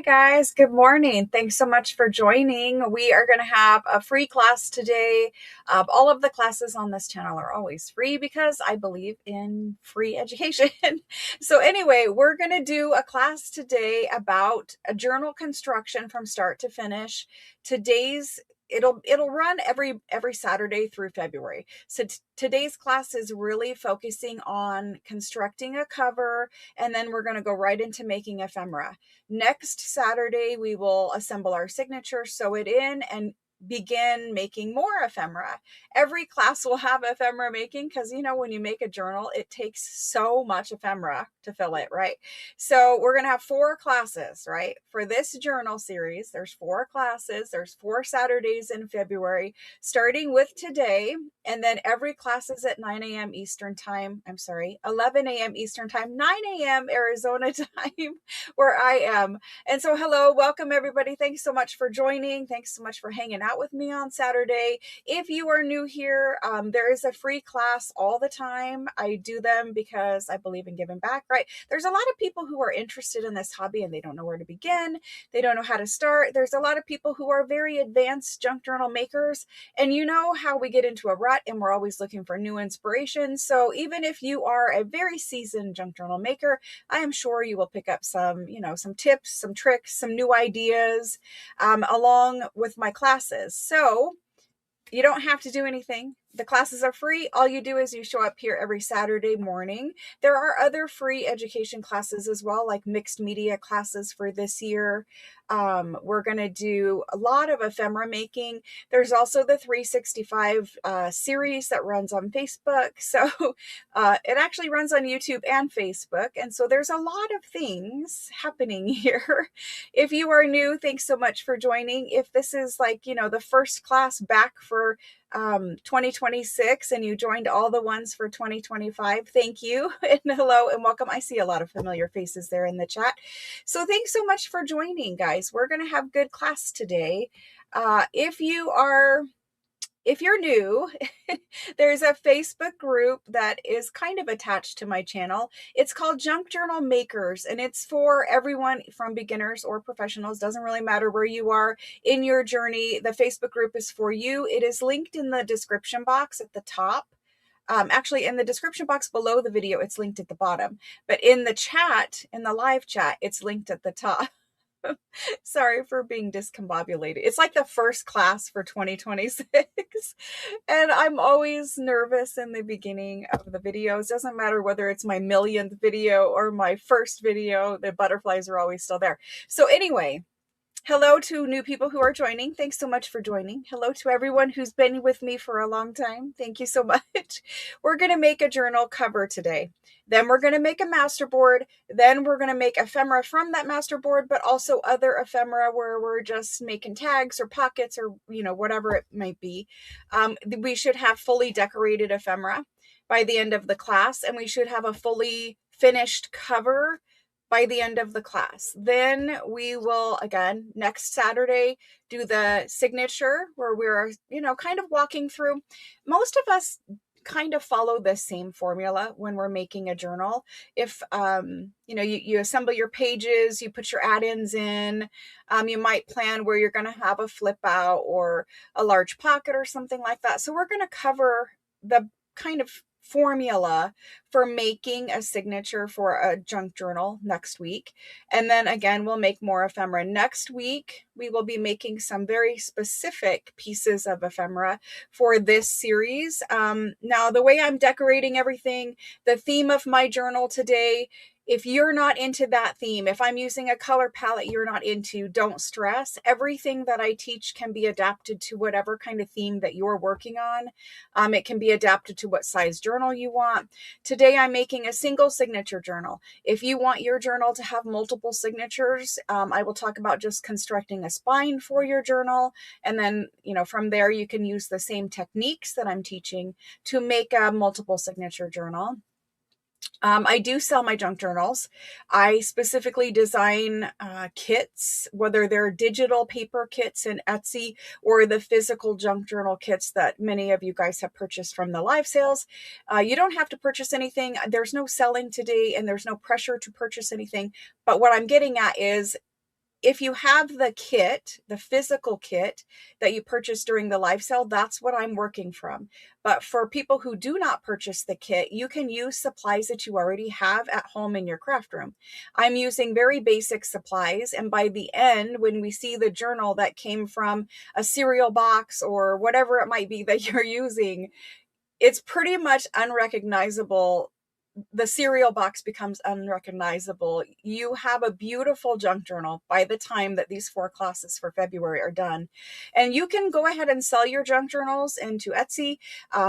guys, good morning. Thanks so much for joining. We are going to have a free class today. All of the classes on this channel are always free because I believe in free education. So anyway, we're going to do a class today about a journal construction from start to finish. It'll run every Saturday through February. So today's class is really focusing on constructing a cover, and then we're going to go right into making ephemera. Next Saturday, we will assemble our signature, sew it in, and begin making more ephemera. Every class will have ephemera making because, when you make a journal, it takes so much ephemera to fill it, right? So we're going to have 4 classes, right? For this journal series, there's 4 classes. There's 4 Saturdays in February, starting with today. And then every class is at 9 a.m. Eastern time. I'm sorry, 11 a.m. Eastern time, 9 a.m. Arizona time, where I am. And so, hello, welcome everybody. Thanks so much for joining. Thanks so much for hanging out with me on Saturday. If you are new here, there is a free class all the time. I do them because I believe in giving back, right? There's a lot of people who are interested in this hobby and they don't know where to begin. They don't know how to start. There's a lot of people who are very advanced junk journal makers, and you know how we get into a rut and we're always looking for new inspiration. So even if you are a very seasoned junk journal maker, I am sure you will pick up some tips, some tricks, some new ideas along with my classes. So you don't have to do anything. The classes are free. All you do is you show up here every Saturday morning. There are other free education classes as well, like mixed media classes for this year. We're going to do a lot of ephemera making. There's also the 365 series that runs on Facebook. So it actually runs on YouTube and Facebook. And so there's a lot of things happening here. If you are new, thanks so much for joining. If this is the first class back for 2026 and you joined all the ones for 2025, thank you and hello and welcome. I see a lot of familiar faces there in the chat, so thanks so much for joining, guys. We're going to have good class today. If you're new, there's a Facebook group that is kind of attached to my channel. It's called Junk Journal Makers, and it's for everyone from beginners or professionals. Doesn't really matter where you are in your journey. The Facebook group is for you. It is linked in the description box at the top. Actually, in the description box below the video, it's linked at the bottom. But in the chat, in the live chat, it's linked at the top. Sorry for being discombobulated. It's like the first class for 2026. And I'm always nervous in the beginning of the videos. Doesn't matter whether it's my millionth video or my first video, the butterflies are always still there. So anyway, hello to new people who are joining. Thanks so much for joining. Hello to everyone who's been with me for a long time. Thank you so much. We're going to make a journal cover today. Then we're going to make a master board. Then we're going to make ephemera from that master board, but also other ephemera where we're just making tags or pockets or, whatever it might be. We should have fully decorated ephemera by the end of the class, and we should have a fully finished cover by the end of the class. Then we will, again, next Saturday, do the signature where we're, kind of walking through. Most of us kind of follow the same formula when we're making a journal. If, you assemble your pages, you put your add-ins in, you might plan where you're going to have a flip out or a large pocket or something like that. So we're going to cover the kind of formula for making a signature for a junk journal next week. And then again, we'll make more ephemera. Next week, we will be making some very specific pieces of ephemera for this series. Now, the way I'm decorating everything, the theme of my journal today, if you're not into that theme, if I'm using a color palette you're not into, don't stress. Everything that I teach can be adapted to whatever kind of theme that you're working on. It can be adapted to what size journal you want. Today, I'm making a single signature journal. If you want your journal to have multiple signatures, I will talk about just constructing a spine for your journal. And then, from there, you can use the same techniques that I'm teaching to make a multiple signature journal. I do sell my junk journals. I specifically design kits, whether they're digital paper kits in Etsy or the physical junk journal kits that many of you guys have purchased from the live sales. You don't have to purchase anything. There's no selling today and there's no pressure to purchase anything. But what I'm getting at is, if you have the kit, the physical kit that you purchased during the live sale, that's what I'm working from. But for people who do not purchase the kit, you can use supplies that you already have at home in your craft room. I'm using very basic supplies. And by the end, when we see the journal that came from a cereal box or whatever it might be that you're using, it's pretty much unrecognizable. The cereal box becomes unrecognizable. You have a beautiful junk journal by the time that these 4 classes for February are done. And you can go ahead and sell your junk journals into Etsy.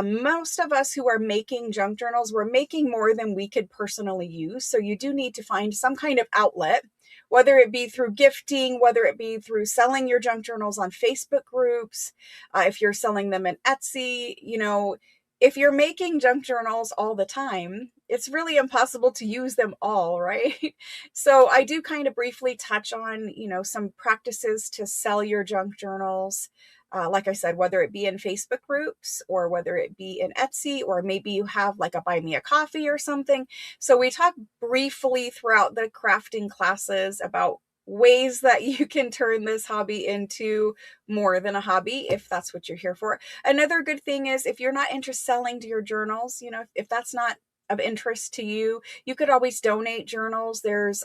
Most of us who are making junk journals, we're making more than we could personally use. So you do need to find some kind of outlet, whether it be through gifting, whether it be through selling your junk journals on Facebook groups, if you're selling them in Etsy. If you're making junk journals all the time, it's really impossible to use them all, right? So I do kind of briefly touch on, some practices to sell your junk journals. Like I said, whether it be in Facebook groups or whether it be in Etsy, or maybe you have like a buy me a coffee or something. So we talk briefly throughout the crafting classes about ways that you can turn this hobby into more than a hobby, if that's what you're here for. Another good thing is, if you're not interested in selling to your journals, if that's not of interest to you, you could always donate journals. There's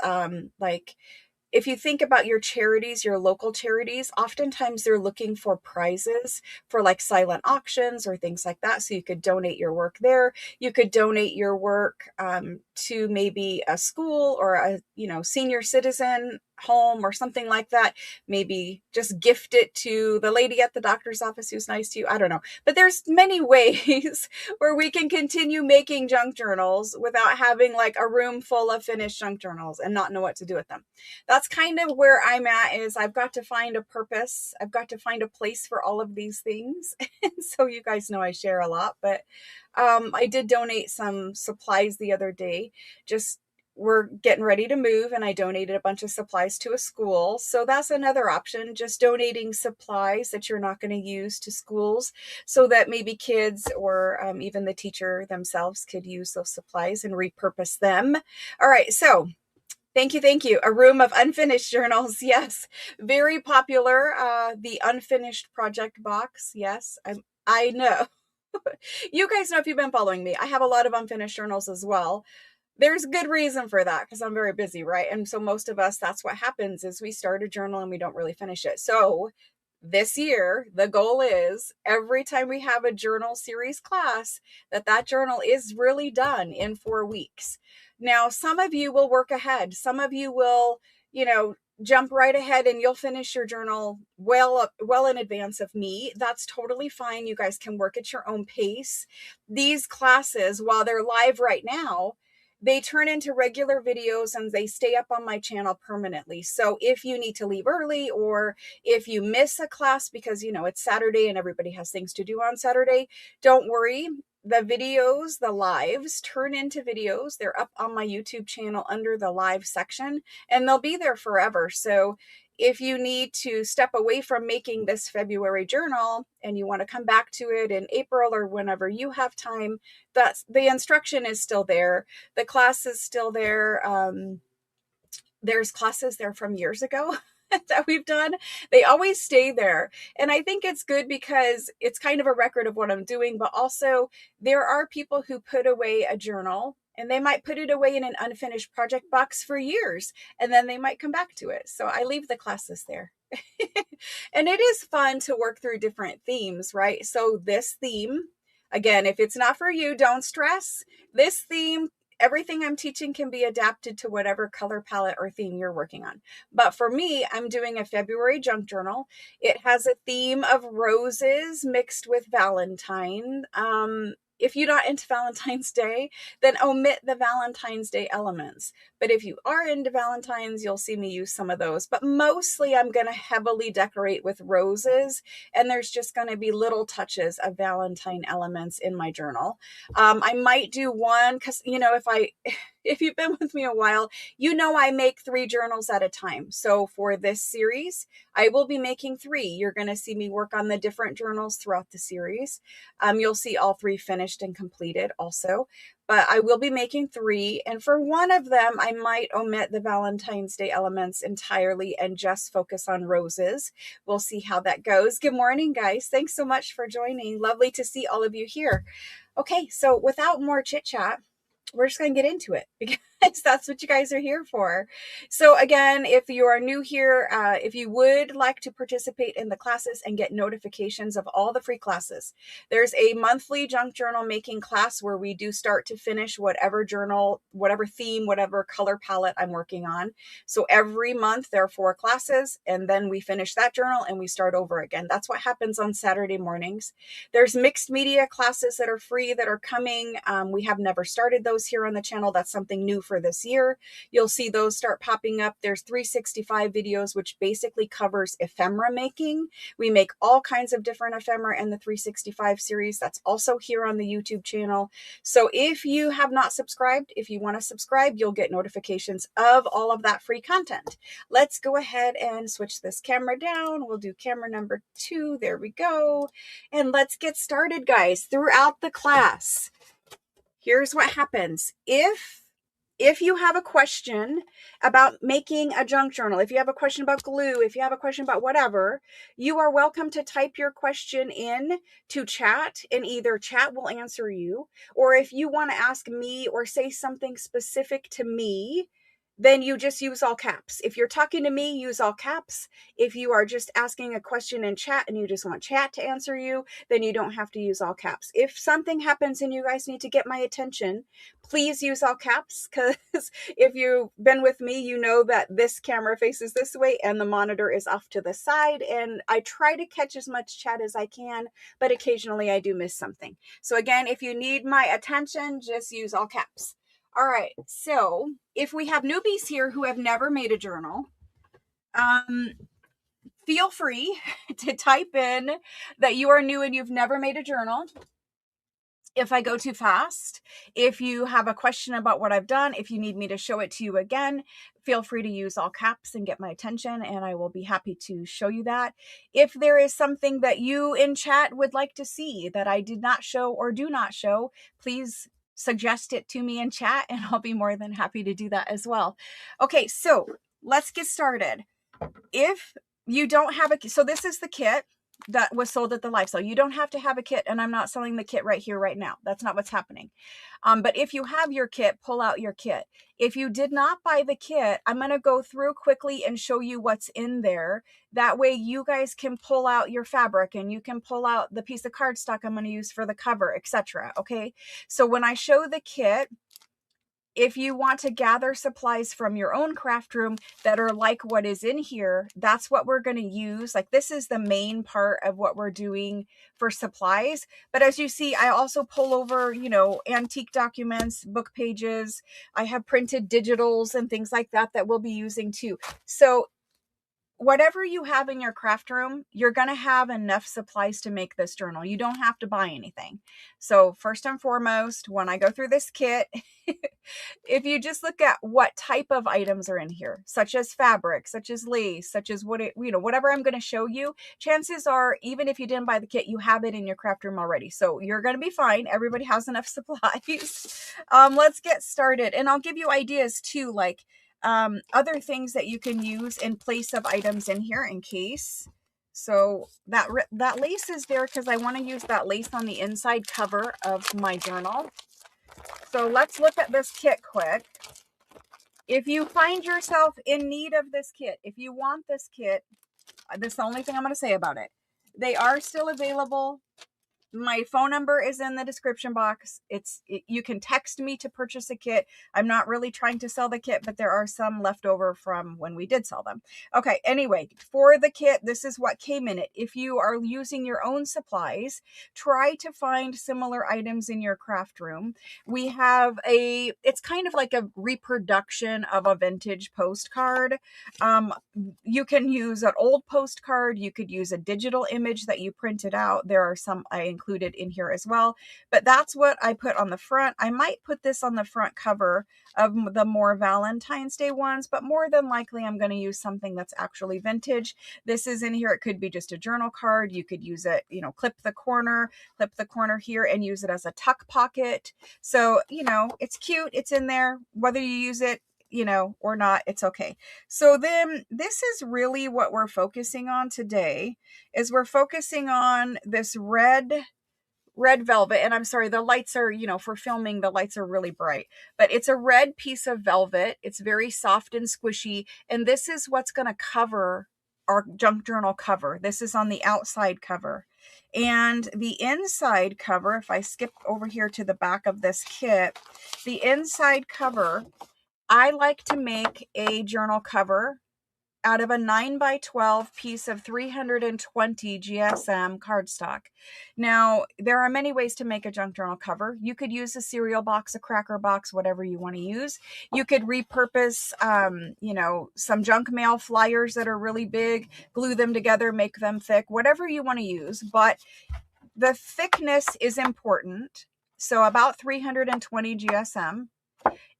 if you think about your charities, your local charities, oftentimes they're looking for prizes for like silent auctions or things like that. So you could donate your work there. You could donate your work to maybe a school or a senior citizen home or something like that. Maybe just gift it to the lady at the doctor's office who's nice to you. I don't know. But there's many ways where we can continue making junk journals without having like a room full of finished junk journals and not know what to do with them. That's kind of where I'm at. Is I've got to find a purpose. I've got to find a place for all of these things. So you guys know I share a lot, but I did donate some supplies the other day. We're getting ready to move, and I donated a bunch of supplies to a school. So that's another option, just donating supplies that you're not going to use to schools, so that maybe kids or even the teacher themselves could use those supplies and repurpose them. All right, so thank you. Thank you. A room of unfinished journals. Yes. Very popular. The unfinished project box. Yes. I know. You guys know, if you've been following me, I have a lot of unfinished journals as well. There's good reason for that, because I'm very busy, right? And so most of us, that's what happens, is we start a journal and we don't really finish it. So this year, the goal is every time we have a journal series class, that journal is really done in 4 weeks. Now, some of you will work ahead. Some of you will, jump right ahead and you'll finish your journal well in advance of me. That's totally fine. You guys can work at your own pace. These classes, while they're live right now, they turn into regular videos and they stay up on my channel permanently. So if you need to leave early, or if you miss a class because, it's Saturday and everybody has things to do on Saturday, don't worry. The videos, the lives turn into videos. They're up on my YouTube channel under the live section, and they'll be there forever. So if you need to step away from making this February journal and you want to come back to it in April or whenever you have time, that's the instruction is still there. The class is still there. There's classes there from years ago that we've done. They always stay there. And I think it's good because it's kind of a record of what I'm doing, but also there are people who put away a journal and they might put it away in an unfinished project box for years, and then they might come back to it. So I leave the classes there. And it is fun to work through different themes, right? So this theme, again, if it's not for you, don't stress. This theme, everything I'm teaching can be adapted to whatever color palette or theme you're working on. But for me, I'm doing a February junk journal. It has a theme of roses mixed with Valentine. If you're not into Valentine's Day, then omit the Valentine's Day elements. But if you are into Valentine's, you'll see me use some of those. But mostly I'm going to heavily decorate with roses, and there's just going to be little touches of Valentine elements in my journal. I might do one because, if you've been with me a while, I make 3 journals at a time. So for this series, I will be making 3. You're going to see me work on the different journals throughout the series. You'll see all 3 finished and completed also. but I will be making 3. And for one of them, I might omit the Valentine's Day elements entirely and just focus on roses. We'll see how that goes. Good morning, guys. Thanks so much for joining. Lovely to see all of you here. Okay, so without more chit chat, we're just going to get into it because that's what you guys are here for. So again, if you are new here, if you would like to participate in the classes and get notifications of all the free classes, there's a monthly junk journal making class where we do start to finish whatever journal, whatever theme, whatever color palette I'm working on. So every month there are 4 classes, and then we finish that journal and we start over again. That's what happens on Saturday mornings. There's mixed media classes that are free that are coming. We have never started those here on the channel. That's something new for this year. You'll see those start popping up. There's 365 videos, which basically covers ephemera making. We make all kinds of different ephemera in the 365 series. That's also here on the YouTube channel. So if you have not subscribed, if you want to subscribe, you'll get notifications of all of that free content. Let's go ahead and switch this camera down. We'll do camera number 2. There we go. And let's get started, guys. Throughout the class, here's what happens. If you have a question about making a junk journal, if you have a question about glue, if you have a question about whatever, you are welcome to type your question in to chat, and either chat will answer you, or if you want to ask me or say something specific to me, then you just use all caps. If you're talking to me, use all caps. If you are just asking a question in chat and you just want chat to answer you, then you don't have to use all caps. If something happens and you guys need to get my attention, please use all caps, because if you've been with me, you know that this camera faces this way and the monitor is off to the side, and I try to catch as much chat as I can, but occasionally I do miss something. So again, if you need my attention, just use all caps. All right, so if we have newbies here who have never made a journal, feel free to type in that you are new and you've never made a journal. If I go too fast, if you have a question about what I've done, if you need me to show it to you again, feel free to use all caps and get my attention, and I will be happy to show you that. If there is something that you in chat would like to see that I did not show or do not show, please suggest it to me in chat and I'll be more than happy to do that as well. Okay, so let's get started. If you don't have a, so this is the kit that was sold at the live sale. You don't have to have a kit, and I'm not selling the kit right here, right now. That's not what's happening. But if you have your kit, pull out your kit. If you did not buy the kit, I'm going to go through quickly and show you what's in there. That way you guys can pull out your fabric and you can pull out the piece of cardstock I'm going to use for the cover, etc. Okay. So when I show the kit, if you want to gather supplies from your own craft room that are like what is in here, that's what we're going to use. Like, this is the main part of what we're doing for supplies. But as you see, I also pull over, you know, antique documents, book pages. I have printed digitals and things like that that we'll be using too. So whatever you have in your craft room, you're going to have enough supplies to make this journal. You don't have to buy anything. So first and foremost, when I go through this kit, if you just look at what type of items are in here, such as fabric, such as lace, such as what it, you know, whatever I'm going to show you, chances are, even if you didn't buy the kit, you have it in your craft room already. So you're going to be fine. Everybody has enough supplies. Let's get started. And I'll give you ideas too, like other things that you can use in place of items in here in case. So that lace is there because I want to use that lace on the inside cover of my journal. So let's look at this kit quick. If you find yourself in need of this kit, if you want this kit, this is the only thing I'm going to say about it. They are still available. My phone number is in the description box. You can text me to purchase a kit. I'm not really trying to sell the kit, but there are some left over from when we did sell them. Okay, anyway, for the kit, this is what came in it. If you are using your own supplies, try to find similar items in your craft room. We have it's kind of like a reproduction of a vintage postcard. You can use an old postcard. You could use a digital image that you printed out. There are some, I included in here as well. But that's what I put on the front. I might put this on the front cover of the more Valentine's Day ones, but more than likely I'm going to use something that's actually vintage. This is in here. It could be just a journal card. You could use it, you know, clip the corner here and use it as a tuck pocket. So, you know, it's cute. It's in there. Whether you use it, you know, or not, it's okay. So then this is really what we're focusing on today, is we're focusing on this red velvet. And I'm sorry, the lights are, you know, for filming, the lights are really bright, but it's a red piece of velvet. It's very soft and squishy. And this is what's going to cover our junk journal cover. This is on the outside cover. And the inside cover, if I skip over here to the back of this kit, the inside cover, I like to make a journal cover out of a 9x12 piece of 320 GSM cardstock. Now, there are many ways to make a junk journal cover. You could use a cereal box, a cracker box, whatever you want to use. You could repurpose, you know, some junk mail flyers that are really big, glue them together, make them thick, whatever you want to use. But the thickness is important. So about 320 GSM.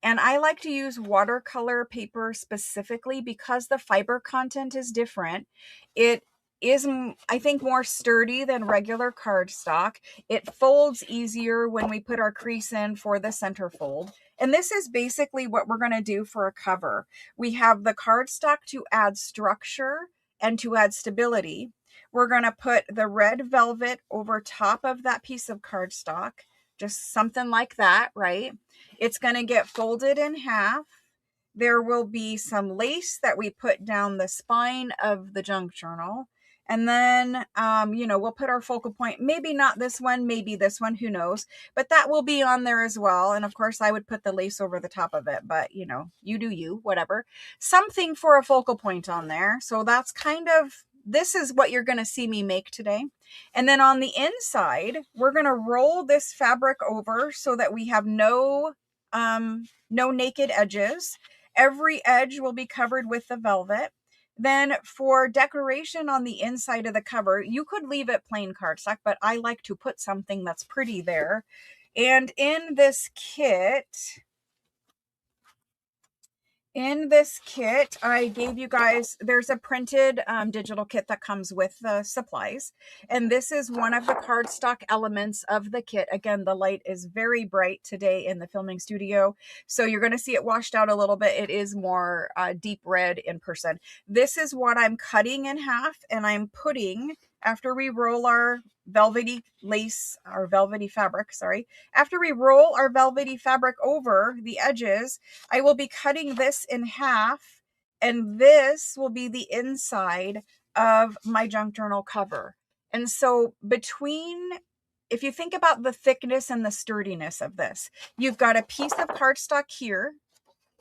And I like to use watercolor paper specifically because the fiber content is different. It is, I think, more sturdy than regular cardstock. It folds easier when we put our crease in for the center fold. And this is basically what we're going to do for a cover. We have the cardstock to add structure and to add stability. We're going to put the red velvet over top of that piece of cardstock. Just something like that, right? It's going to get folded in half. There will be some lace that we put down the spine of the junk journal. And then, you know, we'll put our focal point, maybe not this one, maybe this one, who knows, but that will be on there as well. And of course I would put the lace over the top of it, but you know, you do you, whatever. Something for a focal point on there. So that's kind of, this is what you're going to see me make today. And then on the inside, we're going to roll this fabric over so that we have no naked edges. Every edge will be covered with the velvet. Then for decoration on the inside of the cover, you could leave it plain cardstock, but I like to put something that's pretty there. And in this kit, I gave you guys, there's a printed digital kit that comes with the supplies. And this is one of the cardstock elements of the kit. Again, the light is very bright today in the filming studio, so you're going to see it washed out a little bit. It is more deep red in person. This is what I'm cutting in half, and I'm putting, after we roll our velvety lace, our velvety fabric, sorry, after we roll our velvety fabric over the edges, I will be cutting this in half, and this will be the inside of my junk journal cover. And so between, if you think about the thickness and the sturdiness of this, you've got a piece of cardstock here.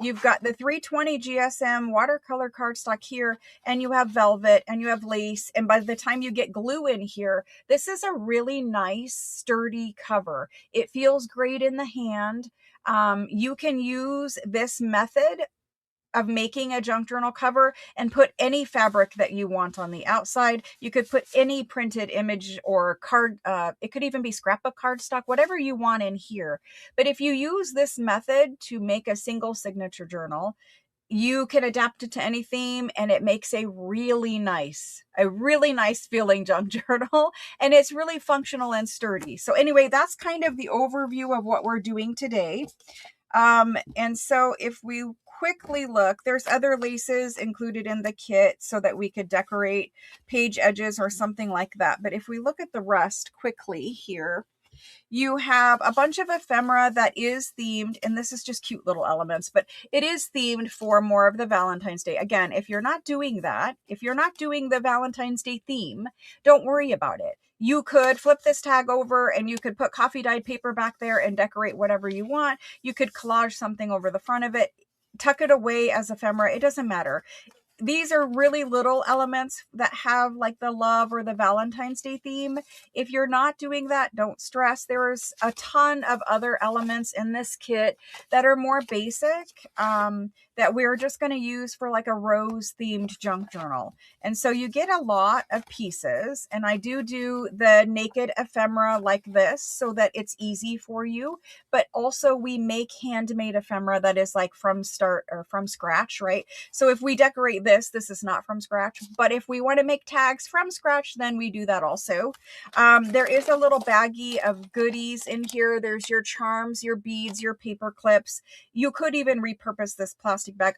You've got the 320 GSM watercolor cardstock here, and you have velvet and you have lace. And by the time you get glue in here, this is a really nice, sturdy cover. It feels great in the hand. You can use this method of making a junk journal cover and put any fabric that you want on the outside. You could put any printed image or card, it could even be scrapbook cardstock, whatever you want in here. But if you use this method to make a single signature journal, you can adapt it to any theme, and it makes a really nice feeling junk journal, and it's really functional and sturdy. So anyway, that's kind of the overview of what we're doing today. And so if we quickly look, there's other laces included in the kit so that we could decorate page edges or something like that. But if we look at the rest quickly here, you have a bunch of ephemera that is themed, and this is just cute little elements, but it is themed for more of the Valentine's Day. Again, if you're not doing that, if you're not doing the Valentine's Day theme, don't worry about it. You could flip this tag over and you could put coffee dyed paper back there and decorate whatever you want. You could collage something over the front of it, tuck it away as ephemera. It doesn't matter. these are really little elements that have like the love or the Valentine's Day theme. If you're not doing that, don't stress. There's a ton of other elements in this kit that are more basic, that we're just going to use for like a rose themed junk journal. And so you get a lot of pieces, and I do the naked ephemera like this so that it's easy for you. But also we make handmade ephemera that is like from start or from scratch, right? So if we decorate this is not from scratch, but if we want to make tags from scratch, then we do that also. There is a little baggie of goodies in here. There's your charms, your beads, your paper clips. You could even repurpose this plastic bag.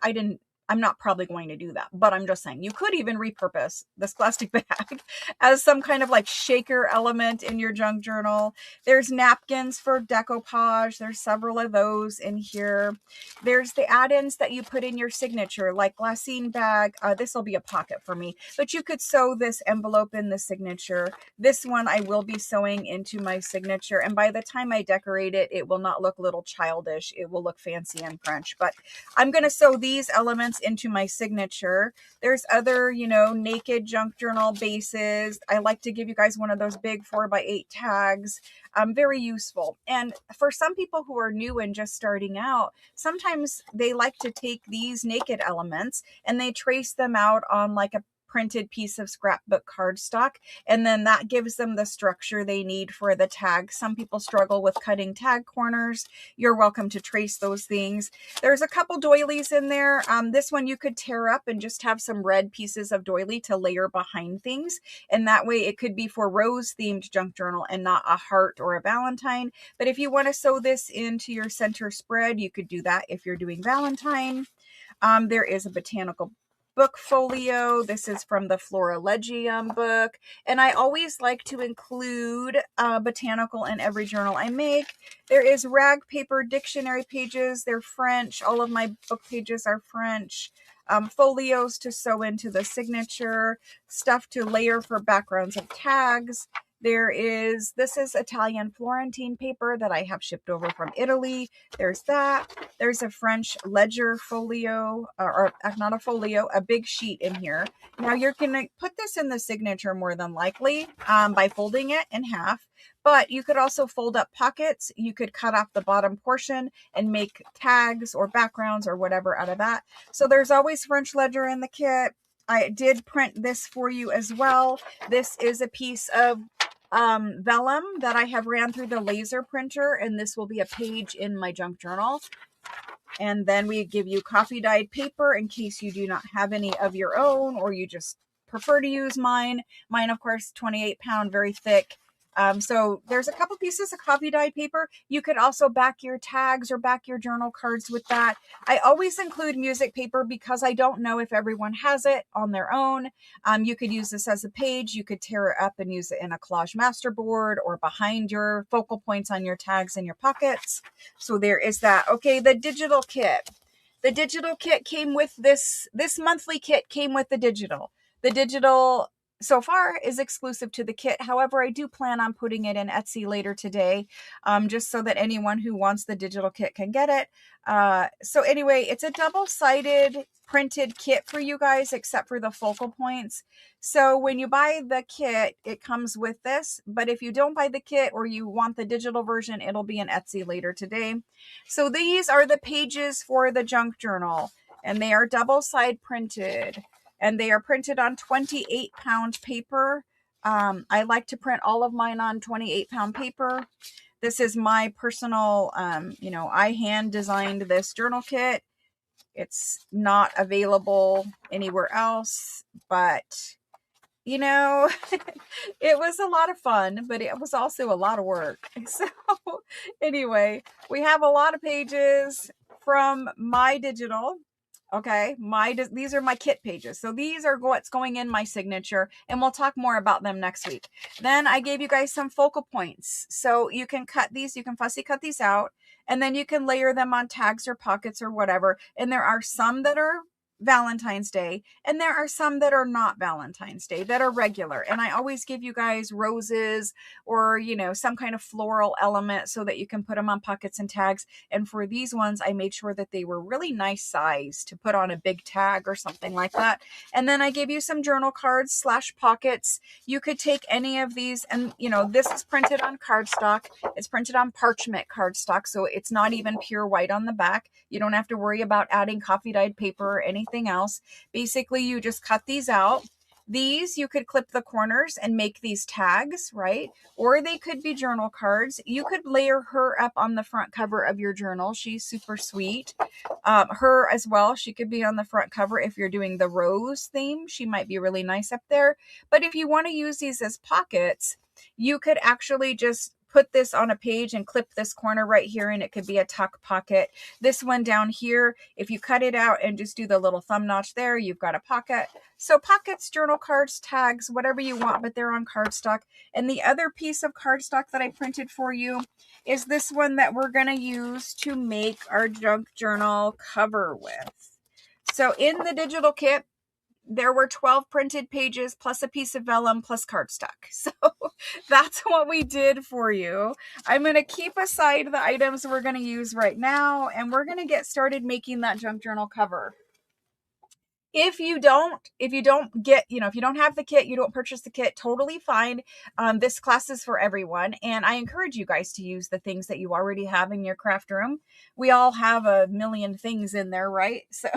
I'm not probably going to do that, but I'm just saying you could even repurpose this plastic bag as some kind of like shaker element in your junk journal. There's napkins for decoupage. There's several of those in here. There's the add-ins that you put in your signature, like glassine bag. This will be a pocket for me, but you could sew this envelope in the signature. This one I will be sewing into my signature, and by the time I decorate it, it will not look little childish. It will look fancy and French, but I'm going to sew these elements into my signature. There's other, naked junk journal bases. I like to give you guys one of those big 4x8 tags. Very useful. And for some people who are new and just starting out, sometimes they like to take these naked elements and they trace them out on like a printed piece of scrapbook cardstock, and then that gives them the structure they need for the tag. Some people struggle with cutting tag corners. You're welcome to trace those things. There's a couple doilies in there. This one you could tear up and just have some red pieces of doily to layer behind things, and that way it could be for rose themed junk journal and not a heart or a Valentine. But if you want to sew this into your center spread, you could do that if you're doing Valentine. There is a botanical book folio. This is from the Florilegium book, and I always like to include botanical in every journal I make. There is rag paper dictionary pages. They're French. All of my book pages are French. Folios to sew into the signature, stuff to layer for backgrounds of tags. This is Italian Florentine paper that I have shipped over from Italy. There's that. There's a French ledger folio, or not a folio, a big sheet in here. Now you're going to put this in the signature more than likely by folding it in half. But you could also fold up pockets. You could cut off the bottom portion and make tags or backgrounds or whatever out of that. So there's always French ledger in the kit. I did print this for you as well. This is a piece of vellum that I have ran through the laser printer, and this will be a page in my junk journal. And then we give you coffee dyed paper in case you do not have any of your own, or you just prefer to use mine. Mine, of course, 28-pound, very thick. So there's a couple pieces of coffee dyed paper. You could also back your tags or back your journal cards with that. I always include music paper because I don't know if everyone has it on their own. You could use this as a page. You could tear it up and use it in a collage masterboard or behind your focal points on your tags in your pockets. So there is that. Okay, the digital kit. The digital kit came with this monthly kit came with the digital. The digital so far is exclusive to the kit. However, I do plan on putting it in Etsy later today, just so that anyone who wants the digital kit can get it. So anyway, it's a double-sided printed kit for you guys, except for the focal points. So when you buy the kit, it comes with this, but if you don't buy the kit or you want the digital version, it'll be in Etsy later today. So these are the pages for the junk journal, and they are double-side printed. And they are printed on 28-pound paper. I like to print all of mine on 28-pound paper. This is my personal, I hand designed this journal kit. It's not available anywhere else, but, it was a lot of fun, but it was also a lot of work. So anyway, we have a lot of pages from my digital. Okay, these are my kit pages. So these are what's going in my signature, and we'll talk more about them next week. Then I gave you guys some focal points. So you can cut these, you can fussy cut these out, and then you can layer them on tags or pockets or whatever. And there are some that are Valentine's Day, and there are some that are not Valentine's Day, that are regular. And I always give you guys roses or, you know, some kind of floral element so that you can put them on pockets and tags. And for these ones, I made sure that they were really nice size to put on a big tag or something like that. And then I gave you some journal cards / pockets. You could take any of these, and you know, this is printed on cardstock. It's printed on parchment cardstock, so it's not even pure white on the back. You don't have to worry about adding coffee dyed paper or anything else. Basically, you just cut these out. These, you could clip the corners and make these tags, right? Or they could be journal cards. You could layer her up on the front cover of your journal. She's super sweet. Her as well, she could be on the front cover if you're doing the rose theme. She might be really nice up there. But if you want to use these as pockets, you could actually just put this on a page and clip this corner right here, and it could be a tuck pocket. This one down here, if you cut it out and just do the little thumb notch there, you've got a pocket. So pockets, journal cards, tags, whatever you want, but they're on cardstock. And the other piece of cardstock that I printed for you is this one that we're going to use to make our junk journal cover with. So in the digital kit, there were 12 printed pages plus a piece of vellum plus cardstock. So that's what we did for you. I'm going to keep aside the items we're going to use right now, and we're going to get started making that junk journal cover. If you don't get, you know, if you don't have the kit, you don't purchase the kit, totally fine. This class is for everyone. And I encourage you guys to use the things that you already have in your craft room. We all have a million things in there, right? So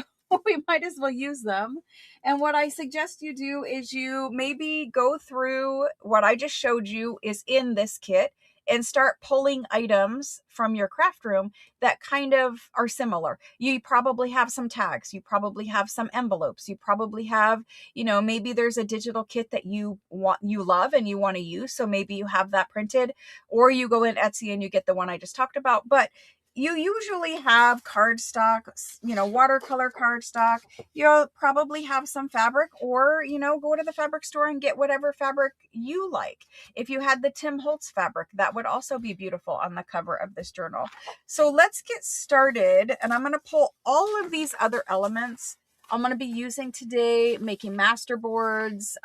we might as well use them. And what I suggest you do is you maybe go through what I just showed you is in this kit and start pulling items from your craft room that kind of are similar. You probably have some tags, you probably have some envelopes, you probably have, you know, maybe there's a digital kit that you love and you want to use, so maybe you have that printed, or you go in Etsy and you get the one I just talked about. But you usually have cardstock, you know, watercolor cardstock. You'll probably have some fabric, or, you know, go to the fabric store and get whatever fabric you like. If you had the Tim Holtz fabric, that would also be beautiful on the cover of this journal. So let's get started, and I'm going to pull all of these other elements I'm going to be using today, making master boards.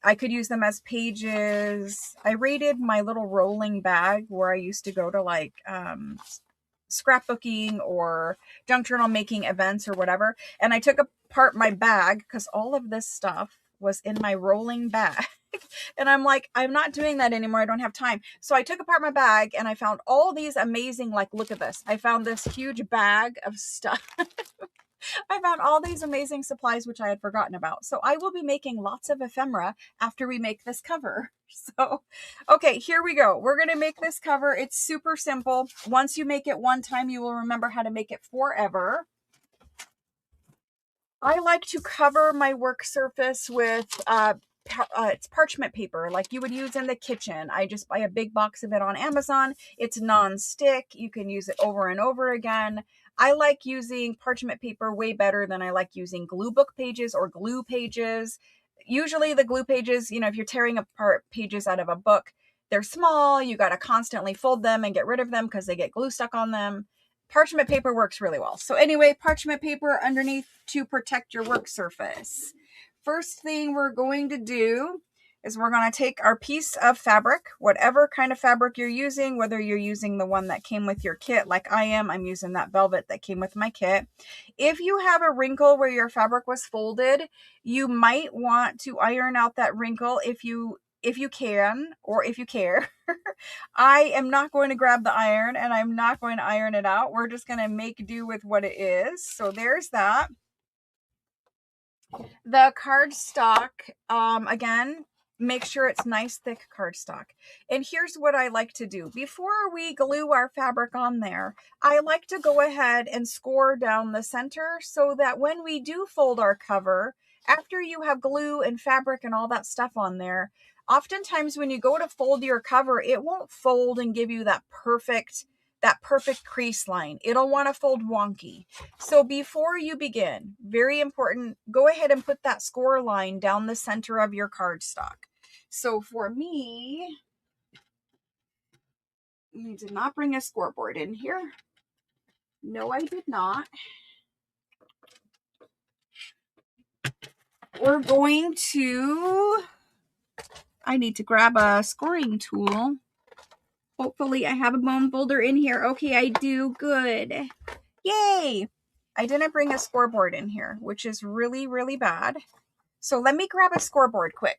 I could use them as pages. I raided my little rolling bag where I used to go to like scrapbooking or junk journal making events or whatever. And I took apart my bag because all of this stuff was in my rolling bag. And I'm like, I'm not doing that anymore. I don't have time. So I took apart my bag and I found all these amazing, like, look at this. I found this huge bag of stuff. I found all these amazing supplies, which I had forgotten about. So I will be making lots of ephemera after we make this cover. So, okay, here we go. We're going to make this cover. It's super simple. Once you make it one time, you will remember how to make it forever. I like to cover my work surface with it's parchment paper like you would use in the kitchen. I just buy a big box of it on Amazon. It's non-stick. You can use it over and over again. I like using parchment paper way better than I like using glue book pages or glue pages. Usually the glue pages, you know, if you're tearing apart pages out of a book, they're small. You got to constantly fold them and get rid of them because they get glue stuck on them. Parchment paper works really well. So anyway, parchment paper underneath to protect your work surface. First thing we're going to do is we're going to take our piece of fabric, whatever kind of fabric you're using, whether you're using the one that came with your kit like I am. I'm using that velvet that came with my kit. If you have a wrinkle where your fabric was folded, you might want to iron out that wrinkle if you can, or if you care. I am not going to grab the iron and I'm not going to iron it out. We're just going to make do with what it is. So there's that. The cardstock, again, make sure it's nice thick cardstock. And here's what I like to do. Before we glue our fabric on there, I like to go ahead and score down the center so that when we do fold our cover, after you have glue and fabric and all that stuff on there, oftentimes when you go to fold your cover, it won't fold and give you that perfect crease line. It'll want to fold wonky. So before you begin, very important, go ahead and put that score line down the center of your cardstock. So for me, you did not bring a scoreboard in here. No, I did not. we're going to, I need to grab a scoring tool. Hopefully I have a bone folder in here. Okay, I do. Good. Yay. I didn't bring a scoreboard in here, which is really, really bad. So let me grab a scoreboard quick.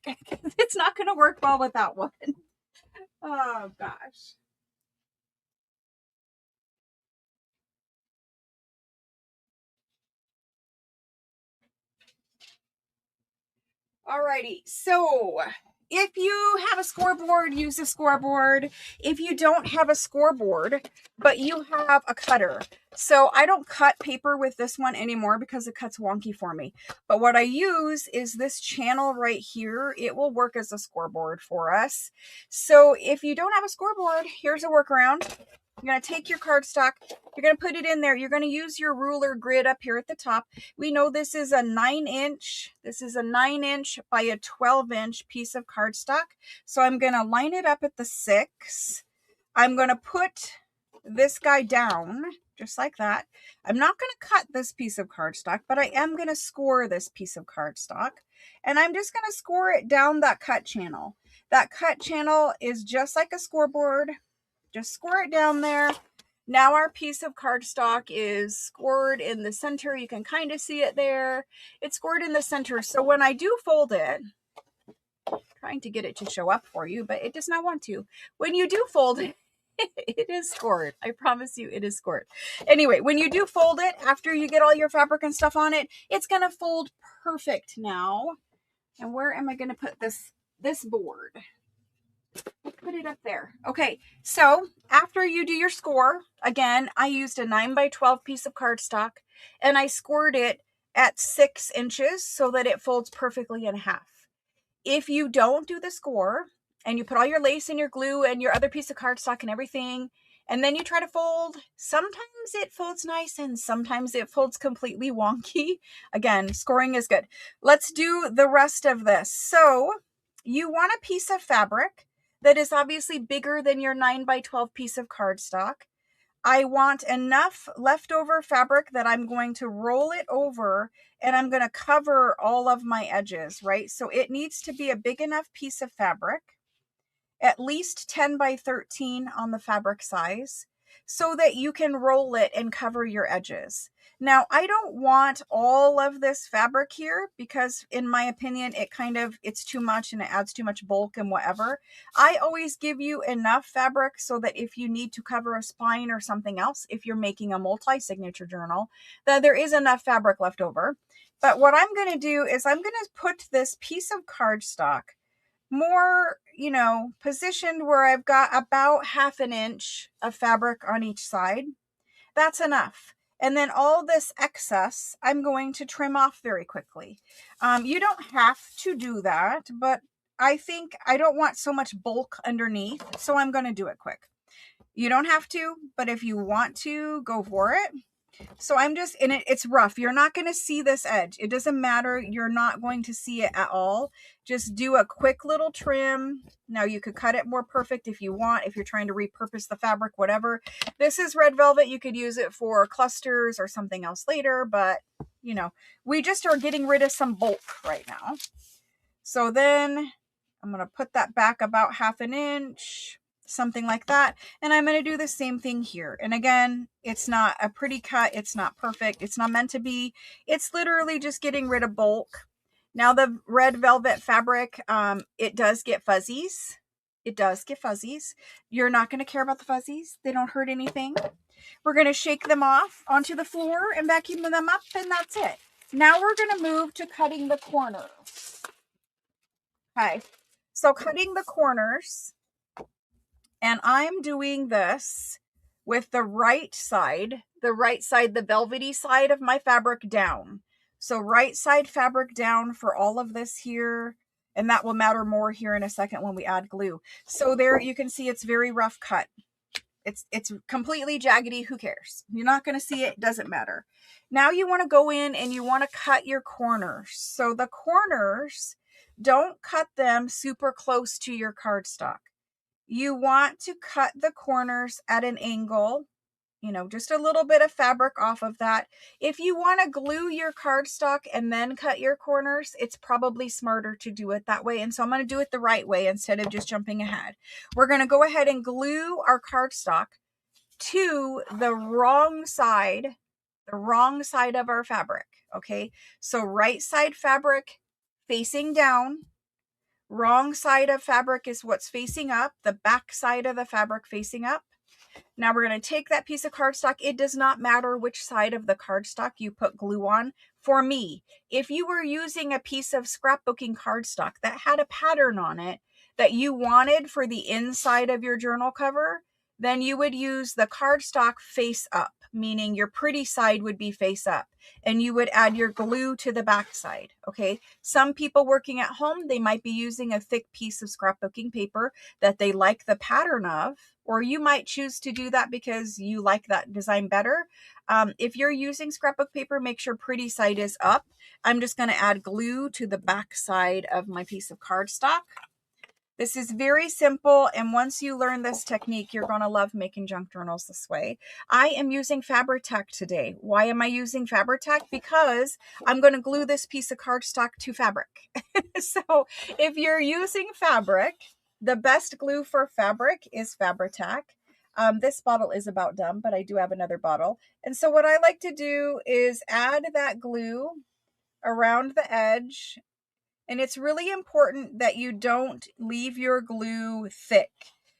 It's not going to work well without one. Oh, gosh. Alrighty, so if you have a scoreboard, use a scoreboard. If you don't have a scoreboard, but you have a cutter. So I don't cut paper with this one anymore because it cuts wonky for me. But what I use is this channel right here. It will work as a scoreboard for us. So if you don't have a scoreboard, here's a workaround. You're going to take your cardstock, you're going to put it in there. You're going to use your ruler grid up here at the top. We know this is a 9-inch. This is a 9-inch by a 12-inch piece of cardstock. So I'm going to line it up at the 6. I'm going to put this guy down just like that. I'm not going to cut this piece of cardstock, but I am going to score this piece of cardstock. And I'm just going to score it down that cut channel. That cut channel is just like a scoreboard. Just score it down there. Now our piece of cardstock is scored in the center. You can kind of see it there. It's scored in the center. So when I do fold it, trying to get it to show up for you, but it does not want to. When you do fold it, it is scored. I promise you it is scored. Anyway, when you do fold it, after you get all your fabric and stuff on it, it's going to fold perfect now. And where am I going to put this board? Put it up there. Okay, so after you do your score, again, I used a 9x12 piece of cardstock and I scored it at 6 inches so that it folds perfectly in half. If you don't do the score and you put all your lace and your glue and your other piece of cardstock and everything, and then you try to fold, sometimes it folds nice and sometimes it folds completely wonky. Again, scoring is good. Let's do the rest of this. So you want a piece of fabric that is obviously bigger than your 9x12 piece of cardstock. I want enough leftover fabric that I'm going to roll it over and I'm going to cover all of my edges, right? So it needs to be a big enough piece of fabric, at least 10x13 on the fabric size, so that you can roll it and cover your edges. Now, I don't want all of this fabric here because in my opinion, it's too much and it adds too much bulk and whatever. I always give you enough fabric so that if you need to cover a spine or something else, if you're making a multi-signature journal, that there is enough fabric left over. But what I'm going to do is I'm going to put this piece of cardstock more, positioned where I've got about 1/2 inch of fabric on each side. That's enough. And then all this excess, I'm going to trim off very quickly. You don't have to do that, but I think I don't want so much bulk underneath, so I'm going to do it quick. You don't have to, but if you want to, go for it. So I'm just in it. It's rough. You're not going to see this edge. It doesn't matter. You're not going to see it at all. Just do a quick little trim. Now you could cut it more perfect if you want, if you're trying to repurpose the fabric, whatever. This is red velvet. You could use it for clusters or something else later, but we just are getting rid of some bulk right now. So then I'm going to put that back about 1/2 inch. Something like that. And I'm going to do the same thing here. And again, it's not a pretty cut. It's not perfect. It's not meant to be. It's literally just getting rid of bulk. Now the red velvet fabric, it does get fuzzies. It does get fuzzies. You're not going to care about the fuzzies. They don't hurt anything. We're going to shake them off onto the floor and vacuum them up, and that's it. Now we're going to move to cutting the corners. Okay. So cutting the corners. And I'm doing this with the right side, the velvety side of my fabric down. So right side fabric down for all of this here. And that will matter more here in a second when we add glue. So there you can see it's very rough cut. It's completely jaggedy. Who cares? You're not going to see it. Doesn't matter. Now you want to go in and you want to cut your corners. So the corners, don't cut them super close to your cardstock. You want to cut the corners at an angle you know, just a little bit of fabric off of that. If you want to glue your cardstock and then cut your corners, it's probably smarter to do it that way. And so I'm going to do it the right way instead of just jumping ahead. We're going to go ahead and glue our cardstock to the wrong side of our fabric. Okay, so right side fabric facing down, wrong side of fabric is what's facing up, the back side of the fabric facing up. Now we're going to take that piece of cardstock. It does not matter which side of the cardstock you put glue on. For me, if you were using a piece of scrapbooking cardstock that had a pattern on it that you wanted for the inside of your journal cover, then you would use the cardstock face up, meaning your pretty side would be face up, and you would add your glue to the back side. Okay. Some people working at home, they might be using a thick piece of scrapbooking paper that they like the pattern of, or you might choose to do that because you like that design better. If you're using scrapbook paper, make sure pretty side is up. I'm just going to add glue to the back side of my piece of cardstock. This is very simple, and once you learn this technique, you're going to love making junk journals this way. I am using Fabri-Tac today. Why am I using Fabri-Tac? Because I'm going to glue this piece of cardstock to fabric. So if you're using fabric, the best glue for fabric is Fabri-Tac. This bottle is about done, but I do have another bottle. And so what I like to do is add that glue around the edge. And it's really important that you don't leave your glue thick.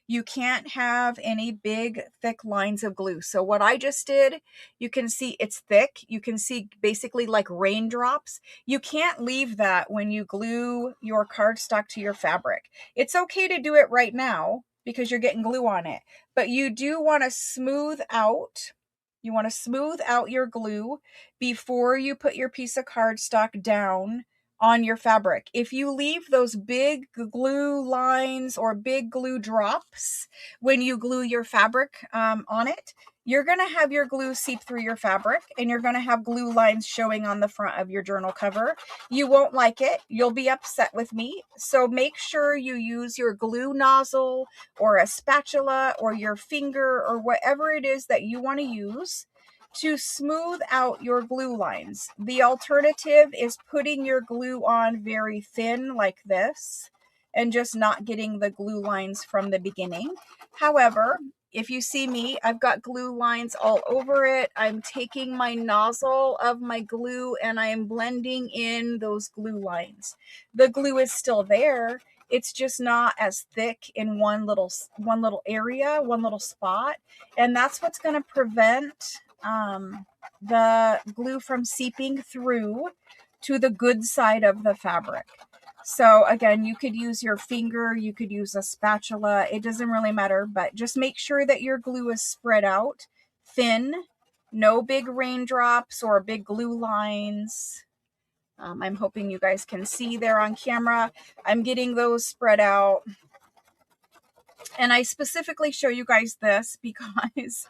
You can't have any big, thick lines of glue. So what I just did, you can see it's thick. You can see basically like raindrops. You can't leave that when you glue your cardstock to your fabric. It's okay to do it right now because you're getting glue on it, but you do want to smooth out. You want to smooth out your glue before you put your piece of cardstock down on your fabric. If you leave those big glue lines or big glue drops when you glue your fabric on it, you're going to have your glue seep through your fabric, and you're going to have glue lines showing on the front of your journal cover. You won't like it. You'll be upset with me. So make sure you use your glue nozzle or a spatula or your finger or whatever it is that you want to use to smooth out your glue lines. The alternative is putting your glue on very thin like this and just not getting the glue lines from the beginning. However, if you see me, I've got glue lines all over it. I'm taking my nozzle of my glue and I am blending in those glue lines. The glue is still there. It's just not as thick in one little area, one little spot. And that's what's going to prevent the glue from seeping through to the good side of the fabric. So again, you could use your finger, you could use a spatula, it doesn't really matter, but just make sure that your glue is spread out thin, no big raindrops or big glue lines. I'm hoping you guys can see there on camera. I'm getting those spread out. And I specifically show you guys this because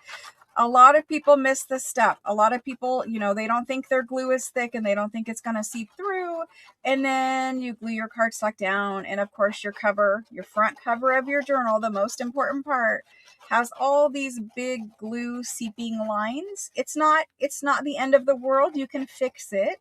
a lot of people miss this step. A lot of people, you know, they don't think their glue is thick and they don't think it's going to seep through. And then you glue your cardstock down. And of course your cover, your front cover of your journal, the most important part, has all these big glue seeping lines. It's not the end of the world. You can fix it,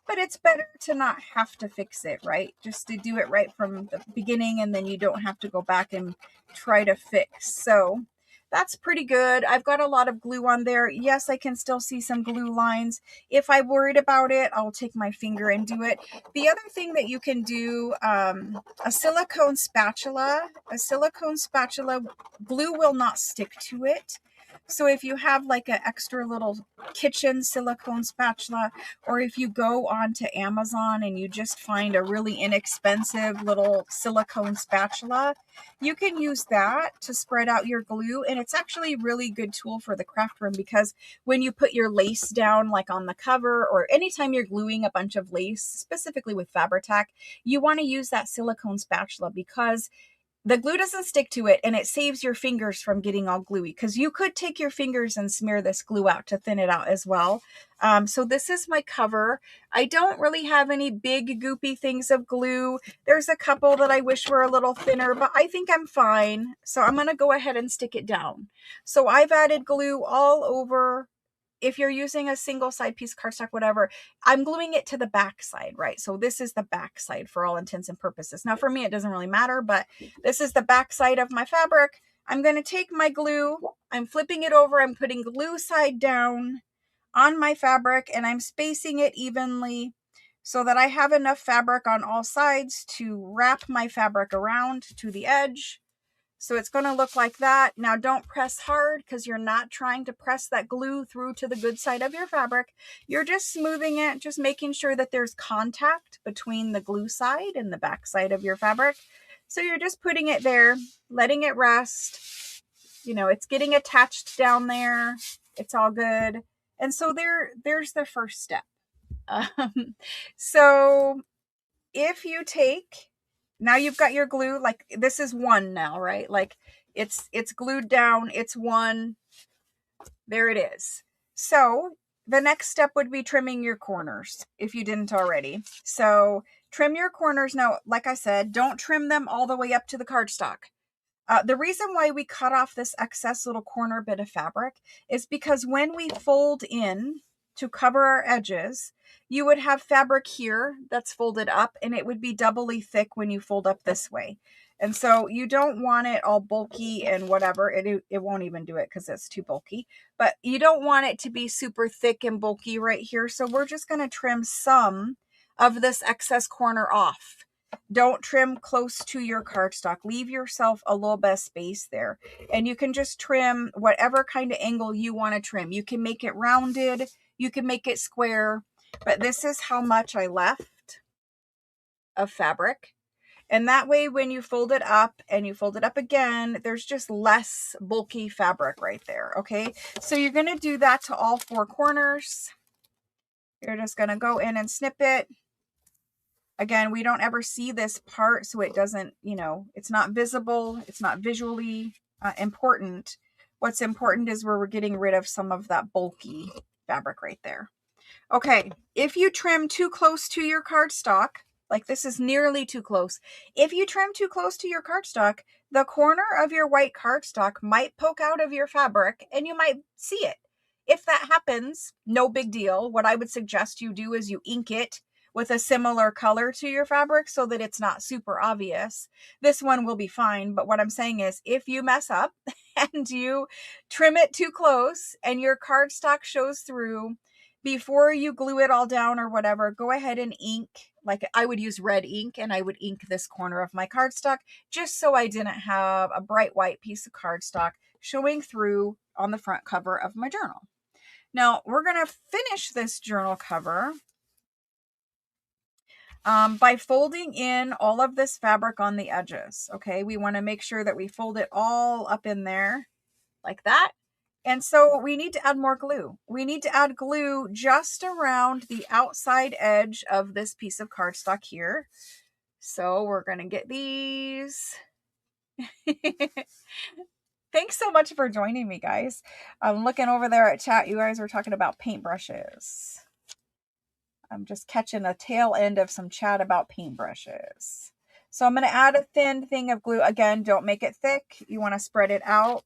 but it's better to not have to fix it, right? Just to do it right from the beginning, and then you don't have to go back and try to fix. So that's pretty good. I've got a lot of glue on there. Yes, I can still see some glue lines. If I'm worried about it, I'll take my finger and do it. The other thing that you can do, a silicone spatula, glue will not stick to it. So if you have like an extra little kitchen silicone spatula, or if you go onto Amazon and you just find a really inexpensive little silicone spatula, you can use that to spread out your glue. And it's actually a really good tool for the craft room, because when you put your lace down like on the cover, or anytime you're gluing a bunch of lace, specifically with Fabri-Tac, you want to use that silicone spatula because the glue doesn't stick to it, and it saves your fingers from getting all gluey, because you could take your fingers and smear this glue out to thin it out as well. So this is my cover. I don't really have any big goopy things of glue. There's a couple that I wish were a little thinner, but I think I'm fine. So I'm going to go ahead and stick it down. So I've added glue all over. If you're using a single side piece cardstock, whatever, I'm gluing it to the back side, right? So this is the back side for all intents and purposes. Now for me, it doesn't really matter, but this is the back side of my fabric. I'm going to take my glue, I'm flipping it over, I'm putting glue side down on my fabric, and I'm spacing it evenly so that I have enough fabric on all sides to wrap my fabric around to the edge. So it's going to look like that. Now don't press hard, because you're not trying to press that glue through to the good side of your fabric. You're just smoothing it, just making sure that there's contact between the glue side and the back side of your fabric. So you're just putting it there, letting it rest. You know, it's getting attached down there. It's all good. And so there's the first step. So if you take, now you've got your glue, like this is one now, right? Like it's glued down, it's one, there it is. So the next step would be trimming your corners if you didn't already. So trim your corners. Now, like I said, don't trim them all the way up to the cardstock. The reason why we cut off this excess little corner bit of fabric is because when we fold in to cover our edges, you would have fabric here that's folded up, and it would be doubly thick when you fold up this way. And so you don't want it all bulky and whatever. It won't even do it because it's too bulky. But you don't want it to be super thick and bulky right here. So we're just going to trim some of this excess corner off. Don't trim close to your cardstock. Leave yourself a little bit of space there. And you can just trim whatever kind of angle you want to trim. You can make it rounded. You can make it square. But this is how much I left of fabric. And that way, when you fold it up and you fold it up again, there's just less bulky fabric right there. Okay. So you're going to do that to all four corners. You're just going to go in and snip it. Again, we don't ever see this part, so it doesn't, you know, it's not visible. It's not visually important. What's important is where we're getting rid of some of that bulky fabric right there. Okay, if you trim too close to your cardstock, like this is nearly too close. If you trim too close to your cardstock, the corner of your white cardstock might poke out of your fabric and you might see it. If that happens, no big deal. What I would suggest you do is you ink it with a similar color to your fabric so that it's not super obvious. This one will be fine, but what I'm saying is if you mess up and you trim it too close and your cardstock shows through, before you glue it all down or whatever, go ahead and ink. Like I would use red ink, and I would ink this corner of my cardstock just so I didn't have a bright white piece of cardstock showing through on the front cover of my journal. Now we're going to finish this journal cover by folding in all of this fabric on the edges. Okay, we want to make sure that we fold it all up in there like that. And so we need to add more glue. We need to add glue just around the outside edge of this piece of cardstock here. So we're going to get these. Thanks so much for joining me, guys. I'm looking over there at chat. You guys were talking about paintbrushes. I'm just catching a tail end of some chat about paintbrushes. So I'm going to add a thin thing of glue. Again, don't make it thick. You want to spread it out.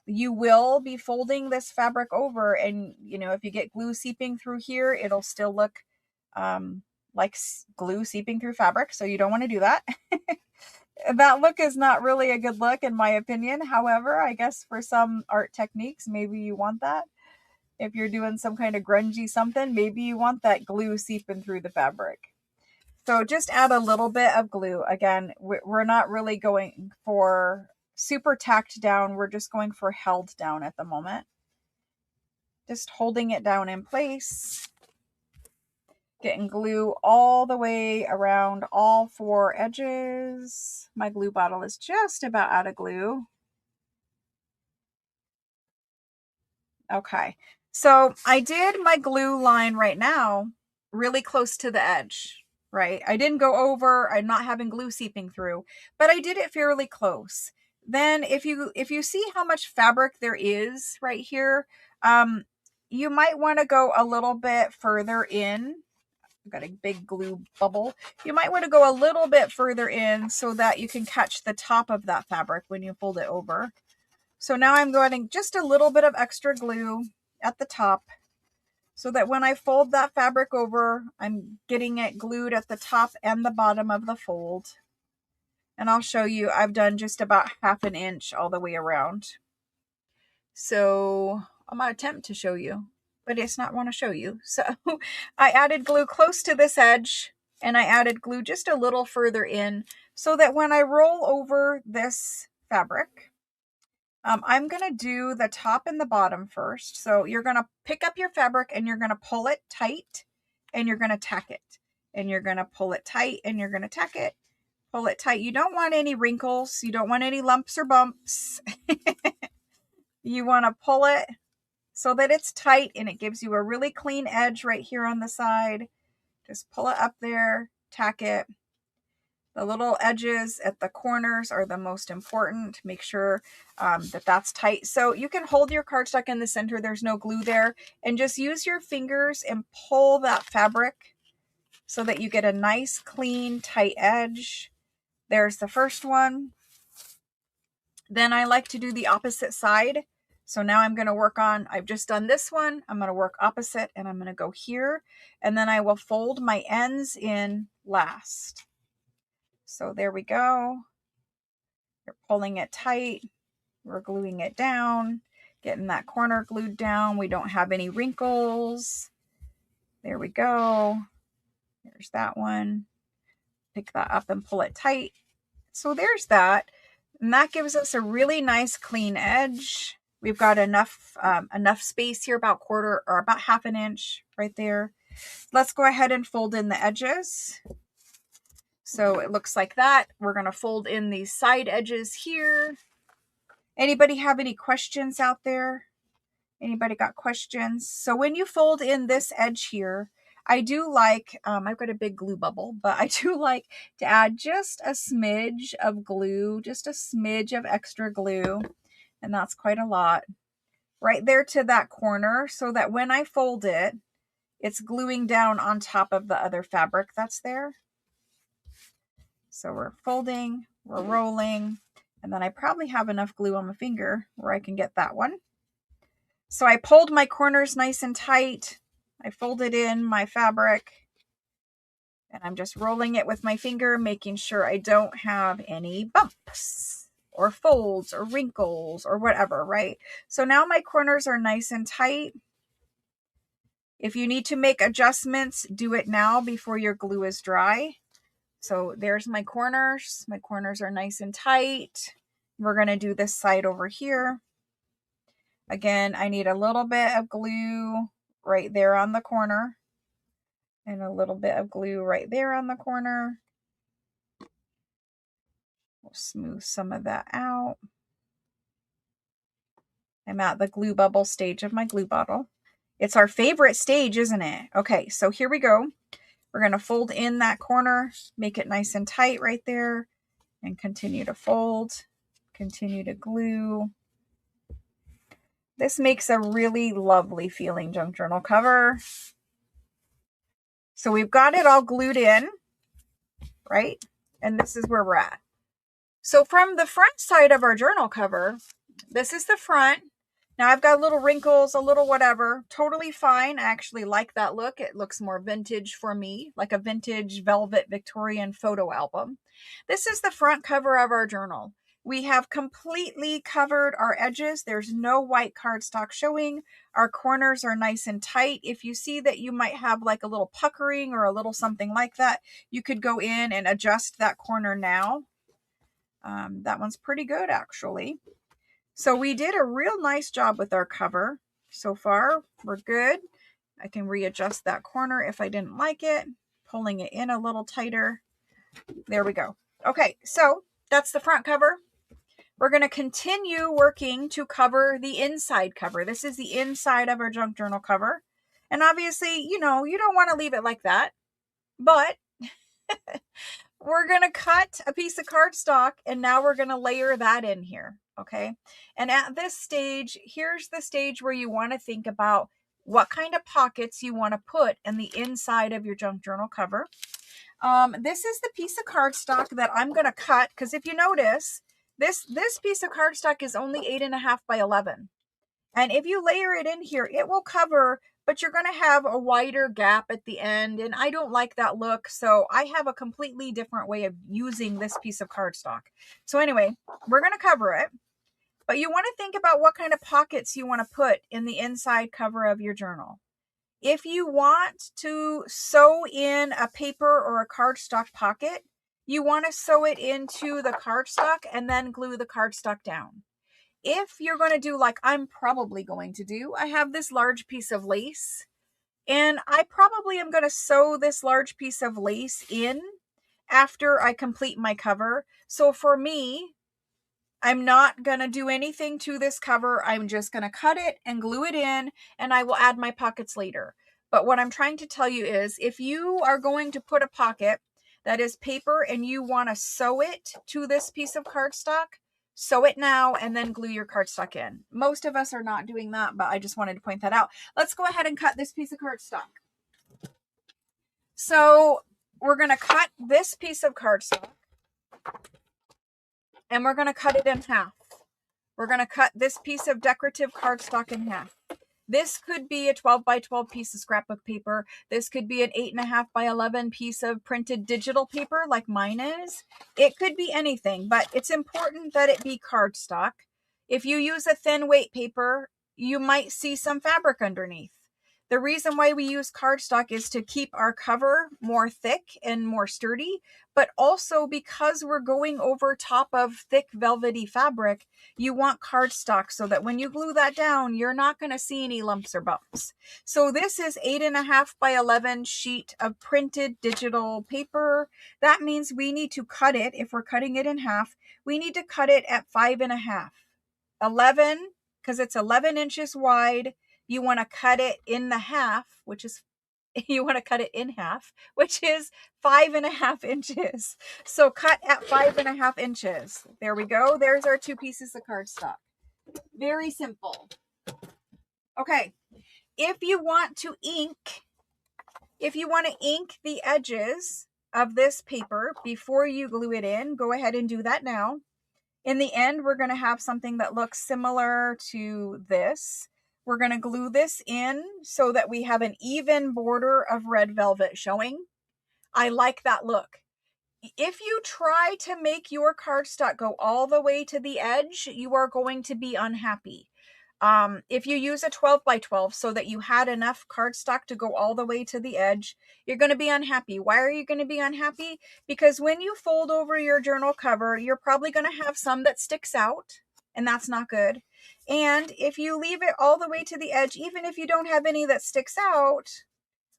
You will be folding this fabric over, and you know, if you get glue seeping through here, it'll still look like glue seeping through fabric. So you don't want to do that. That look is not really a good look in my opinion. However, I guess for some art techniques, maybe you want that. If you're doing some kind of grungy something, maybe you want that glue seeping through the fabric. So just add a little bit of glue. Again, we're not really going for super tacked down. We're just going for held down at the moment. Just holding it down in place. Getting glue all the way around all four edges. My glue bottle is just about out of glue. Okay, so I did my glue line right now really close to the edge. right? I didn't go over, I'm not having glue seeping through, but I did it fairly close. Then if you see how much fabric there is right here, you might want to go a little bit further in. I've got a big glue bubble. You might want to go a little bit further in so that you can catch the top of that fabric when you fold it over. So now I'm going just a little bit of extra glue at the top so that when I fold that fabric over, I'm getting it glued at the top and the bottom of the fold. And I'll show you, I've done just about 1/2 inch all the way around. So I'm going to attempt to show you, but it's not want to show you. So I added glue close to this edge, and I added glue just a little further in so that when I roll over this fabric, I'm going to do the top and the bottom first. So you're going to pick up your fabric and you're going to pull it tight and you're going to tack it. And you're going to pull it tight and you're going to tack it. Pull it tight. You don't want any wrinkles. You don't want any lumps or bumps. You want to pull it so that it's tight and it gives you a really clean edge right here on the side. Just pull it up there, tack it. The little edges at the corners are the most important. Make sure that that's tight. So you can hold your cardstock in the center. There's no glue there. And just use your fingers and pull that fabric so that you get a nice, clean, tight edge. There's the first one. Then I like to do the opposite side. So now I'm going to work on, I've just done this one. I'm going to work opposite and I'm going to go here. And then I will fold my ends in last. So there we go. You're pulling it tight. We're gluing it down, getting that corner glued down. We don't have any wrinkles. There we go. There's that one. Pick that up and pull it tight. So there's that. And that gives us a really nice clean edge. We've got enough space here, about 1/4 or about 1/2 inch right there. Let's go ahead and fold in the edges. So it looks like that. We're going to fold in these side edges here. Anybody have any questions out there? Anybody got questions? So when you fold in this edge here, I do like, I've got a big glue bubble, but I do like to add just a smidge of glue, just a smidge of extra glue. And that's quite a lot right there to that corner so that when I fold it, it's gluing down on top of the other fabric that's there. So we're folding, we're rolling, and then I probably have enough glue on my finger where I can get that one. So I pulled my corners nice and tight. I folded in my fabric and I'm just rolling it with my finger, making sure I don't have any bumps or folds or wrinkles or whatever, right? So now my corners are nice and tight. If you need to make adjustments, do it now before your glue is dry. So there's my corners. My corners are nice and tight. We're going to do this side over here. Again, I need a little bit of glue right there on the corner. And a little bit of glue right there on the corner. We'll smooth some of that out. I'm at the glue bubble stage of my glue bottle. It's our favorite stage, isn't it? Okay, so here we go. We're going to fold in that corner, make it nice and tight right there, and continue to fold, continue to glue. This makes a really lovely feeling junk journal cover. So we've got it all glued in, right? And this is where we're at. So from the front side of our journal cover, this is the front. Now I've got little wrinkles, a little whatever, totally fine. I actually like that look. It looks more vintage for me, like a vintage velvet Victorian photo album. This is the front cover of our journal. We have completely covered our edges. There's no white cardstock showing. Our corners are nice and tight. If you see that you might have like a little puckering or a little something like that, you could go in and adjust that corner now. That one's pretty good actually. So we did a real nice job with our cover. So far, we're good. I can readjust that corner if I didn't like it, pulling it in a little tighter. There we go. Okay, so that's the front cover. We're going to continue working to cover the inside cover. This is the inside of our junk journal cover. And obviously, you know, you don't want to leave it like that, but We're going to cut a piece of cardstock and now we're going to layer that in here. Okay. And at this stage, here's the stage where you want to think about what kind of pockets you want to put in the inside of your junk journal cover. This is the piece of cardstock that I'm going to cut, because if you notice, this piece of cardstock is only 8.5 by 11. And if you layer it in here, it will cover, but you're going to have a wider gap at the end. And I don't like that look. So I have a completely different way of using this piece of cardstock. So anyway, we're going to cover it. But you want to think about what kind of pockets you want to put in the inside cover of your journal. If you want to sew in a paper or a cardstock pocket, you want to sew it into the cardstock and then glue the cardstock down. If you're going to do like I'm probably going to do, I have this large piece of lace, and I probably am going to sew this large piece of lace in after I complete my cover. So for me, I'm not going to do anything to this cover. I'm just going to cut it and glue it in, and I will add my pockets later. But what I'm trying to tell you is, if you are going to put a pocket that is paper and you want to sew it to this piece of cardstock, sew it now and then glue your cardstock in. Most of us are not doing that, but I just wanted to point that out. Let's go ahead and cut this piece of cardstock. So we're going to cut this piece of cardstock and we're going to cut it in half. We're going to cut this piece of decorative cardstock in half. This could be a 12 by 12 piece of scrapbook paper. This could be an 8.5 by 11 piece of printed digital paper like mine is. It could be anything, but it's important that it be cardstock. If you use a thin weight paper, you might see some fabric underneath. The reason why we use cardstock is to keep our cover more thick and more sturdy, but also because we're going over top of thick velvety fabric, you want cardstock so that when you glue that down, you're not going to see any lumps or bumps. So this is 8.5 by 11 sheet of printed digital paper. That means we need to cut it. If we're cutting it in half, we need to cut it at 5.5. 11, because it's 11 inches wide. You want to cut it in the half, which is, you want to cut it in half, which is 5.5 inches. So cut at 5.5 inches. There we go. There's our 2 pieces of cardstock. Very simple. Okay. If you want to ink the edges of this paper before you glue it in, go ahead and do that now. In the end, we're going to have something that looks similar to this. We're going to glue this in so that we have an even border of red velvet showing. I like that look. If you try to make your cardstock go all the way to the edge, you are going to be unhappy. If you use a 12 by 12 so that you had enough cardstock to go all the way to the edge, you're going to be unhappy. Why are you going to be unhappy? Because when you fold over your journal cover, you're probably going to have some that sticks out, and that's not good. And if you leave it all the way to the edge, even if you don't have any that sticks out,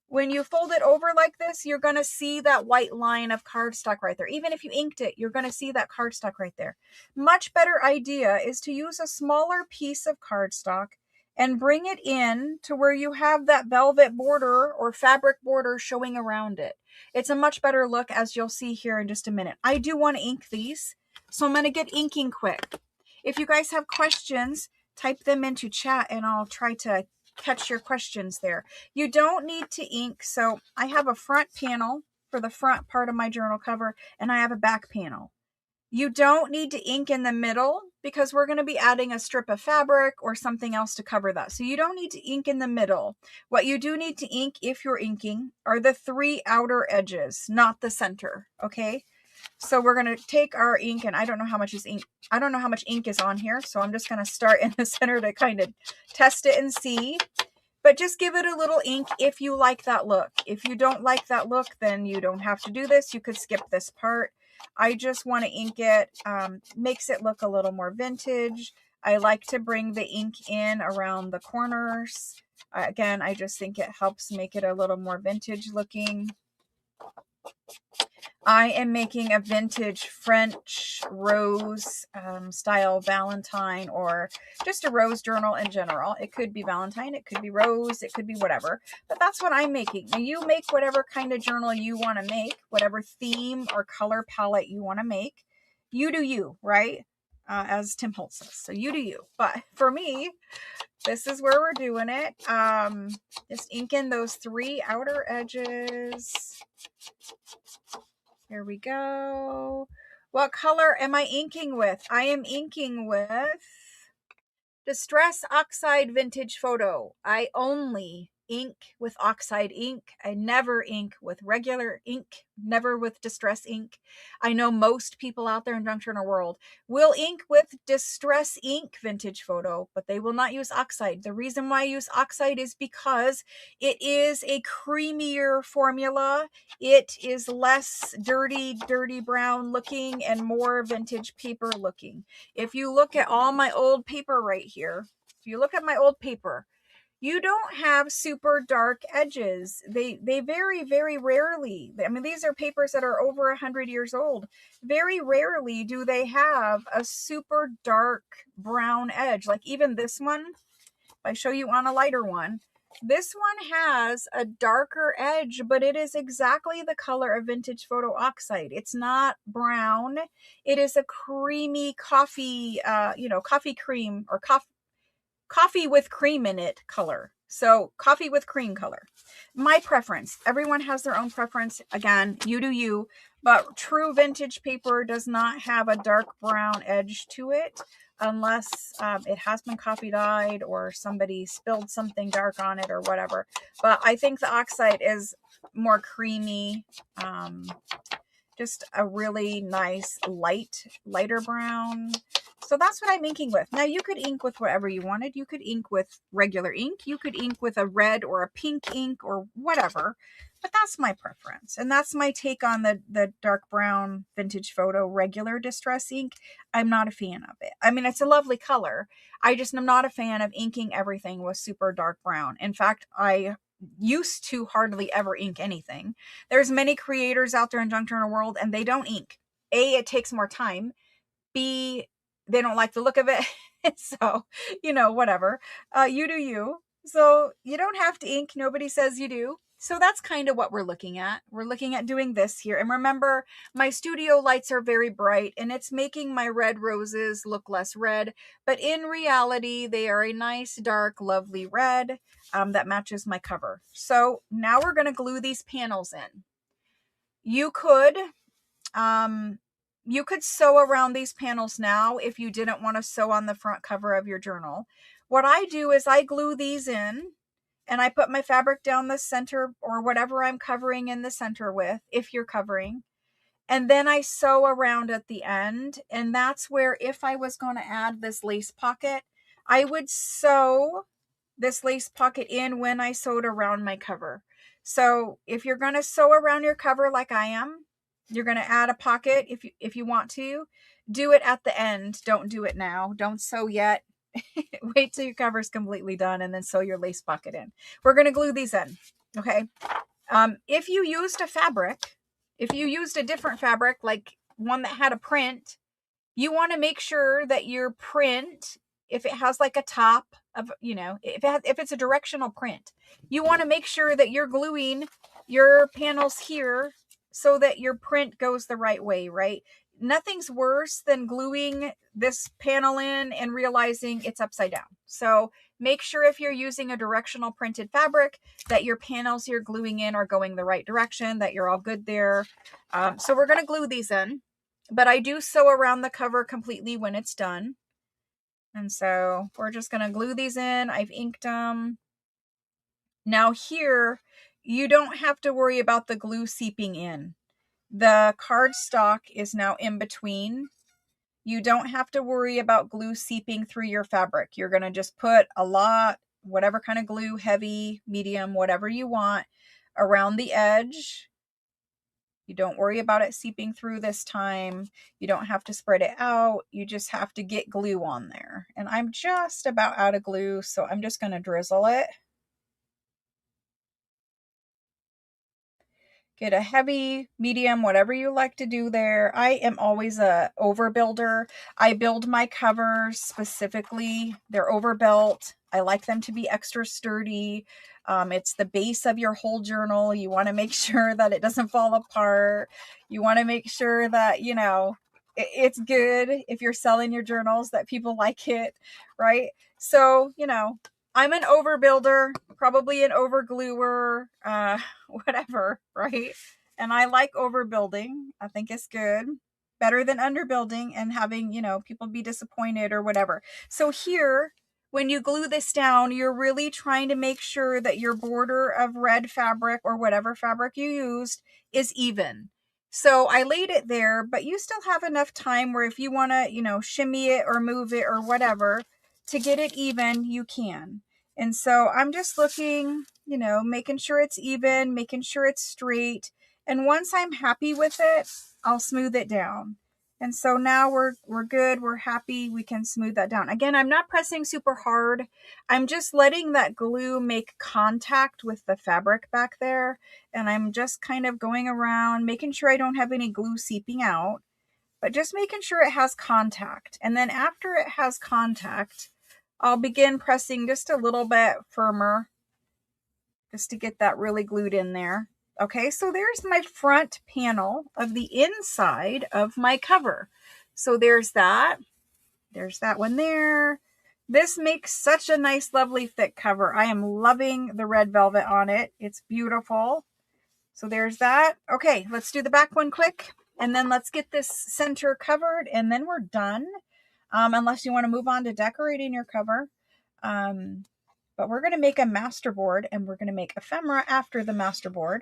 when you fold it over like this, you're going to see that white line of cardstock right there. Even if you inked it, you're going to see that cardstock right there. Much better idea is to use a smaller piece of cardstock and bring it in to where you have that velvet border or fabric border showing around it. It's a much better look, as you'll see here in just a minute. I do want to ink these, so I'm going to get inking quick. If you guys have questions, type them into chat and I'll try to catch your questions there. You don't need to ink. So I have a front panel for the front part of my journal cover, and I have a back panel. You don't need to ink in the middle because we're going to be adding a strip of fabric or something else to cover that. So you don't need to ink in the middle. What you do need to ink, if you're inking, are the 3 outer edges, not the center. Okay. So we're going to take our ink, and I don't know how much is ink. I don't know how much ink is on here. So I'm just going to start in the center to kind of test it and see. But just give it a little ink if you like that look. If you don't like that look, then you don't have to do this. You could skip this part. I just want to ink it. Makes it look a little more vintage. I like to bring the ink in around the corners. Again, I just think it helps make it a little more vintage looking. I am making a vintage French rose style Valentine, or just a rose journal in general. It could be Valentine, it could be rose, it could be whatever. But that's what I'm making. Now you make whatever kind of journal you want to make, whatever theme or color palette you want to make. You do you, right? As Tim Holtz says. So you do you. But for me, this is where we're doing it. Just inking those 3 outer edges. Here we go. What color am I inking with? I am inking with Distress Oxide Vintage Photo. I only ink with oxide ink. I never ink with regular ink, never with distress ink. I know most people out there in Junk Journal world will ink with distress ink vintage photo, but they will not use oxide. The reason why I use oxide is because it is a creamier formula. It is less dirty brown looking and more vintage paper looking. If you look at all my old paper right here, if you look at my old paper, you don't have super dark edges. They very, very rarely, I mean, these are papers that are over 100 years old. Very rarely do they have a super dark brown edge. Like even this one, if I show you on a lighter one, this one has a darker edge, but it is exactly the color of vintage photo oxide. It's not brown. It is a creamy coffee, coffee cream, or coffee with cream in it color. So coffee with cream color. My preference. Everyone has their own preference. Again, you do you. But true vintage paper does not have a dark brown edge to it unless it has been coffee dyed or somebody spilled something dark on it or whatever. But I think the oxide is more creamy. Just a really nice lighter brown. So that's what I'm inking with. Now you could ink with whatever you wanted. You could ink with regular ink. You could ink with a red or a pink ink or whatever. But that's my preference. And that's my take on the dark brown vintage photo regular distress ink. I'm not a fan of it. I mean, it's a lovely color. I just am not a fan of inking everything with super dark brown. In fact, I used to hardly ever ink anything. There's many creators out there in Junk Journal world and they don't ink. A, it takes more time. B, they don't like the look of it. So, whatever. You do you. So you don't have to ink. Nobody says you do. So that's kind of what we're looking at. We're looking at doing this here. And remember, my studio lights are very bright and it's making my red roses look less red. But in reality, they are a nice, dark, lovely red that matches my cover. So now we're going to glue these panels in. You could sew around these panels now if you didn't want to sew on the front cover of your journal. What I do is I glue these in and I put my fabric down the center or whatever I'm covering in the center with, if you're covering. And then I sew around at the end. And that's where, if I was going to add this lace pocket, I would sew this lace pocket in when I sewed around my cover. So if you're going to sew around your cover like I am, you're going to add a pocket if you want to. Do it at the end. Don't do it now. Don't sew yet. Wait till your cover's completely done and then sew your lace pocket in. We're going to glue these in. Okay. If you used a fabric, if you used a different fabric, like one that had a print, you want to make sure that your print, if it has like a top of, if it's a directional print, you want to make sure that you're gluing your panels here so that your print goes the right way, right? Nothing's worse than gluing this panel in and realizing it's upside down. So make sure if you're using a directional printed fabric that your panels you're gluing in are going the right direction, that you're all good there. So we're going to glue these in, but I do sew around the cover completely when it's done. And so we're just going to glue these in. I've inked them. Now here, you don't have to worry about the glue seeping in. The cardstock is now in between. You don't have to worry about glue seeping through your fabric. You're going to just put a lot, whatever kind of glue, heavy, medium, whatever you want, around the edge. You don't worry about it seeping through this time. You don't have to spread it out. You just have to get glue on there. And I'm just about out of glue, so I'm just going to drizzle it. Get a heavy, medium, whatever you like to do there. I am always a overbuilder. I build my covers specifically. They're overbuilt. I like them to be extra sturdy. It's the base of your whole journal. You want to make sure that it doesn't fall apart. You want to make sure that, you know, it's good if you're selling your journals, that people like it, right? So, you know, I'm an overbuilder, probably an overgluer, whatever, right? And I like overbuilding. I think it's good. Better than underbuilding and having, you know, people be disappointed or whatever. So here, when you glue this down, you're really trying to make sure that your border of red fabric or whatever fabric you used is even. So I laid it there, but you still have enough time where if you want to, you know, shimmy it or move it or whatever to get it even, you can. And so I'm just looking, you know, making sure it's even, making sure it's straight. And once I'm happy with it, I'll smooth it down. And so now we're good. We're happy. We can smooth that down. Again, I'm not pressing super hard. I'm just letting that glue make contact with the fabric back there. And I'm just kind of going around, making sure I don't have any glue seeping out, but just making sure it has contact. And then after it has contact, I'll begin pressing just a little bit firmer just to get that really glued in there. Okay, so there's my front panel of the inside of my cover. So there's that. There's that one there. This makes such a nice, lovely, thick cover. I am loving the red velvet on it. It's beautiful. So there's that. Okay, let's do the back one quick. And then let's get this center covered and then we're done. Unless you want to move on to decorating your cover. But we're going to make a masterboard and we're going to make ephemera after the masterboard.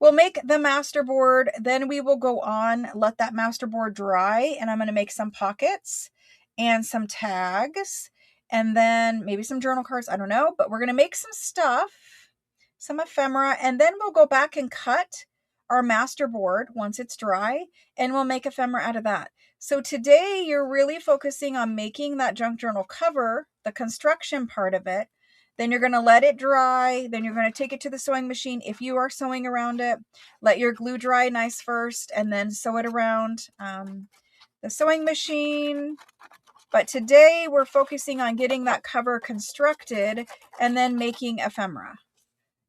We'll make the masterboard, then we will go on, let that masterboard dry, and I'm going to make some pockets and some tags and then maybe some journal cards. I don't know, but we're going to make some stuff, some ephemera, and then we'll go back and cut our masterboard once it's dry and we'll make ephemera out of that. So today you're really focusing on making that junk journal cover, the construction part of it. Then you're going to let it dry. Then you're going to take it to the sewing machine. If you are sewing around it, let your glue dry nice first and then sew it around the sewing machine. But today we're focusing on getting that cover constructed and then making ephemera.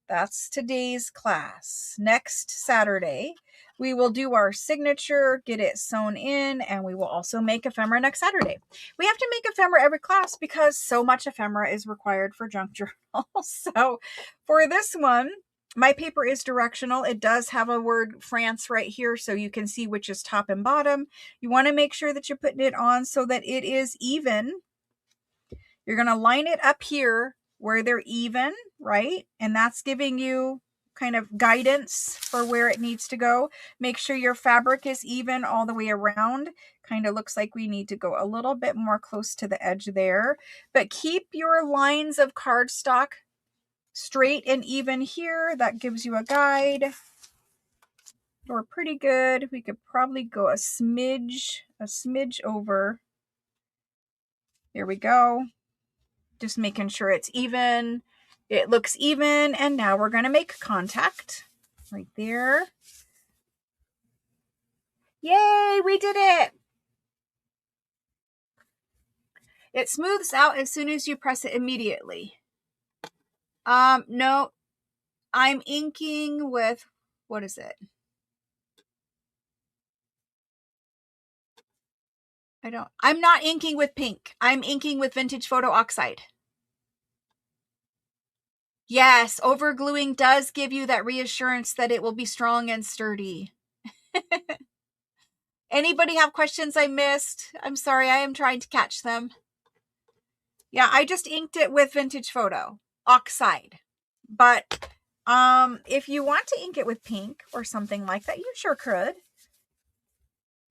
That's today's class. Next Saturday, we will do our signature, get it sewn in, and we will also make ephemera next Saturday. We have to make ephemera every class because so much ephemera is required for junk journals. So for this one, my paper is directional. It does have a word France right here so you can see which is top and bottom. You want to make sure that you're putting it on so that it is even. You're going to line it up here where they're even, right? And that's giving you kind of guidance for where it needs to go. Make sure your fabric is even all the way around. Kind of looks like we need to go a little bit more close to the edge there. But keep your lines of cardstock straight and even here. That gives you a guide. We're pretty good. We could probably go a smidge over. There we go. Just making sure it's even. It looks even. And now we're going to make contact right there. Yay, we did it. It smooths out as soon as you press it immediately. No, I'm inking with, what is it? I'm not inking with pink. I'm inking with Vintage Photo Oxide. Yes, overgluing does give you that reassurance that it will be strong and sturdy. Anybody have questions I missed? I'm sorry, I am trying to catch them. Yeah, I just inked it with Vintage Photo Oxide. But if you want to ink it with pink or something like that, you sure could.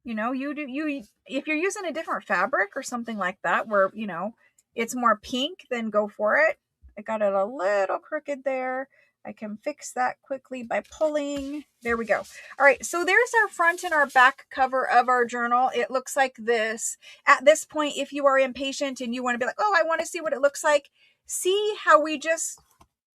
You know, if you're using a different fabric or something like that where, you know, it's more pink, then go for it. I got it a little crooked there. I can fix that quickly by pulling. There we go. All right, so there's our front and our back cover of our journal. It looks like this. At this point, if you are impatient and you want to be like, oh, I want to see what it looks like, see how we just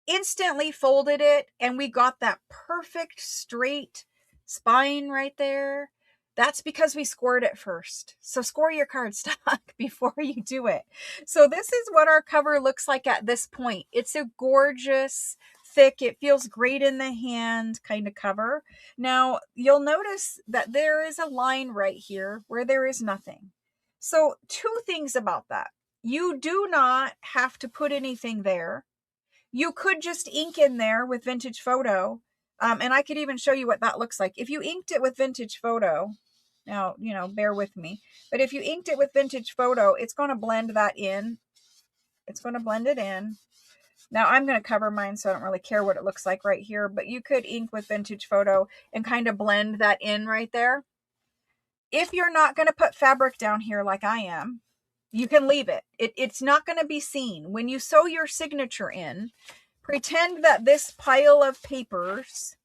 instantly folded it, and we got that perfect straight spine right there. That's because we scored it first. So score your cardstock before you do it. So this is what our cover looks like at this point. It's a gorgeous, thick, it feels great in the hand kind of cover. Now you'll notice that there is a line right here where there is nothing. So two things about that. You do not have to put anything there. You could just ink in there with Vintage Photo. And I could even show you what that looks like. If you inked it with Vintage Photo, now, you know, bear with me, but if you inked it with Vintage Photo, it's going to blend that in. It's going to blend it in. Now I'm going to cover mine, so I don't really care what it looks like right here, but you could ink with Vintage Photo and kind of blend that in right there. If you're not going to put fabric down here like I am, you can leave it. It's not going to be seen. When you sew your signature in, pretend that this pile of papers,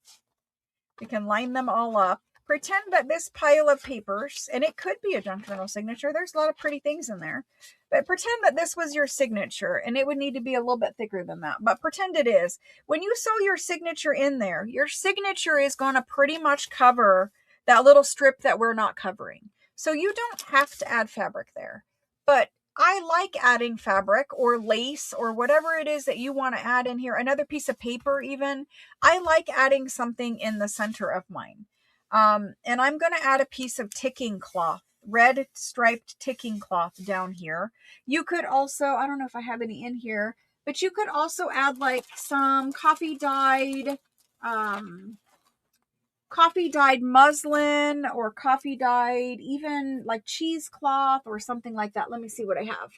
we can line them all up. Pretend that this pile of papers, and it could be a junk journal signature. There's a lot of pretty things in there. But pretend that this was your signature, and it would need to be a little bit thicker than that. But pretend it is. When you sew your signature in there, your signature is going to pretty much cover that little strip that we're not covering. So you don't have to add fabric there. But I like adding fabric or lace or whatever it is that you want to add in here. Another piece of paper even. I like adding something in the center of mine. And I'm going to add a piece of ticking cloth, red striped ticking cloth down here. You could also, I don't know if I have any in here, but you could also add like some coffee dyed muslin or coffee dyed, even like cheesecloth or something like that. Let me see what I have.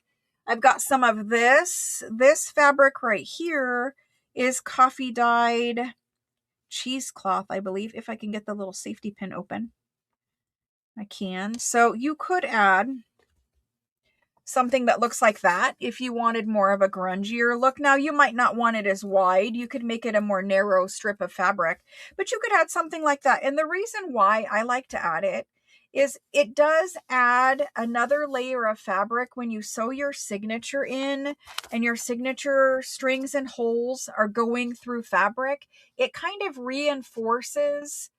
I've got some of this. This fabric right here is coffee dyed cheesecloth, I believe, if I can get the little safety pin open. I can. So you could add something that looks like that if you wanted more of a grungier look. Now you might not want it as wide. You could make it a more narrow strip of fabric, but you could add something like that. And the reason why I like to add it is it does add another layer of fabric when you sew your signature in and your signature strings and holes are going through fabric. It kind of reinforces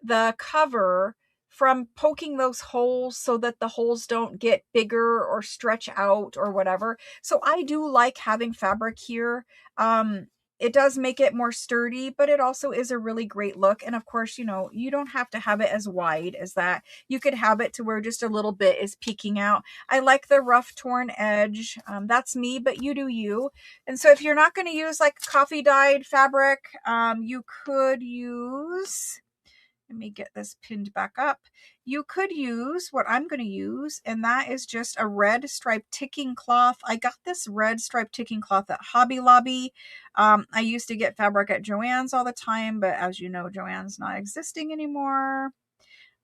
the cover from poking those holes so that the holes don't get bigger or stretch out or whatever. So I do like having fabric here. It does make it more sturdy, but it also is a really great look. And of course, you know, you don't have to have it as wide as that. You could have it to where just a little bit is peeking out. I like the rough torn edge. That's me, but you do you. And so if you're not going to use like coffee dyed fabric, you could use, let me get this pinned back up. You could use what I'm going to use, and that is just a red striped ticking cloth. I got this red striped ticking cloth at Hobby Lobby. I used to get fabric at Joann's all the time, but as you know, Joann's not existing anymore.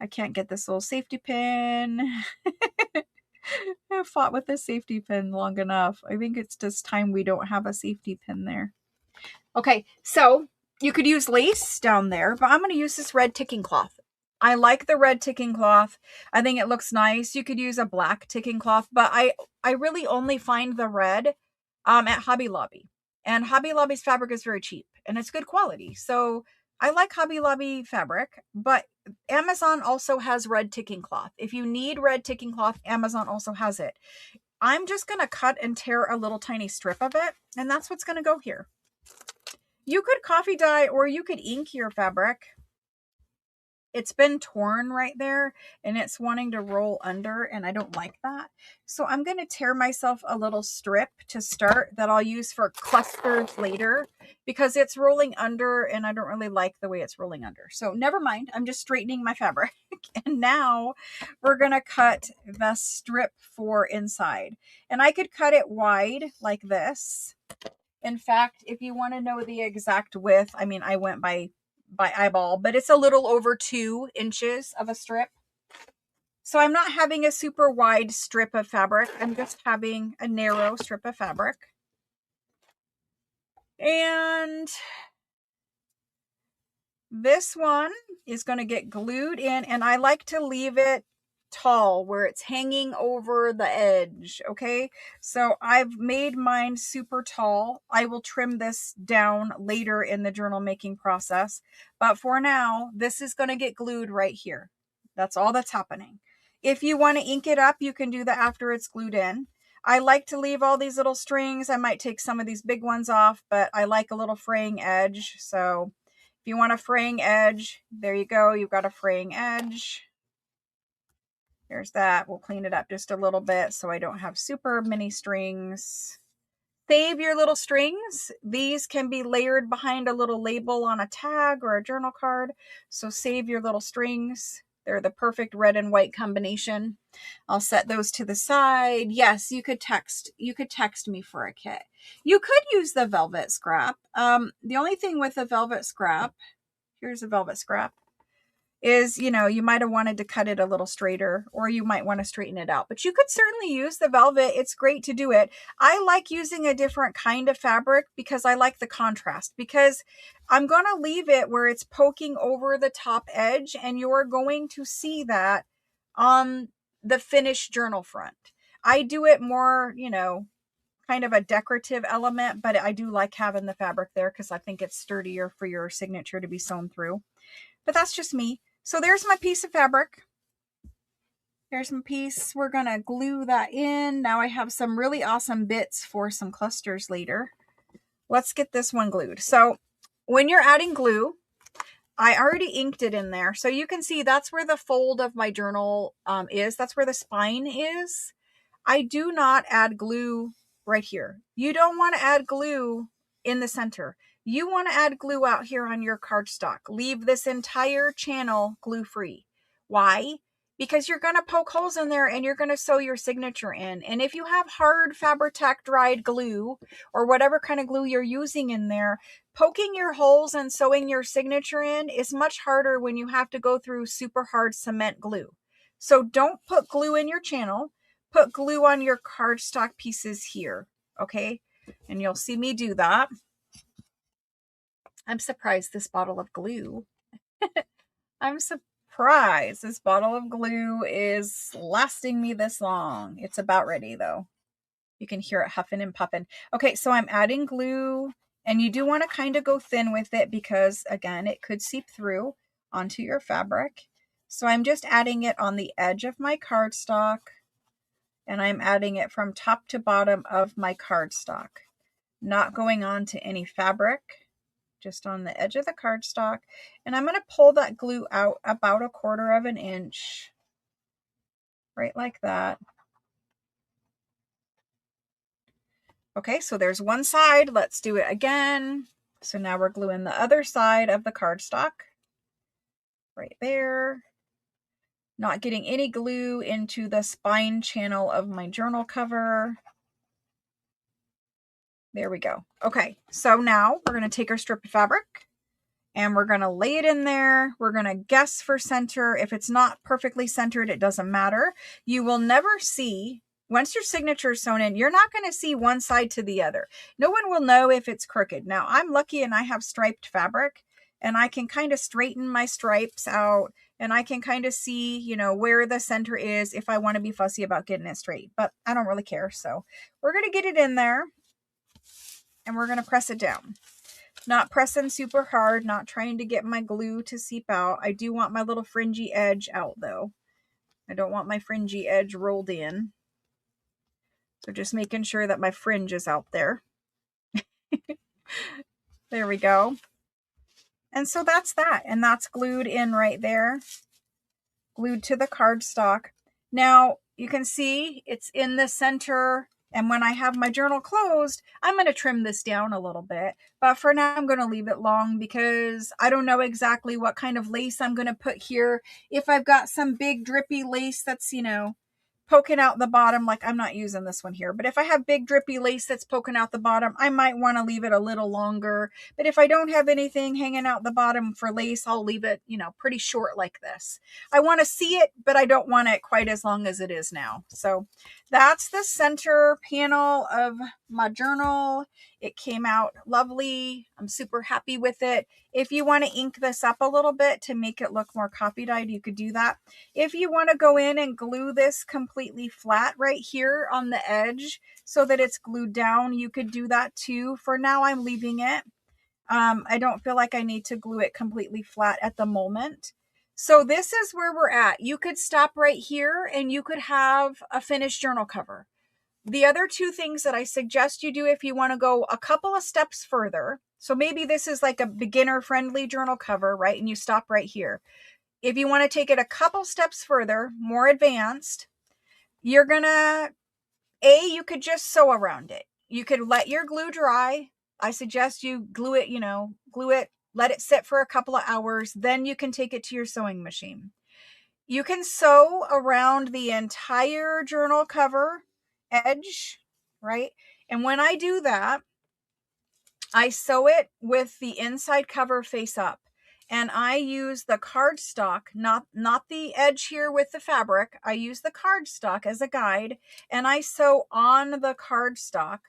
I can't get this little safety pin. I've fought with this safety pin long enough. I think it's just time we don't have a safety pin there. Okay, so you could use lace down there, but I'm going to use this red ticking cloth. I like the red ticking cloth. I think it looks nice. You could use a black ticking cloth, but I really only find the red at Hobby Lobby. And Hobby Lobby's fabric is very cheap and it's good quality. So I like Hobby Lobby fabric, but Amazon also has red ticking cloth. If you need red ticking cloth, Amazon also has it. I'm just going to cut and tear a little tiny strip of it, and that's what's going to go here. You could coffee dye or you could ink your fabric. It's been torn right there and it's wanting to roll under, and I don't like that. So I'm going to tear myself a little strip to start that I'll use for clusters later because it's rolling under and I don't really like the way it's rolling under. So never mind. I'm just straightening my fabric. And now we're going to cut the strip for inside. And I could cut it wide like this. In fact, if you want to know the exact width, I mean, I went by eyeball, but it's a little over 2 inches of a strip. So I'm not having a super wide strip of fabric. I'm just having a narrow strip of fabric. And this one is going to get glued in, and I like to leave it tall where it's hanging over the edge. Okay, so I've made mine super tall. I will trim this down later in the journal making process, but for now this is going to get glued right here. That's all that's happening. If you want to ink it up, you can do that after it's glued in. I like to leave all these little strings. I might take some of these big ones off, but I like a little fraying edge. So if you want a fraying edge, there you go. You've got a fraying edge. There's that. We'll clean it up just a little bit so I don't have super many strings. Save your little strings. These can be layered behind a little label on a tag or a journal card. So save your little strings. They're the perfect red and white combination. I'll set those to the side. Yes, you could text me for a kit. You could use the velvet scrap. The only thing with the velvet scrap, here's a velvet scrap, is, you know, you might have wanted to cut it a little straighter, or you might want to straighten it out, but you could certainly use the velvet. It's great to do it. I like using a different kind of fabric because I like the contrast, because I'm going to leave it where it's poking over the top edge, and you're going to see that on the finished journal front. I do it more, you know, kind of a decorative element, but I do like having the fabric there because I think it's sturdier for your signature to be sewn through. But that's just me. So there's my piece of fabric. There's my piece. We're going to glue that in. Now I have some really awesome bits for some clusters later. Let's get this one glued. So when you're adding glue, I already inked it in there. So you can see that's where the fold of my journal is. That's where the spine is. I do not add glue right here. You don't want to add glue in the center. You want to add glue out here on your cardstock. Leave this entire channel glue free. Why? Because you're going to poke holes in there and you're going to sew your signature in. And if you have hard Fabri-Tac dried glue or whatever kind of glue you're using in there, poking your holes and sewing your signature in is much harder when you have to go through super hard cement glue. So don't put glue in your channel. Put glue on your cardstock pieces here, okay? And you'll see me do that. I'm surprised this bottle of glue. I'm surprised this bottle of glue is lasting me this long. It's about ready though. You can hear it huffing and puffing. Okay, so I'm adding glue, and you do want to kind of go thin with it because, again, it could seep through onto your fabric. So I'm just adding it on the edge of my cardstock, and I'm adding it from top to bottom of my cardstock. Not going on to any fabric, just on the edge of the cardstock. And I'm going to pull that glue out about 1/4 inch, right like that. Okay, so there's one side. Let's do it again. So now we're gluing the other side of the cardstock, right there. Not getting any glue into the spine channel of my journal cover. There we go. Okay, so now we're going to take our strip of fabric and we're going to lay it in there. We're going to guess for center. If it's not perfectly centered, it doesn't matter. You will never see, once your signature is sewn in, you're not going to see one side to the other. No one will know if it's crooked. Now, I'm lucky and I have striped fabric, and I can kind of straighten my stripes out, and I can kind of see, you know, where the center is if I want to be fussy about getting it straight. But I don't really care. So we're going to get it in there, and we're going to press it down. Not pressing super hard, not trying to get my glue to seep out. I do want my little fringy edge out though. I don't want my fringy edge rolled in. So just making sure that my fringe is out there. There we go. And so that's that. And that's glued in right there. Glued to the cardstock. Now you can see it's in the center. And when I have my journal closed, I'm going to trim this down a little bit. But for now, I'm going to leave it long because I don't know exactly what kind of lace I'm going to put here. If I've got some big drippy lace that's, you know, poking out the bottom, like I'm not using this one here, but if I have big drippy lace that's poking out the bottom, I might want to leave it a little longer. But if I don't have anything hanging out the bottom for lace, I'll leave it, you know, pretty short like this. I want to see it, but I don't want it quite as long as it is now. So that's the center panel of my journal. It came out lovely. I'm super happy with it. If you want to ink this up a little bit to make it look more copy dyed, you could do that. If you want to go in and glue this completely flat right here on the edge so that it's glued down, you could do that too. For now, I'm leaving it. I don't feel like I need to glue it completely flat at the moment. So this is where we're at. You could stop right here and you could have a finished journal cover. The other two things that I suggest you do if you want to go a couple of steps further, so maybe this is like a beginner friendly journal cover, right? And you stop right here. If you want to take it a couple steps further, more advanced, you're gonna, you could just sew around it. You could let your glue dry. I suggest you glue it, let it sit for a couple of hours. Then you can take it to your sewing machine. You can sew around the entire journal cover edge, right? And when I do that, I sew it with the inside cover face up. And I use the cardstock, not the edge here with the fabric. I use the cardstock as a guide, and I sew on the cardstock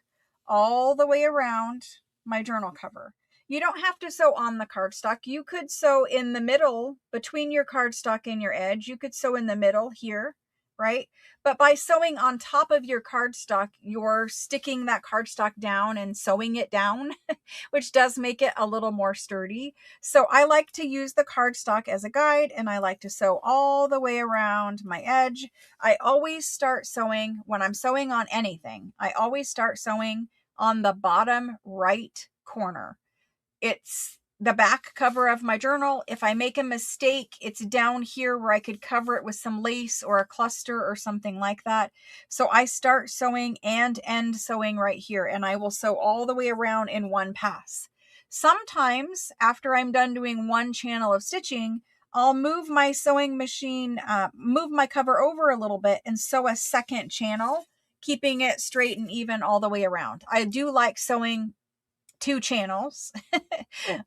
all the way around my journal cover. You don't have to sew on the cardstock. You could sew in the middle between your cardstock and your edge. You could sew in the middle here, right? But by sewing on top of your cardstock, you're sticking that cardstock down and sewing it down, which does make it a little more sturdy. So I like to use the cardstock as a guide, and I like to sew all the way around my edge. I always start sewing when I'm sewing on anything. I always start sewing on the bottom right corner. It's the back cover of my journal. If I make a mistake, it's down here where I could cover it with some lace or a cluster or something like that. So I start sewing and end sewing right here, and I will sew all the way around in one pass. Sometimes after I'm done doing one channel of stitching, I'll move my sewing machine, move my cover over a little bit and sew a second channel, keeping it straight and even all the way around. I do like sewing 2 channels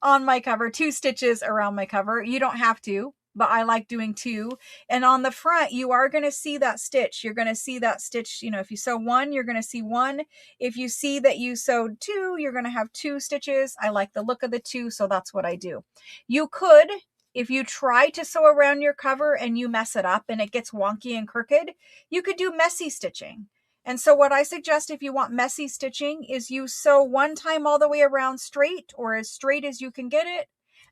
on my cover, 2 stitches around my cover. You don't have to, but I like doing 2. And on the front, you are going to see that stitch. You're going to see that stitch. You know, if you sew 1, you're going to see 1. If you see that you sewed 2, you're going to have 2 stitches. I like the look of the 2, so that's what I do. You could, if you try to sew around your cover and you mess it up and it gets wonky and crooked, you could do messy stitching. And so what I suggest if you want messy stitching is you sew one time all the way around straight, or as straight as you can get it.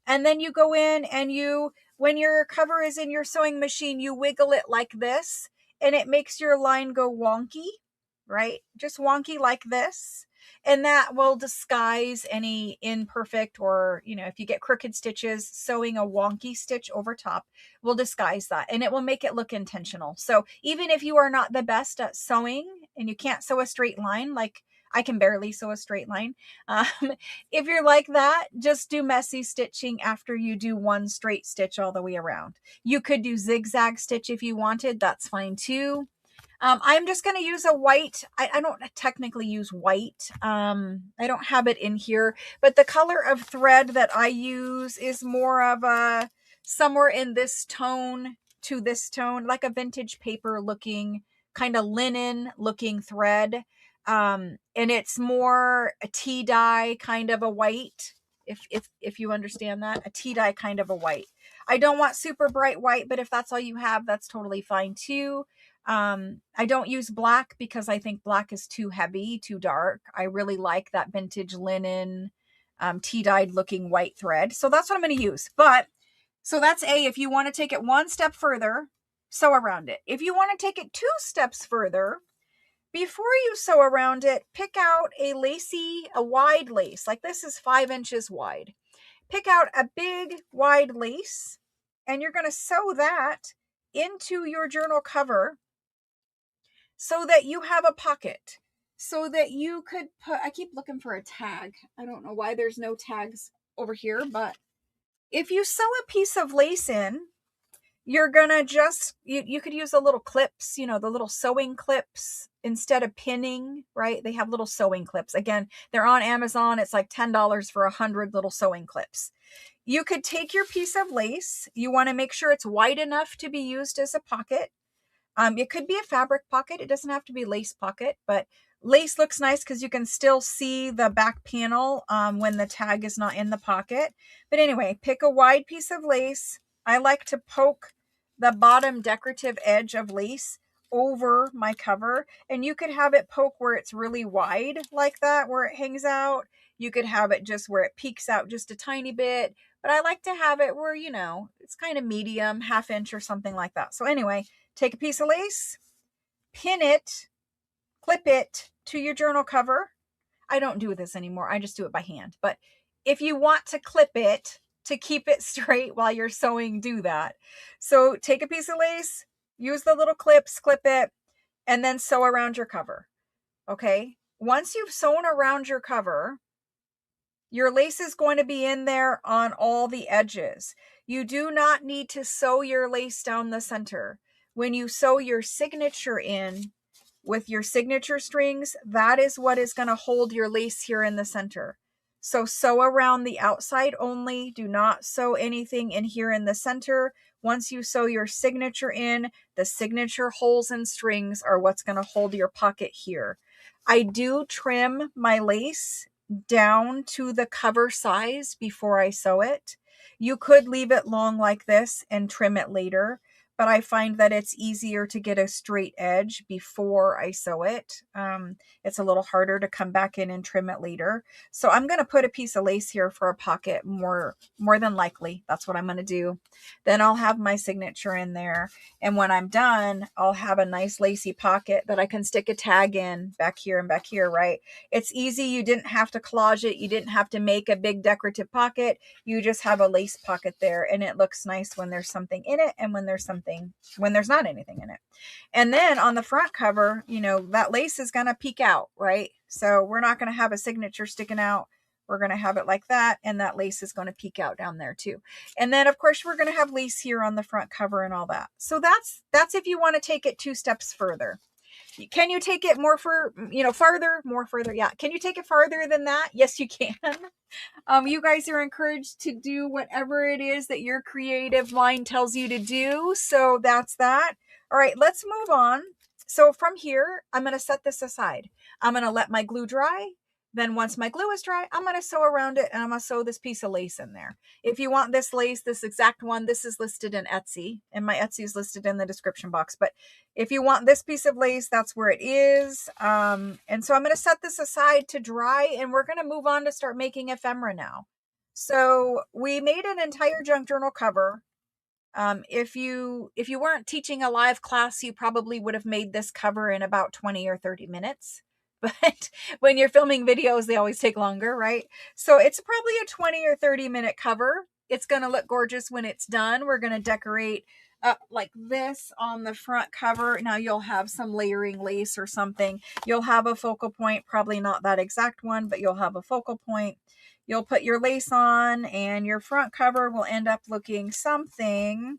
And then you go in and you, when your cover is in your sewing machine, you wiggle it like this, and it makes your line go wonky, right? Just wonky like this. And that will disguise any imperfect, or, you know, if you get crooked stitches, sewing a wonky stitch over top will disguise that, and it will make it look intentional. So even if you are not the best at sewing and you can't sew a straight line, like I can barely sew a straight line. If you're like that, just do messy stitching after you do one straight stitch all the way around. You could do zigzag stitch if you wanted. That's fine too. I'm just going to use a white. I don't technically use white. I don't have it in here, but the color of thread that I use is more of a, somewhere in this tone to this tone, like a vintage paper looking, kind of linen looking thread. And it's more a tea dye kind of a white. If you understand that, a tea dye kind of a white. I don't want super bright white, but if that's all you have, that's totally fine too. I don't use black because I think black is too heavy, too dark. I really like that vintage linen, tea-dyed looking white thread. So that's what I'm going to use. But, so that's A. If you want to take it one step further, sew around it. If you want to take it 2 steps further, before you sew around it, pick out a lacy, a wide lace. Like this is 5 inches wide. Pick out a big wide lace, and you're going to sew that into your journal cover so that you have a pocket, so that you could put, I keep looking for a tag. I don't know why there's no tags over here, but if you sew a piece of lace in, you're gonna just, you could use the little clips, you know, the little sewing clips instead of pinning, right? They have little sewing clips. Again, they're on Amazon. It's like $10 for 100 little sewing clips. You could take your piece of lace. You want to make sure it's wide enough to be used as a pocket. It could be a fabric pocket. It doesn't have to be lace pocket, but lace looks nice because you can still see the back panel when the tag is not in the pocket. But anyway, pick a wide piece of lace. I like to poke the bottom decorative edge of lace over my cover, and you could have it poke where it's really wide like that, where it hangs out. You could have it just where it peeks out just a tiny bit, but I like to have it where, you know, it's kind of medium, ½ inch or something like that. So anyway, take a piece of lace, pin it, clip it to your journal cover. I don't do this anymore. I just do it by hand. But if you want to clip it to keep it straight while you're sewing, do that. So take a piece of lace, use the little clips, clip it, and then sew around your cover. Okay. Once you've sewn around your cover, your lace is going to be in there on all the edges. You do not need to sew your lace down the center. When you sew your signature in with your signature strings, that is what is going to hold your lace here in the center. So sew around the outside only. Do not sew anything in here in the center. Once you sew your signature in, the signature holes and strings are what's going to hold your pocket here. I do trim my lace down to the cover size before I sew it. You could leave it long like this and trim it later, but I find that it's easier to get a straight edge before I sew it. It's a little harder to come back in and trim it later. So I'm going to put a piece of lace here for a pocket, more than likely. That's what I'm going to do. Then I'll have my signature in there. And when I'm done, I'll have a nice lacy pocket that I can stick a tag in back here and back here, right? It's easy. You didn't have to collage it. You didn't have to make a big decorative pocket. You just have a lace pocket there, and it looks nice when there's something in it and when there's not anything in it. And then on the front cover, you know, that lace is going to peek out, right? So we're not going to have a signature sticking out. We're going to have it like that, and that lace is going to peek out down there too. And then of course we're going to have lace here on the front cover and all that. So that's if you want to take it 2 steps further. Can you take it more further? Yeah. Can you take it farther than that? Yes, you can. You guys are encouraged to do whatever it is that your creative mind tells you to do. So that's that. All right, let's move on. So from here, I'm going to set this aside. I'm going to let my glue dry. Then once my glue is dry, I'm going to sew around it, and I'm going to sew this piece of lace in there. If you want this lace, this exact one, this is listed in Etsy, and my Etsy is listed in the description box. But if you want this piece of lace, that's where it is. And so I'm going to set this aside to dry, and we're going to move on to start making ephemera now. So we made an entire junk journal cover. If you weren't teaching a live class, you probably would have made this cover in about 20 or 30 minutes. But when you're filming videos, they always take longer, right? So it's probably a 20 or 30 minute cover. It's going to look gorgeous when it's done. We're going to decorate up like this on the front cover. Now you'll have some layering lace or something. You'll have a focal point, probably not that exact one, but you'll have a focal point. You'll put your lace on, and your front cover will end up looking something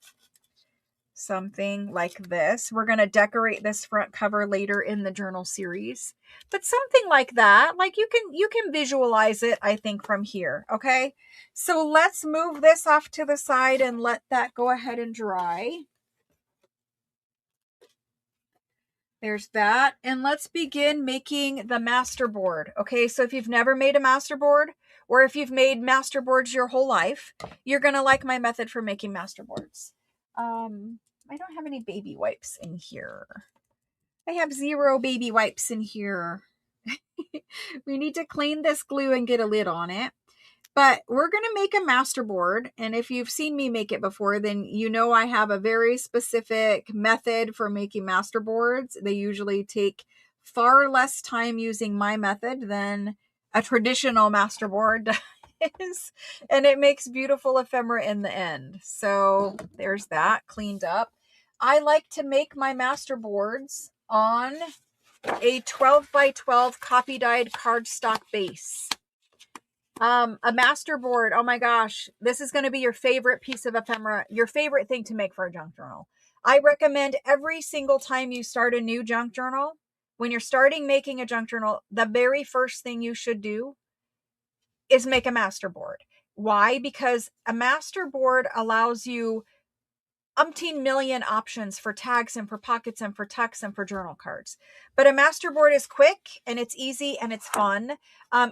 like this. We're going to decorate this front cover later in the journal series, but something like that, like you can visualize it, I think, from here. Okay. So let's move this off to the side and let that go ahead and dry. There's that. And let's begin making the master board. Okay. So if you've never made a master board, or if you've made master boards your whole life, you're going to like my method for making master boards. I don't have any baby wipes in here. I have 0 baby wipes in here. We need to clean this glue and get a lid on it. But we're going to make a master board. And if you've seen me make it before, then you know I have a very specific method for making master boards. They usually take far less time using my method than a traditional master board is. And it makes beautiful ephemera in the end. So there's that cleaned up. I like to make my master boards on a 12 by 12 copy dyed cardstock base. A master board. Oh my gosh. This is going to be your favorite piece of ephemera, your favorite thing to make for a junk journal. I recommend every single time you start a new junk journal, when you're starting making a junk journal, the very first thing you should do is make a master board. Why? Because a master board allows you umpteen million options for tags and for pockets and for tucks and for journal cards. But a master board is quick and it's easy and it's fun.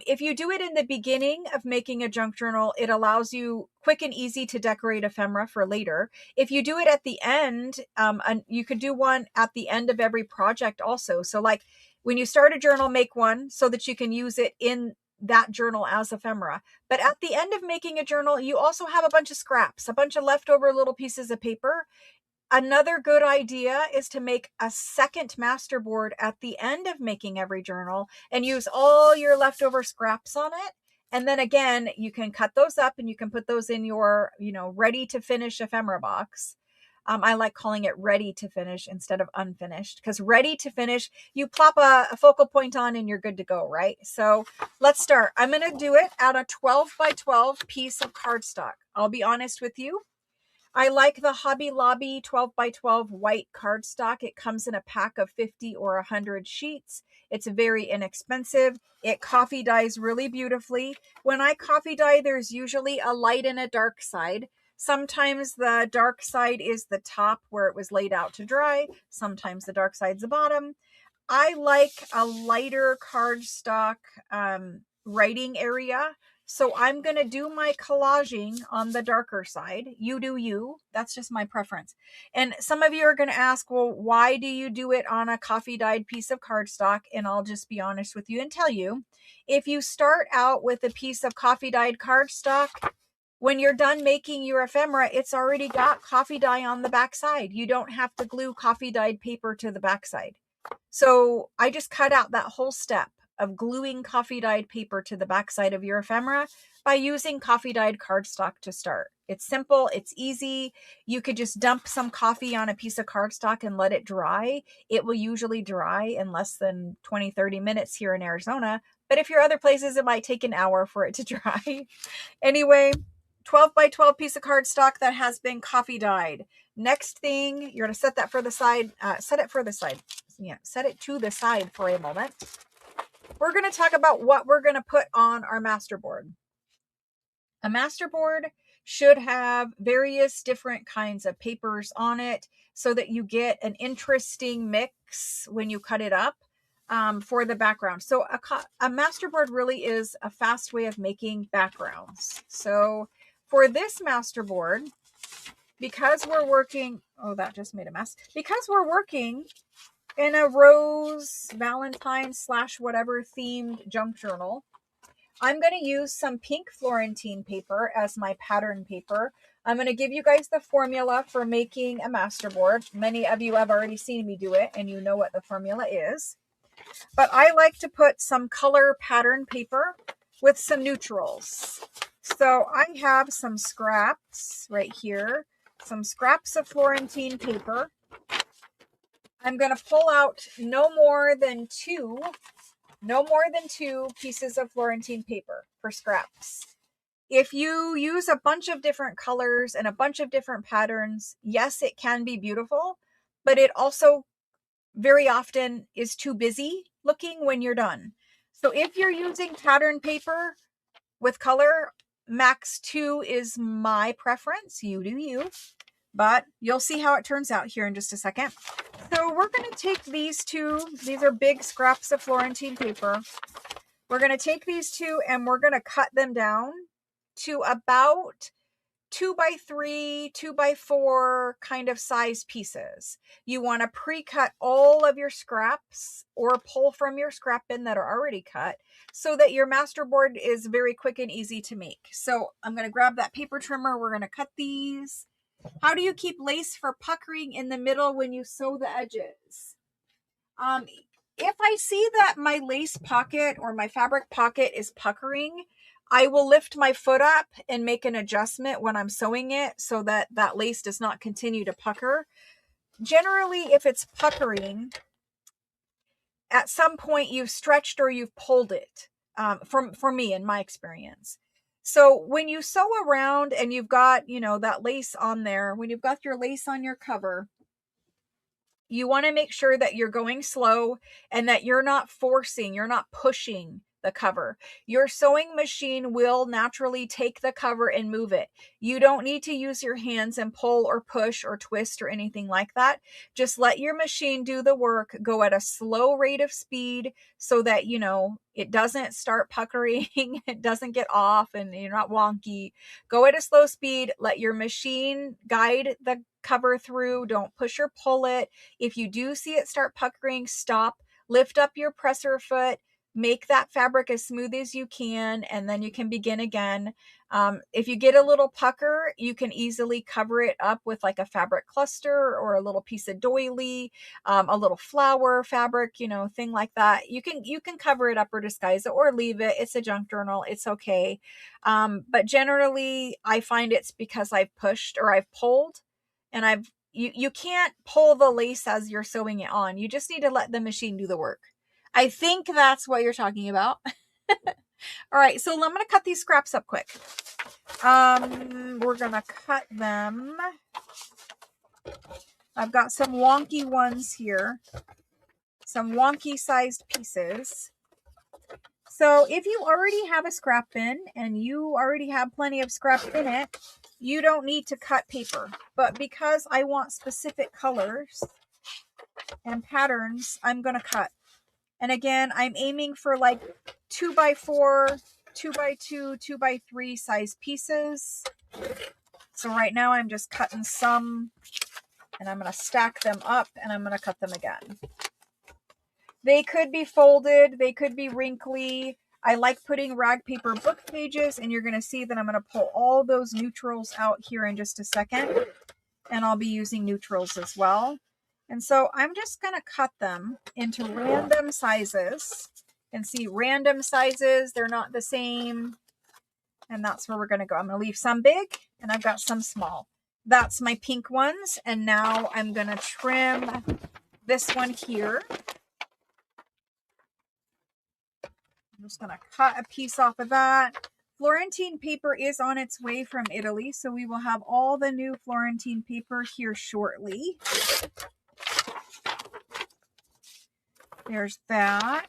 If you do it in the beginning of making a junk journal, it allows you quick and easy to decorate ephemera for later. If you do it at the end, and you could do one at the end of every project also. So like when you start a journal, make one so that you can use it in that journal as ephemera. But at the end of making a journal, you also have a bunch of scraps, a bunch of leftover little pieces of paper. Another good idea is to make a second master board at the end of making every journal and use all your leftover scraps on it. And then again, you can cut those up and you can put those in your, ready to finish ephemera box. I like calling it ready to finish instead of unfinished, because ready to finish, you plop a focal point on and you're good to go, right? So let's start. I'm going to do it out of 12 by 12 piece of cardstock. I'll be honest with you. I like the Hobby Lobby 12 by 12 white cardstock. It comes in a pack of 50 or 100 sheets. It's very inexpensive. It coffee dyes really beautifully. When I coffee dye, there's usually a light and a dark side. Sometimes the dark side is the top where it was laid out to dry. Sometimes the dark side's the bottom. I like a lighter cardstock writing area. So I'm going to do my collaging on the darker side. You do you. That's just my preference. And some of you are going to ask, well, why do you do it on a coffee dyed piece of cardstock? And I'll just be honest with you and tell you, if you start out with a piece of coffee dyed cardstock, when you're done making your ephemera, it's already got coffee dye on the backside. You don't have to glue coffee dyed paper to the backside. So I just cut out that whole step of gluing coffee dyed paper to the backside of your ephemera by using coffee dyed cardstock to start. It's simple, it's easy. You could just dump some coffee on a piece of cardstock and let it dry. It will usually dry in less than 20-30 minutes here in Arizona. But if you're other places, it might take an hour for it to dry. Anyway, 12 by 12 piece of cardstock that has been coffee dyed. Next thing, you're going to set that for the side, set it for the side. Yeah, set it to the side for a moment. We're going to talk about what we're going to put on our master board. A master board should have various different kinds of papers on it so that you get an interesting mix when you cut it up for the background. So a master board really is a fast way of making backgrounds. So for this master board, because we're working, oh, that just made a mess. Because we're working in a rose, Valentine / whatever themed junk journal, I'm going to use some pink Florentine paper as my pattern paper. I'm going to give you guys the formula for making a master board. Many of you have already seen me do it and you know what the formula is. But I like to put some color pattern paper with some neutrals. So I have some scraps right here, some scraps of Florentine paper. I'm going to pull out no more than two pieces of Florentine paper for scraps. If you use a bunch of different colors and a bunch of different patterns, yes, it can be beautiful, but it also very often is too busy looking when you're done. So if you're using pattern paper with color, max 2 is my preference. You do you. But you'll see how it turns out here in just a second. So we're going to take these two. These are big scraps of Florentine paper. We're going to take these two and we're going to cut them down to about 2 by 3, 2 by 4 kind of size pieces. You want to pre-cut all of your scraps or pull from your scrap bin that are already cut so that your master board is very quick and easy to make. So I'm going to grab that paper trimmer. We're going to cut these. How do you keep lace from puckering in the middle when you sew the edges? If I see that my lace pocket or my fabric pocket is puckering, I will lift my foot up and make an adjustment when I'm sewing it so that that lace does not continue to pucker. Generally, if it's puckering, at some point you've stretched or you've pulled it. for me in my experience. So when you sew around and you've got, you know, that lace on there, when you've got your lace on your cover, you want to make sure that you're going slow and that you're not forcing, you're not pushing the cover. Your sewing machine will naturally take the cover and move it. You don't need to use your hands and pull or push or twist or anything like that. Just let your machine do the work, go at a slow rate of speed so that, you know, it doesn't start puckering, it doesn't get off and you're not wonky. Go at a slow speed, let your machine guide the cover through, don't push or pull it. If you do see it start puckering, stop, lift up your presser foot, make that fabric as smooth as you can, and then you can begin again. If you get a little pucker, you can easily cover it up with like a fabric cluster or a little piece of doily, a little flower fabric, you know, thing like that. You can cover it up or disguise it or leave it. It's a junk journal. It's okay. But generally, I find it's because I've pushed or I've pulled, and you can't pull the lace as you're sewing it on. You just need to let the machine do the work. I think that's what you're talking about. All right, so I'm going to cut these scraps up quick. We're going to cut them. I've got some wonky ones here. Some wonky sized pieces. So if you already have a scrap bin and you already have plenty of scrap in it, you don't need to cut paper. But because I want specific colors and patterns, I'm going to cut. And again, I'm aiming for like 2x4, 2x2, 2x3 size pieces. So right now I'm just cutting some and I'm going to stack them up and I'm going to cut them again. They could be folded. They could be wrinkly. I like putting rag paper book pages, and you're going to see that I'm going to pull all those neutrals out here in just a second. And I'll be using neutrals as well. And so I'm just going to cut them into random sizes. And see, random sizes, they're not the same. And that's where we're going to go. I'm going to leave some big and I've got some small. That's my pink ones. And now I'm going to trim this one here. I'm just going to cut a piece off of that. Florentine paper is on its way from Italy, so we will have all the new Florentine paper here shortly. There's that.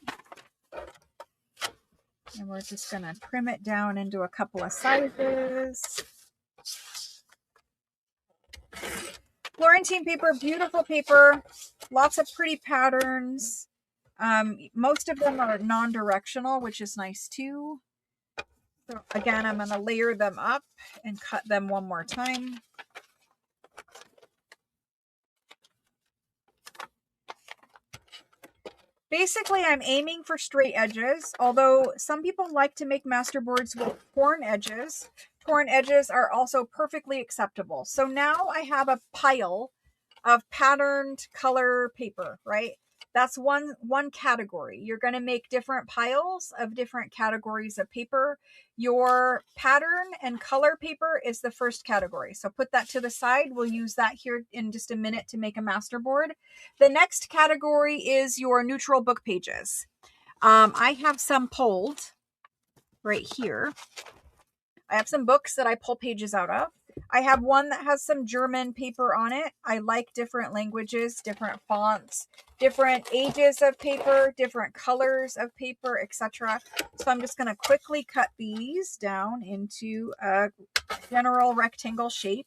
And we're just going to trim it down into a couple of sizes. Florentine paper, beautiful paper, lots of pretty patterns. Most of them are non-directional, which is nice too. So again, I'm going to layer them up and cut them one more time. Basically, I'm aiming for straight edges, although some people like to make masterboards with torn edges. Torn edges are also perfectly acceptable. So now I have a pile of patterned color paper, right? That's one category. You're going to make different piles of different categories of paper. Your pattern and color paper is the first category. So put that to the side. We'll use that here in just a minute to make a masterboard. The next category is your neutral book pages. I have some pulled right here. I have some books that I pull pages out of. I have one that has some German paper on it. I like different languages, different fonts, different ages of paper, different colors of paper, etc. So I'm just going to quickly cut these down into a general rectangle shape.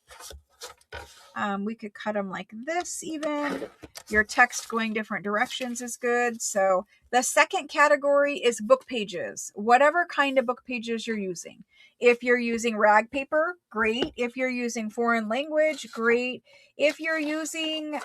We could cut them like this even. Your text going different directions is good. So the second category is book pages, whatever kind of book pages you're using. If you're using rag paper, great. If you're using foreign language, great. If you're using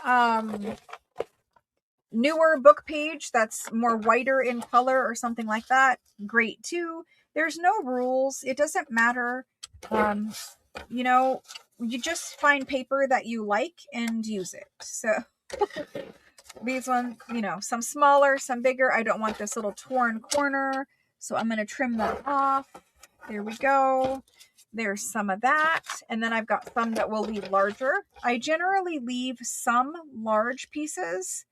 newer book page that's more whiter in color or something like that, great too. There's no rules. It doesn't matter. You know, you just find paper that you like and use it. So these ones, you know, some smaller, some bigger. I don't want this little torn corner, so I'm going to trim that off. There we go. There's some of that. And then I've got some that will leave larger. I generally leave some large pieces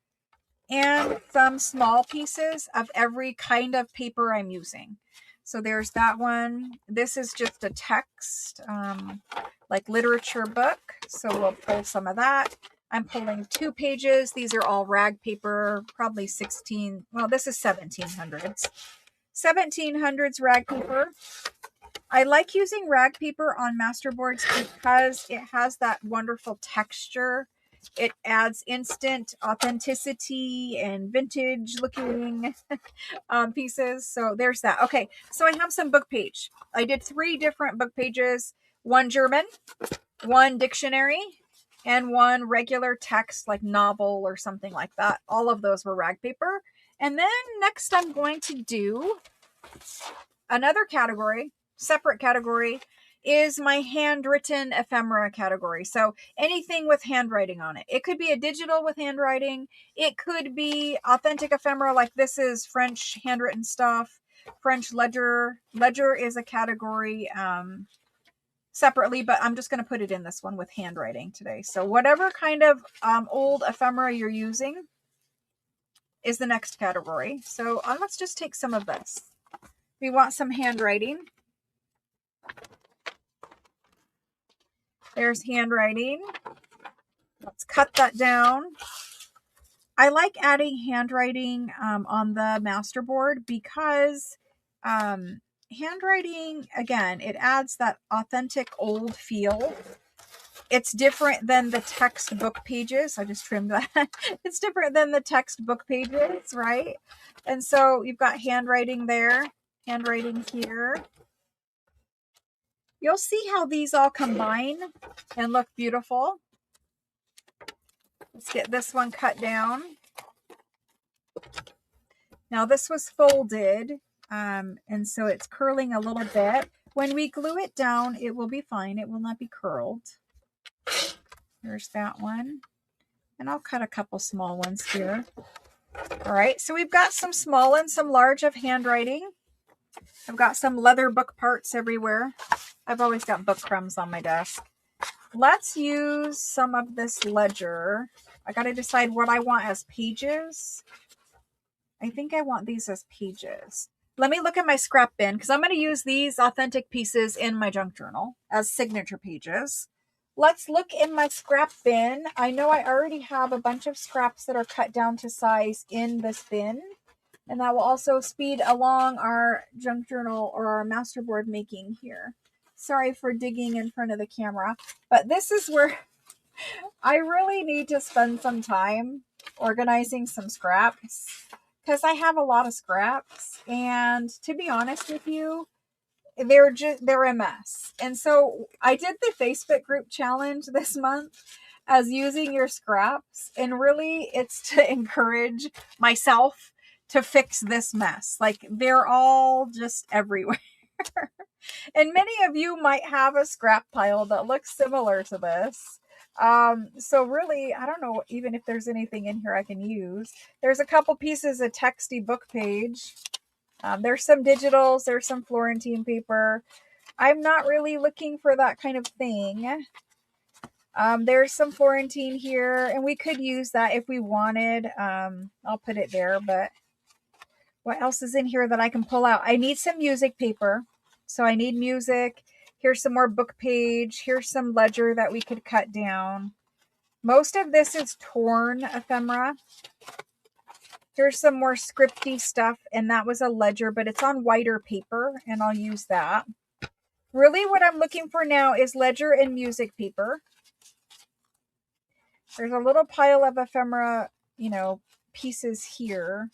and some small pieces of every kind of paper I'm using. So there's that one. This is just a text, like literature book. So we'll pull some of that. I'm pulling 2 pages. These are all rag paper, probably 16. Well, this is 1700s. 1700s rag paper. I like using rag paper on masterboards because it has that wonderful texture. It adds instant authenticity and vintage looking pieces. So there's that. Okay, so I have some book page. I did 3 different book pages, 1 German, 1 dictionary, and 1 regular text like novel or something like that. All of those were rag paper. And then next I'm going to do another category, separate category, is my handwritten ephemera category. So anything with handwriting on it. It could be a digital with handwriting. It could be authentic ephemera, like this is French handwritten stuff. French ledger. Ledger is a category separately, but I'm just going to put it in this one with handwriting today. So whatever kind of old ephemera you're using is the next category. So let's just take some of this. We want some handwriting. There's handwriting. Let's cut that down. I like adding handwriting on the masterboard because handwriting, again, it adds that authentic old feel. It's different than the textbook pages. I just trimmed that. It's different than the textbook pages, right? And so you've got handwriting there, handwriting here. You'll see how these all combine and look beautiful. Let's get this one cut down. Now this was folded, and so it's curling a little bit. When we glue it down, it will be fine. It will not be curled. There's that one. And I'll cut a couple small ones here. All right, so we've got some small and some large of handwriting. I've got some leather book parts everywhere. I've always got book crumbs on my desk. Let's use some of this ledger. I got to decide what I want as pages. I think I want these as pages. Let me look at my scrap bin because I'm going to use these authentic pieces in my junk journal as signature pages. Let's look in my scrap bin. I know I already have a bunch of scraps that are cut down to size in this bin. And that will also speed along our junk journal or our masterboard making here. Sorry for digging in front of the camera, but this is where I really need to spend some time organizing some scraps because I have a lot of scraps, and to be honest with you, they're a mess. And so I did the Facebook group challenge this month as using your scraps, and really it's to encourage myself to fix this mess. Like they're all just everywhere. And many of you might have a scrap pile that looks similar to this. So really, I don't know even if there's anything in here I can use. There's a couple pieces of texty book page. There's some digitals. There's some Florentine paper. I'm not really looking for that kind of thing. There's some Florentine here, and we could use that if we wanted. I'll put it there, but what else is in here that I can pull out? I need some music paper. So I need music. Here's some more book page. Here's some ledger that we could cut down. Most of this is torn ephemera. Here's some more scripty stuff, and that was a ledger, but it's on whiter paper, and I'll use that. Really what I'm looking for now is ledger and music paper. There's a little pile of ephemera, pieces here.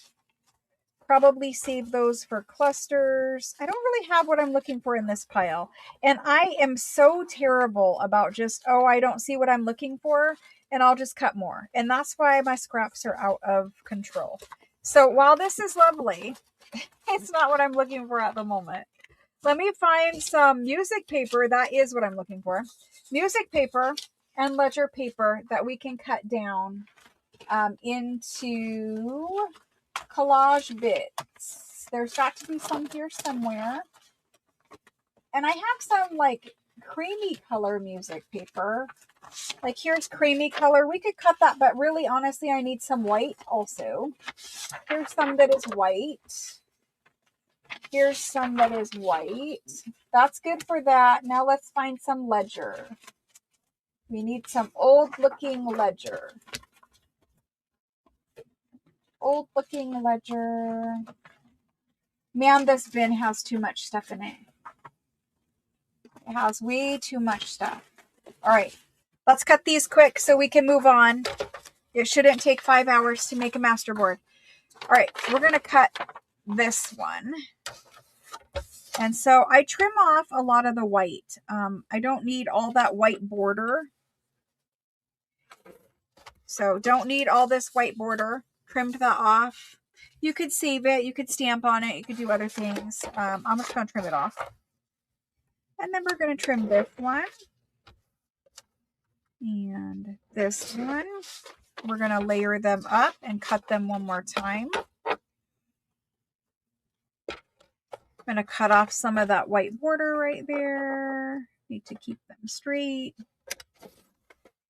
Probably save those for clusters. I don't really have what I'm looking for in this pile. And I am so terrible about just, I don't see what I'm looking for, and I'll just cut more. And that's why my scraps are out of control. So while this is lovely, it's not what I'm looking for at the moment. Let me find some music paper. That is what I'm looking for. Music paper and ledger paper that we can cut down into collage bits. There's got to be some here somewhere. And I have some like creamy color music paper. Like here's creamy color. We could cut that, but really, honestly, I need some white also. Here's some that is white. Here's some that is white. That's good for that. Now let's find some ledger. We need some old looking ledger. Old looking ledger. Man, this bin has too much stuff in it. It has way too much stuff. All right, let's cut these quick so we can move on. It shouldn't take 5 hours to make a masterboard. All right, we're going to cut this one. And so I trim off a lot of the white. I don't need all that white border. So don't need all this white border. Trimmed that off. You could save it. You could stamp on it. You could do other things. I'm just going to trim it off. And then we're going to trim this one. And this one. We're going to layer them up and cut them one more time. I'm going to cut off some of that white border right there. Need to keep them straight.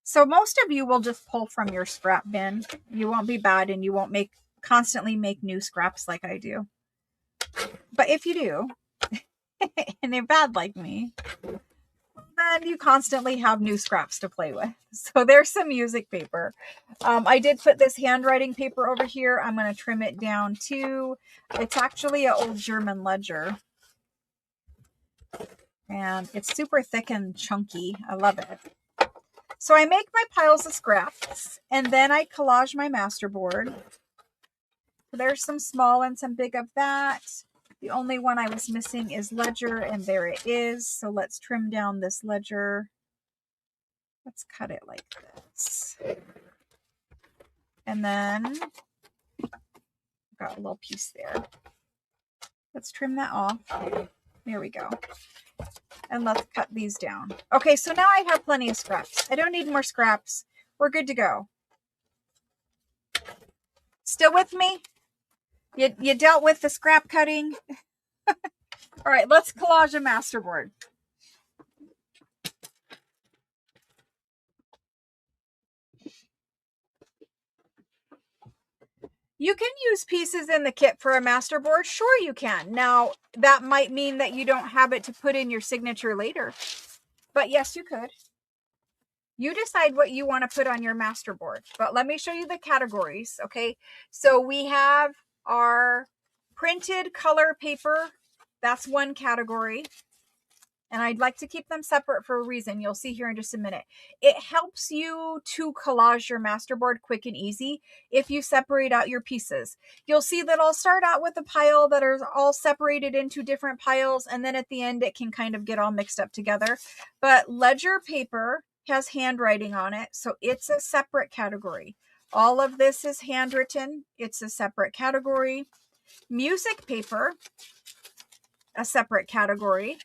So most of you will just pull from your scrap bin. You won't be bad and you won't constantly make new scraps like I do. But if you do, and they're bad like me, then you constantly have new scraps to play with. So there's some music paper. I did put this handwriting paper over here. I'm going to trim it down too. It's actually an old German ledger. And it's super thick and chunky. I love it. So I make my piles of scraps and then I collage my masterboard. There's some small and some big of that. The only one I was missing is ledger, and there it is. So let's trim down this ledger. Let's cut it like this. And then got a little piece there. Let's trim that off. There we go. And let's cut these down. Okay, so now I have plenty of scraps. I don't need more scraps. We're good to go. Still with me? You dealt with the scrap cutting? All right, let's collage a masterboard. You can use pieces in the kit for a masterboard. Sure you can. Now, that might mean that you don't have it to put in your signature later. But yes, you could. You decide what you want to put on your masterboard. But let me show you the categories, okay? So we have our printed color paper. That's one category. And I'd like to keep them separate for a reason. You'll see here in just a minute. It helps you to collage your masterboard quick and easy if you separate out your pieces. You'll see that I'll start out with a pile that are all separated into different piles, and then at the end it can kind of get all mixed up together. But ledger paper has handwriting on it, so it's a separate category. All of this is handwritten. It's a separate category. Music paper, a separate category.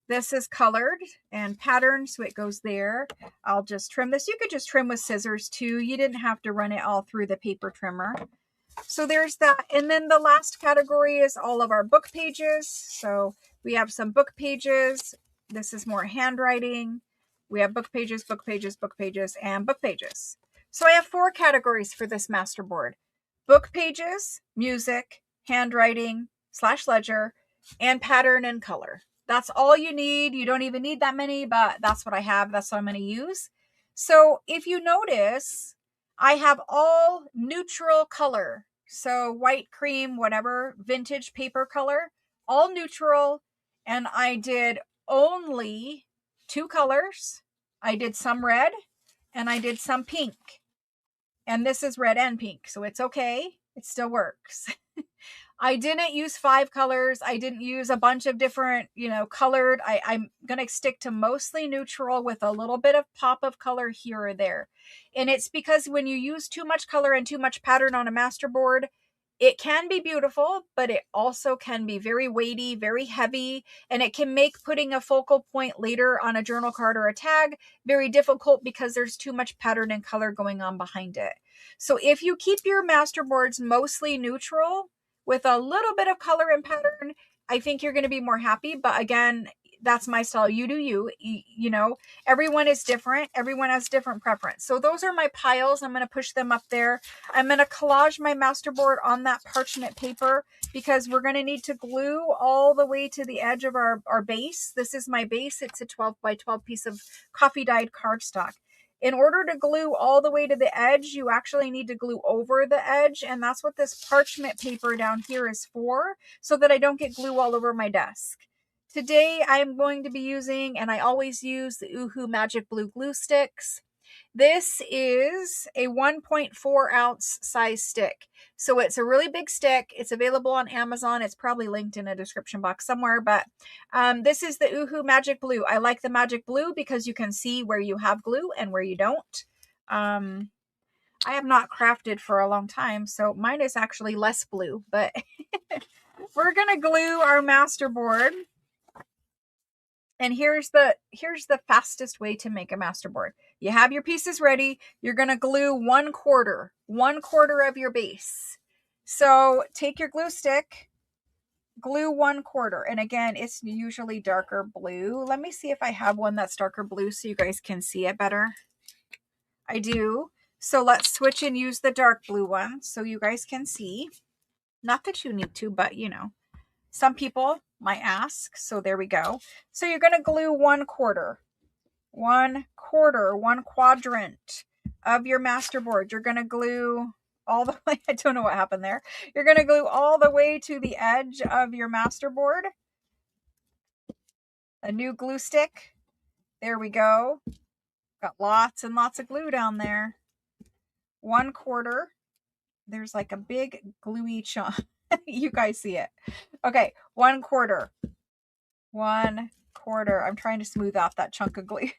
This is colored and patterned, so it goes there. I'll just trim this. You could just trim with scissors too. You didn't have to run it all through the paper trimmer. So there's that. And then the last category is all of our book pages. So we have some book pages. This is more handwriting. We have book pages, book pages, book pages, and book pages. So I have 4 categories for this masterboard. Book pages, music, handwriting, / ledger, and pattern and color. That's all you need. You don't even need that many, but that's what I have. That's what I'm going to use. So if you notice, I have all neutral color. So white, cream, whatever, vintage paper color, all neutral. And I did only 2 colors. I did some red and I did some pink. And this is red and pink, so it's okay. It still works. I didn't use 5 colors. I didn't use a bunch of different, colored. I'm going to stick to mostly neutral with a little bit of pop of color here or there. And it's because when you use too much color and too much pattern on a masterboard, it can be beautiful, but it also can be very weighty, very heavy, and it can make putting a focal point later on a journal card or a tag very difficult because there's too much pattern and color going on behind it. So if you keep your masterboards mostly neutral with a little bit of color and pattern, I think you're going to be more happy. But again, that's my style. You do you. You know, everyone is different. Everyone has different preference. So those are my piles. I'm going to push them up there. I'm going to collage my masterboard on that parchment paper because we're going to need to glue all the way to the edge of our base. This is my base. It's a 12 by 12 piece of coffee dyed cardstock. In order to glue all the way to the edge, you actually need to glue over the edge. And that's what this parchment paper down here is for, so that I don't get glue all over my desk. Today, I'm going to be using, and I always use, the Oohoo Magic Blue glue sticks. This is a 1.4 ounce size stick. So it's a really big stick. It's available on Amazon. It's probably linked in a description box somewhere, but this is the Oohoo Magic Blue. I like the Magic Blue because you can see where you have glue and where you don't. I have not crafted for a long time, so mine is actually less blue, but we're going to glue our masterboard. And here's the fastest way to make a masterboard. You have your pieces ready. You're going to glue 1/4 of your base. So take your glue stick, glue 1/4. And again, it's usually darker blue. Let me see if I have one that's darker blue so you guys can see it better. I do. So let's switch and use the dark blue one so you guys can see. Not that you need to, but you know, some people might ask. So there we go. So you're going to glue 1/4, 1/4, 1 quadrant of your masterboard. You're going to glue all the way. I don't know what happened there. You're going to glue all the way to the edge of your masterboard. A new glue stick. There we go. Got lots and lots of glue down there. 1/4. There's like a big gluey chunk. You guys see it. Okay, 1/4. 1/4. I'm trying to smooth out that chunk of glue.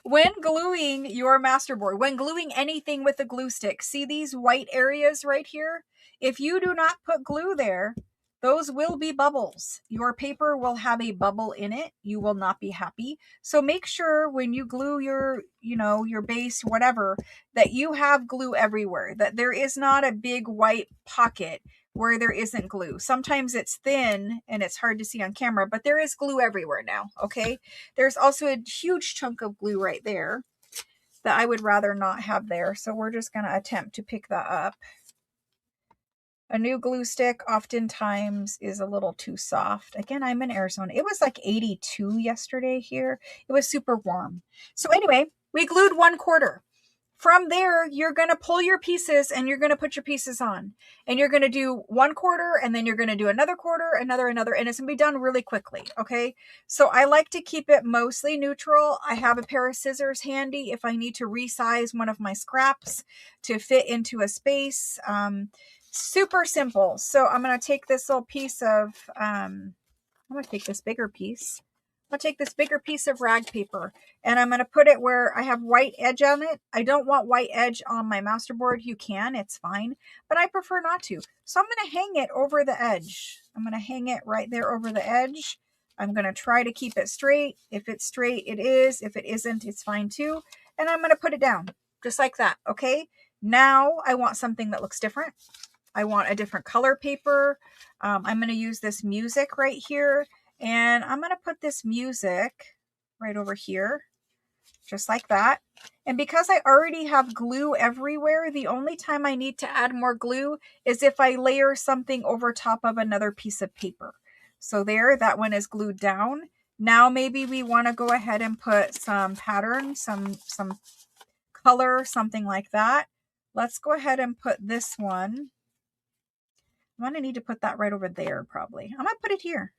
When gluing your masterboard, when gluing anything with a glue stick, see these white areas right here? If you do not put glue there, those will be bubbles. Your paper will have a bubble in it. You will not be happy. So make sure when you glue your, your base, whatever, that you have glue everywhere, that there is not a big white pocket where there isn't glue. Sometimes it's thin and it's hard to see on camera, but there is glue everywhere now, okay? There's also a huge chunk of glue right there that I would rather not have there. So we're just going to attempt to pick that up. A new glue stick oftentimes is a little too soft. Again, I'm in Arizona. It was like 82 yesterday here. It was super warm. So anyway, we glued 1/4. From there, you're going to pull your pieces and you're going to put your pieces on. And you're going to do 1/4 and then you're going to do another quarter, another, and it's going to be done really quickly, okay? So I like to keep it mostly neutral. I have a pair of scissors handy if I need to resize one of my scraps to fit into a space. Super simple. So I'm going to take this little piece of, I'm going to take this bigger piece. I'll take this bigger piece of rag paper and I'm going to put it where I have white edge on it. I don't want white edge on my masterboard. You can, it's fine, but I prefer not to. So I'm going to hang it over the edge. I'm going to hang it right there over the edge. I'm going to try to keep it straight. If it's straight, it is. If it isn't, it's fine too. And I'm going to put it down just like that. Okay. Now I want something that looks different. I want a different color paper. I'm going to use this music right here. And I'm going to put this music right over here, just like that. And because I already have glue everywhere, the only time I need to add more glue is if I layer something over top of another piece of paper. So there, that one is glued down. Now maybe we want to go ahead and put some pattern, some color, something like that. Let's go ahead and put this one. I'm going to need to put that right over there probably. I'm going to put it here.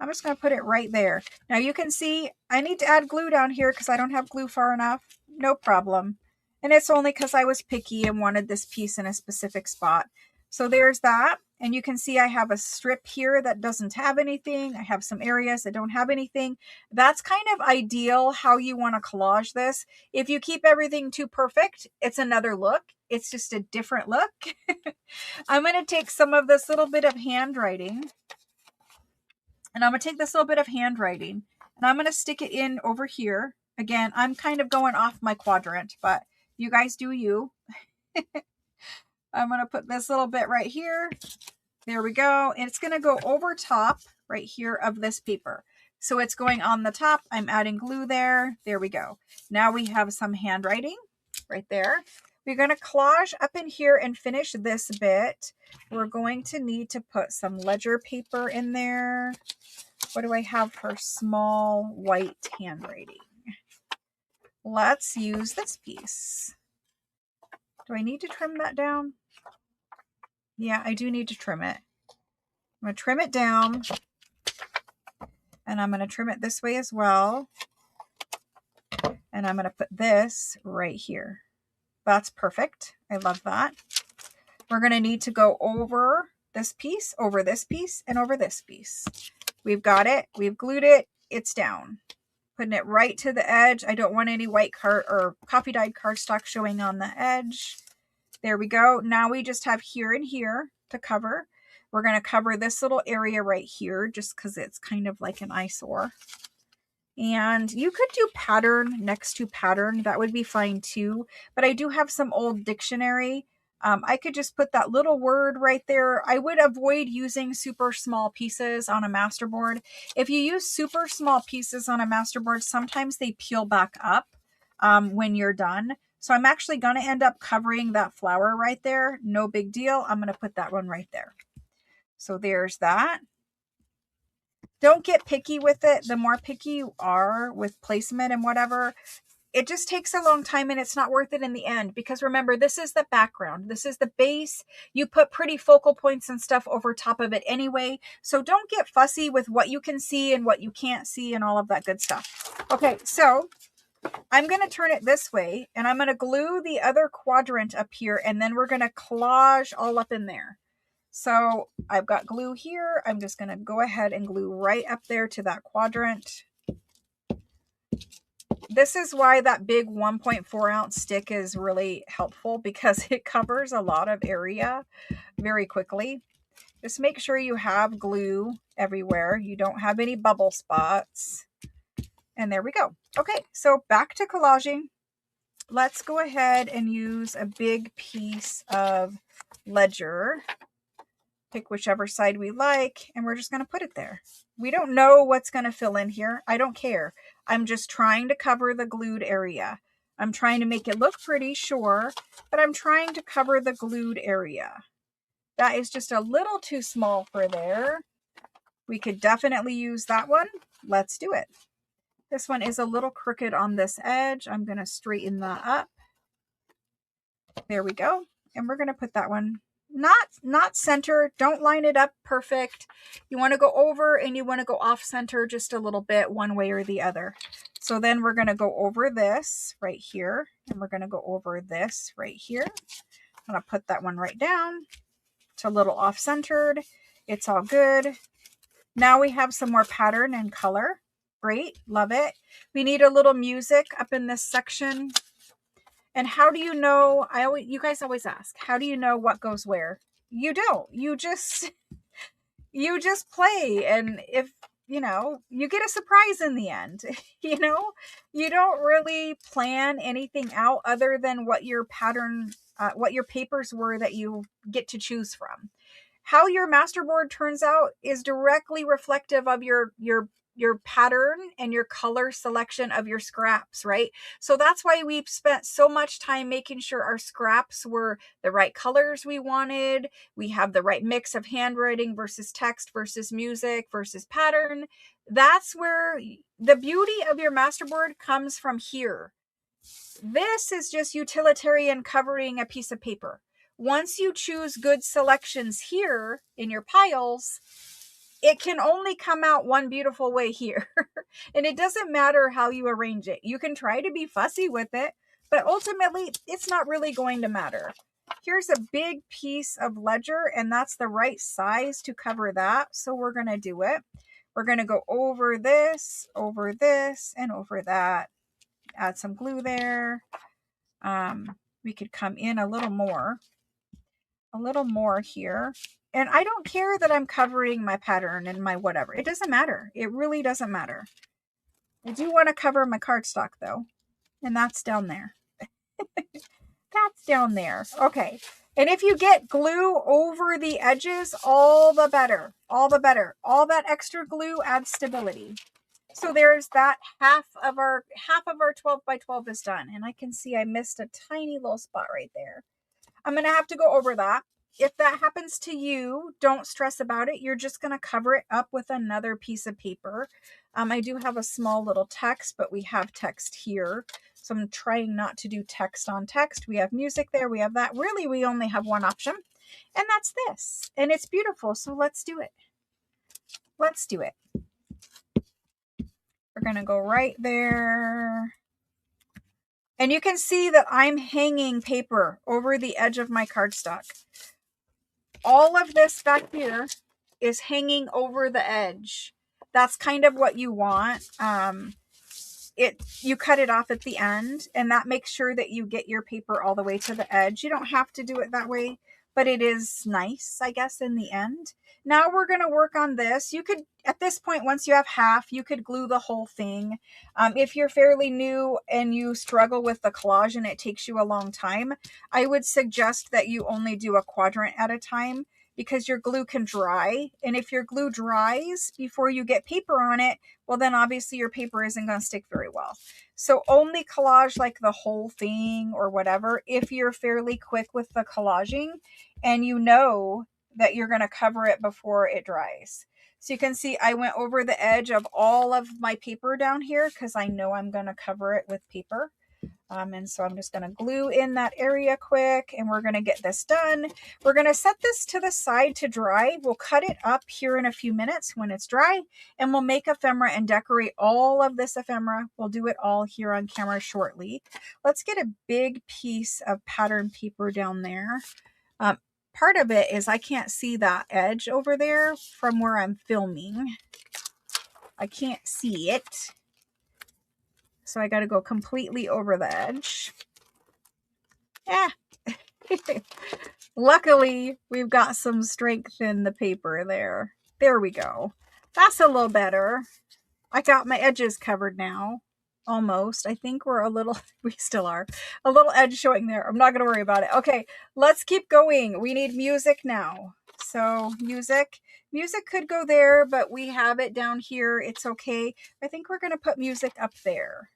I'm just going to put it right there. Now you can see I need to add glue down here because I don't have glue far enough. No problem. And it's only because I was picky and wanted this piece in a specific spot. So there's that. And you can see I have a strip here that doesn't have anything. I have some areas that don't have anything. That's kind of ideal how you want to collage this. If you keep everything too perfect, it's another look. It's just a different look. I'm going to take some of this little bit of handwriting. And I'm going to take this little bit of handwriting. And I'm going to stick it in over here. Again, I'm kind of going off my quadrant, but you guys do you. I'm going to put this little bit right here. There we go. And it's going to go over top right here of this paper. So it's going on the top. I'm adding glue there. There we go. Now we have some handwriting right there. We're going to collage up in here and finish this bit. We're going to need to put some ledger paper in there. What do I have for small white handwriting? Let's use this piece. Do I need to trim that down? Yeah, I do need to trim it. I'm going to trim it down. And I'm going to trim it this way as well. And I'm going to put this right here. That's perfect. I love that. We're going to need to go over this piece, over this piece, and over this piece. We've got it. We've glued it. It's down. Putting it right to the edge. I don't want any white card or coffee dyed cardstock showing on the edge. There we go. Now we just have here and here to cover. We're going to cover this little area right here just because it's kind of like an eyesore. And you could do pattern next to pattern. That would be fine too. But I do have some old dictionary. I could just put that little word right there. I would avoid using super small pieces on a masterboard. If you use super small pieces on a masterboard, sometimes they peel back up when you're done. So I'm actually going to end up covering that flower right there. No big deal. I'm going to put that one right there. So there's that. Don't get picky with it. The more picky you are with placement and whatever, it just takes a long time and it's not worth it in the end. Because remember, this is the background. This is the base. You put pretty focal points and stuff over top of it anyway. So don't get fussy with what you can see and what you can't see and all of that good stuff. Okay, so I'm going to turn it this way and I'm going to glue the other quadrant up here and then we're going to collage all up in there. So I've got glue here. I'm just going to go ahead and glue right up there to that quadrant. This is why that big 1.4 ounce stick is really helpful because it covers a lot of area very quickly. Just make sure you have glue everywhere. You don't have any bubble spots. And there we go. Okay, so back to collaging. Let's go ahead and use a big piece of ledger. Pick whichever side we like, and we're just going to put it there. We don't know what's going to fill in here. I don't care. I'm just trying to cover the glued area. I'm trying to make it look pretty, sure, but I'm trying to cover the glued area. That is just a little too small for there. We could definitely use that one. Let's do it. This one is a little crooked on this edge. I'm going to straighten that up. There we go. And we're going to put that one not center. Don't line it up perfect. You want to go over and you want to go off center just a little bit one way or the other. So then we're going to go over this right here and we're going to go over this right here. I'm going to put that one right down. It's a little off centered. It's all good. Now we have some more pattern and color. Great. Love it. We need a little music up in this section. And how do you know, you guys always ask, how do you know what goes where? You don't. You just play. And if, you get a surprise in the end, you don't really plan anything out other than what your pattern, what your papers were that you get to choose from. How your masterboard turns out is directly reflective of your pattern and your color selection of your scraps, right? So that's why we've spent so much time making sure our scraps were the right colors we wanted. We have the right mix of handwriting versus text versus music versus pattern. That's where the beauty of your masterboard comes from here. This is just utilitarian covering a piece of paper. Once you choose good selections here in your piles, it can only come out one beautiful way here. And it doesn't matter how you arrange it. You can try to be fussy with it, but ultimately it's not really going to matter. Here's a big piece of ledger and that's the right size to cover that. So we're going to do it. We're going to go over this, and over that. Add some glue there. We could come in a little more here. And I don't care that I'm covering my pattern and my whatever. It doesn't matter. It really doesn't matter. I do want to cover my cardstock though. And that's down there. That's down there. Okay. And if you get glue over the edges, all the better. All the better. All that extra glue adds stability. So there's that half of our 12 by 12 is done. And I can see I missed a tiny little spot right there. I'm going to have to go over that. If that happens to you, don't stress about it. You're just going to cover it up with another piece of paper. I do have a small little text, but we have text here. So I'm trying not to do text on text. We have music there. We have that. Really, we only have one option, and that's this. And it's beautiful. So let's do it. Let's do it. We're going to go right there. And you can see that I'm hanging paper over the edge of my cardstock. All of this back here is hanging over the edge. That's kind of what you want. You cut it off at the end, and that makes sure that you get your paper all the way to the edge. You don't have to do it that way, but it is nice, I guess, in the end. Now we're going to work on this. You could, at this point, once you have half, you could glue the whole thing. If you're fairly new and you struggle with the collage and it takes you a long time, I would suggest that you only do a quadrant at a time, because your glue can dry. And if your glue dries before you get paper on it, well, then obviously your paper isn't going to stick very well. So only collage like the whole thing or whatever if you're fairly quick with the collaging and you know that you're going to cover it before it dries. So you can see I went over the edge of all of my paper down here because I know I'm going to cover it with paper. And so I'm just going to glue in that area quick, and we're going to get this done. We're going to set this to the side to dry. We'll cut it up here in a few minutes when it's dry, and we'll make ephemera and decorate all of this ephemera. We'll do it all here on camera shortly. Let's get a big piece of pattern paper down there. Part of it is I can't see that edge over there from where I'm filming. I can't see it. So I got to go completely over the edge. Yeah. Luckily, we've got some strength in the paper there. There we go. That's a little better. I got my edges covered now. Almost. I think we're a little, we still are, a little edge showing there. I'm not going to worry about it. Okay, let's keep going. We need music now. So music could go there, but we have it down here. It's okay. I think we're going to put music up there.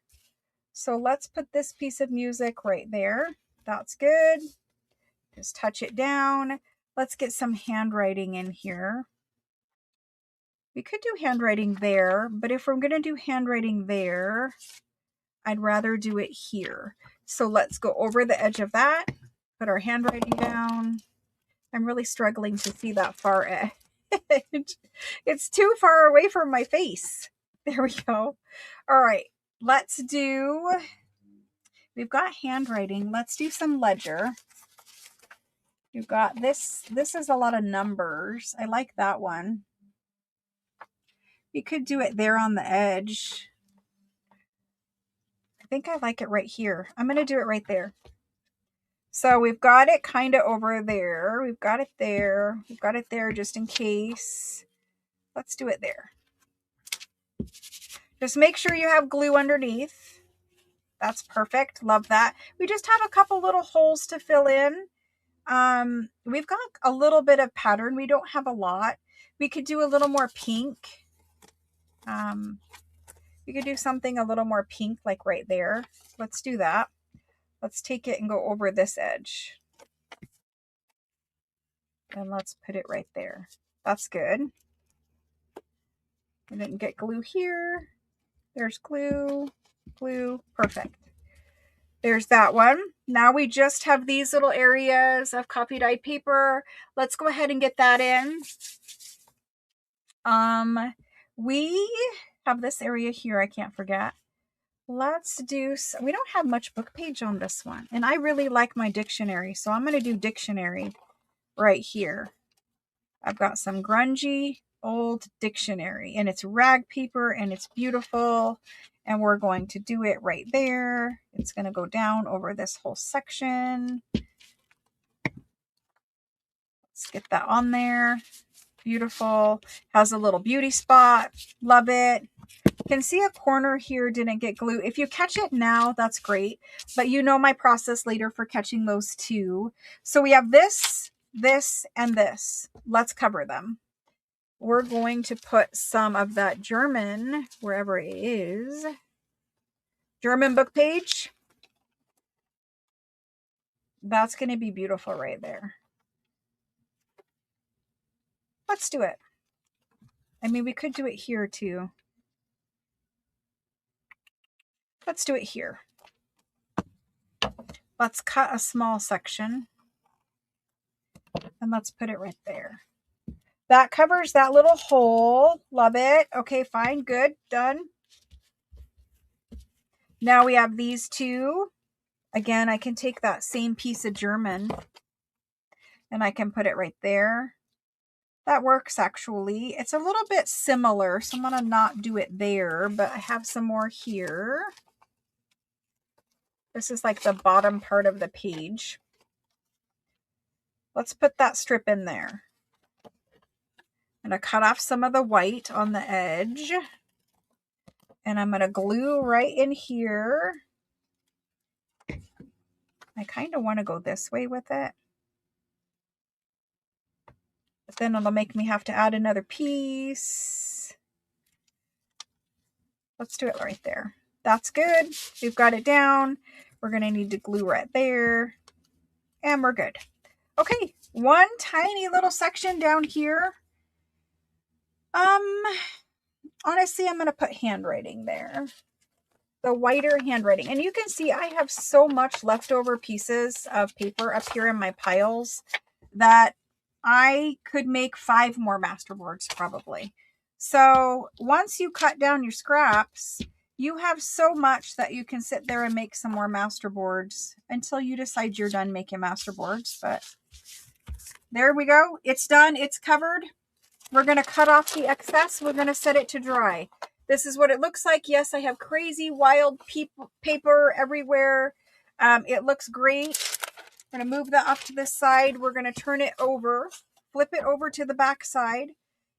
So let's put this piece of music right there. That's good. Just touch it down. Let's get some handwriting in here. We could do handwriting there, but if we're going to do handwriting there, I'd rather do it here. So let's go over the edge of that, put our handwriting down. I'm really struggling to see that far edge. It's too far away from my face. There we go. All right, let's do, we've got handwriting. Let's do some ledger. You've got this. This is a lot of numbers. I like that one. You could do it there on the edge. I think I like it right here. I'm going to do it right there. So we've got it kind of over there. We've got it there. We've got it there just in case. Let's do it there. Just make sure you have glue underneath. That's perfect. Love that. We just have a couple little holes to fill in. We've got a little bit of pattern. We don't have a lot. We could do a little more pink. We could do something a little more pink, like right there. Let's do that. Let's take it and go over this edge. And let's put it right there. That's good. I didn't get glue here. There's glue, glue, perfect. There's that one. Now we just have these little areas of copy dyed paper. Let's go ahead and get that in. We have this area here, I can't forget. Let's do, we don't have much book page on this one. And I really like my dictionary, so I'm going to do dictionary right here. I've got some grungy old dictionary, and it's rag paper, and it's beautiful. And we're going to do it right there. It's going to go down over this whole section. Let's get that on there. Beautiful. Has a little beauty spot. Love it. You can see a corner here didn't get glue. If you catch it now, that's great. But you know my process later for catching those two. So we have this, this, and this. Let's cover them. we're going to put some of that German, wherever it is, German book page. That's going to be beautiful right there. Let's do it. I mean, we could do it here too. Let's do it here. Let's cut a small section and let's put it right there. That covers that little hole. Love it. Okay, fine. Good. Done. Now we have these two. Again, I can take that same piece of German and I can put it right there. That works actually. It's a little bit similar, so I'm going to not do it there, but I have some more here. This is like the bottom part of the page. Let's put that strip in there. I'm going to cut off some of the white on the edge. And I'm going to glue right in here. I kind of want to go this way with it. But then it'll make me have to add another piece. Let's do it right there. That's good. We've got it down. We're going to need to glue right there. And we're good. Okay, one tiny little section down here. Honestly, I'm going to put handwriting there. The whiter handwriting. And you can see I have so much leftover pieces of paper up here in my piles that I could make 5 more masterboards probably. So once you cut down your scraps, you have so much that you can sit there and make some more masterboards until you decide you're done making masterboards. But there we go. It's done. It's covered. We're going to cut off the excess. We're going to set it to dry. This is what it looks like. Yes, I have crazy wild paper everywhere. It looks great. I'm going to move that off to this side. We're going to turn it over, flip it over to the back side.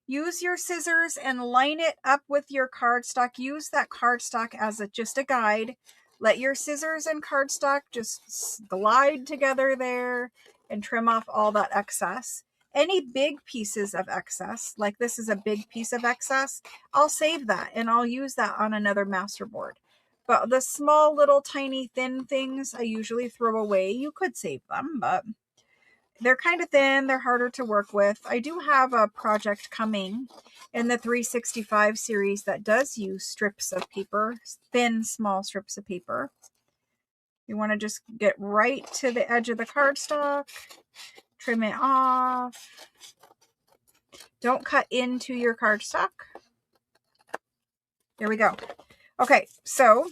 Use your scissors and line it up with your cardstock. Use that cardstock as just a guide. Let your scissors and cardstock just glide together there and trim off all that excess. Any big pieces of excess, like this is a big piece of excess, I'll save that and I'll use that on another masterboard. But the small little tiny thin things I usually throw away. You could save them, but they're kind of thin. They're harder to work with. I do have a project coming in the 365 series that does use strips of paper, thin, small strips of paper. You want to just get right to the edge of the cardstock. Trim it off. Don't cut into your cardstock. There we go. Okay, so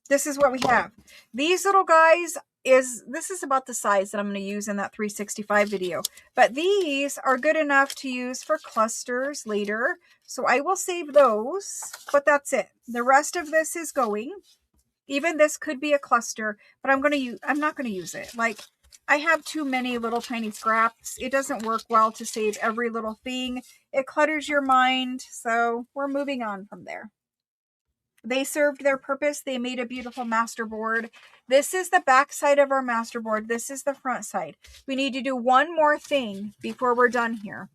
this is what we have. These little guys this is about the size that I'm going to use in that 365 video. But these are good enough to use for clusters later. So I will save those, but that's it. The rest of this is going. Even this could be a cluster, but I'm not going to use it. Like, I have too many little tiny scraps. It doesn't work well to save every little thing. It clutters your mind. So we're moving on from there. They served their purpose. They made a beautiful masterboard. This is the back side of our masterboard. This is the front side. We need to do one more thing before we're done here.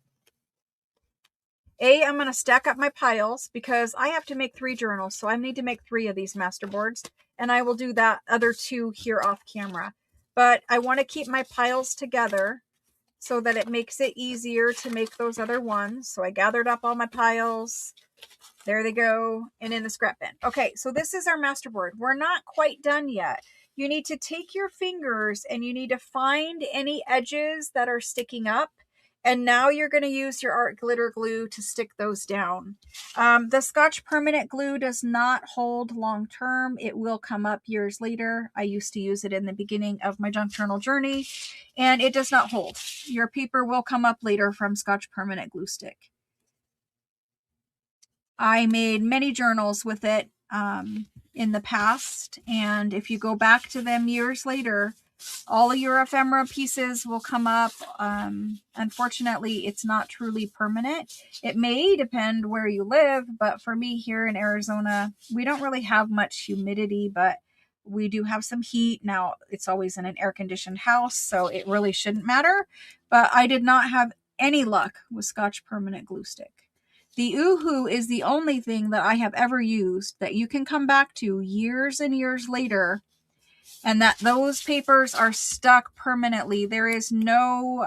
I'm going to stack up my piles because I have to make 3 journals. So I need to make 3 of these masterboards. And I will do that other 2 here off camera. But I want to keep my piles together so that it makes it easier to make those other ones. So I gathered up all my piles. There they go. And in the scrap bin. Okay, so this is our masterboard. We're not quite done yet. You need to take your fingers and you need to find any edges that are sticking up. And now you're going to use your art glitter glue to stick those down. The Scotch permanent glue does not hold long term. It will come up years later. I used to use it in the beginning of my junk journal journey, and it does not hold. Your paper will come up later from Scotch permanent glue stick. I made many journals with it in the past, and if you go back to them years later, all of your ephemera pieces will come up. Unfortunately, it's not truly permanent. It may depend where you live, but for me here in Arizona, we don't really have much humidity, but we do have some heat. Now, it's always in an air-conditioned house, so it really shouldn't matter. But I did not have any luck with Scotch permanent glue stick. The Uhu is the only thing that I have ever used that you can come back to years and years later, and that those papers are stuck permanently. There is no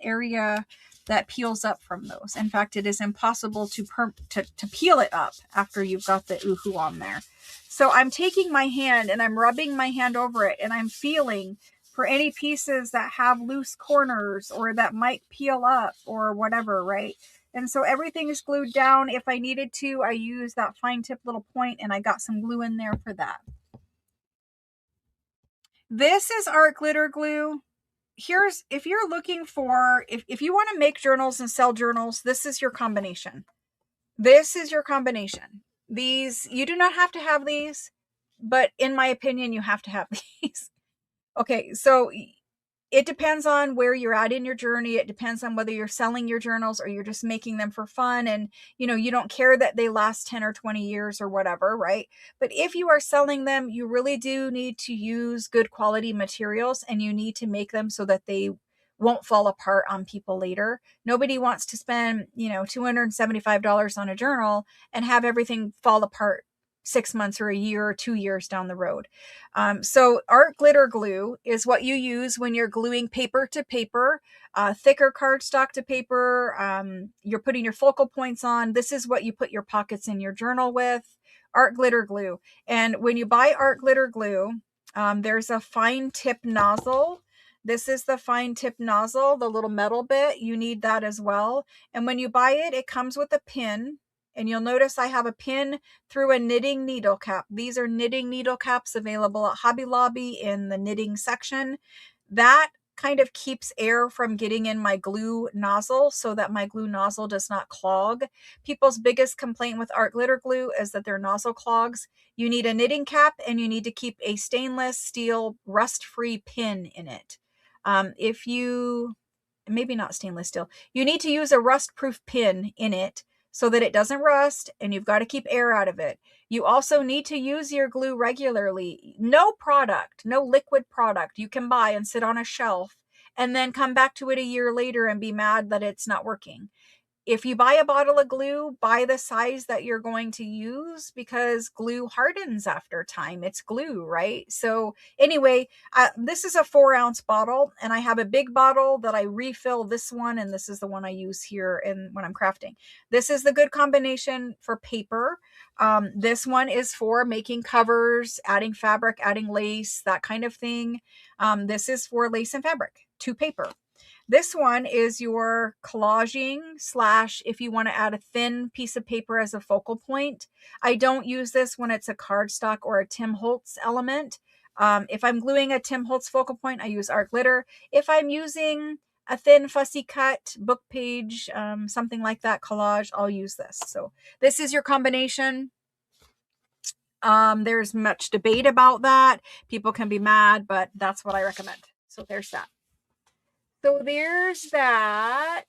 area that peels up from those. In fact, it is impossible to peel it up after you've got the Uhu on there. So I'm taking my hand and I'm rubbing my hand over it, and I'm feeling for any pieces that have loose corners or that might peel up or whatever, right? And so everything is glued down. If I needed to, I use that fine tip little point, and I got some glue in there for that. This is art glitter glue. Here's, if you're looking for, if you want to make journals and sell journals, this is your combination. This is your combination. These, you do not have to have these, but in my opinion, you have to have these. Okay, so it depends on where you're at in your journey. It depends on whether you're selling your journals or you're just making them for fun, and you don't care that they last 10 or 20 years or whatever, right? But if you are selling them, you really do need to use good quality materials, and you need to make them so that they won't fall apart on people later. Nobody wants to spend, $275 on a journal and have everything fall apart 6 months or a year or 2 years down the road. So art glitter glue is what you use when you're gluing paper to paper, thicker cardstock to paper. You're putting your focal points on. This is what you put your pockets in your journal with, art glitter glue. And when you buy art glitter glue, there's a fine tip nozzle. This is the fine tip nozzle, the little metal bit. You need that as well. And when you buy it, it comes with a pin. And you'll notice I have a pin through a knitting needle cap. These are knitting needle caps available at Hobby Lobby in the knitting section. That kind of keeps air from getting in my glue nozzle so that my glue nozzle does not clog. People's biggest complaint with art glitter glue is that their nozzle clogs. You need a knitting cap, and you need to keep a stainless steel rust-free pin in it. If you, maybe not stainless steel, you need to use a rust-proof pin in it so that it doesn't rust, and you've got to keep air out of it. You also need to use your glue regularly. No product, no liquid product you can buy and sit on a shelf and then come back to it a year later and be mad that it's not working. If you buy a bottle of glue, buy the size that you're going to use, because glue hardens after time. It's glue, right? So anyway, this is a 4-ounce bottle, and I have a big bottle that I refill this one, and this is the one I use here when I'm crafting. This is the good combination for paper. This one is for making covers, adding fabric, adding lace, that kind of thing. This is for lace and fabric to paper. This one is your collaging / if you want to add a thin piece of paper as a focal point. I don't use this when it's a cardstock or a Tim Holtz element. If I'm gluing a Tim Holtz focal point, I use art glitter. If I'm using a thin fussy cut book page, something like that, collage, I'll use this. So this is your combination. There's much debate about that. People can be mad, but that's what I recommend. So there's that. So there's that.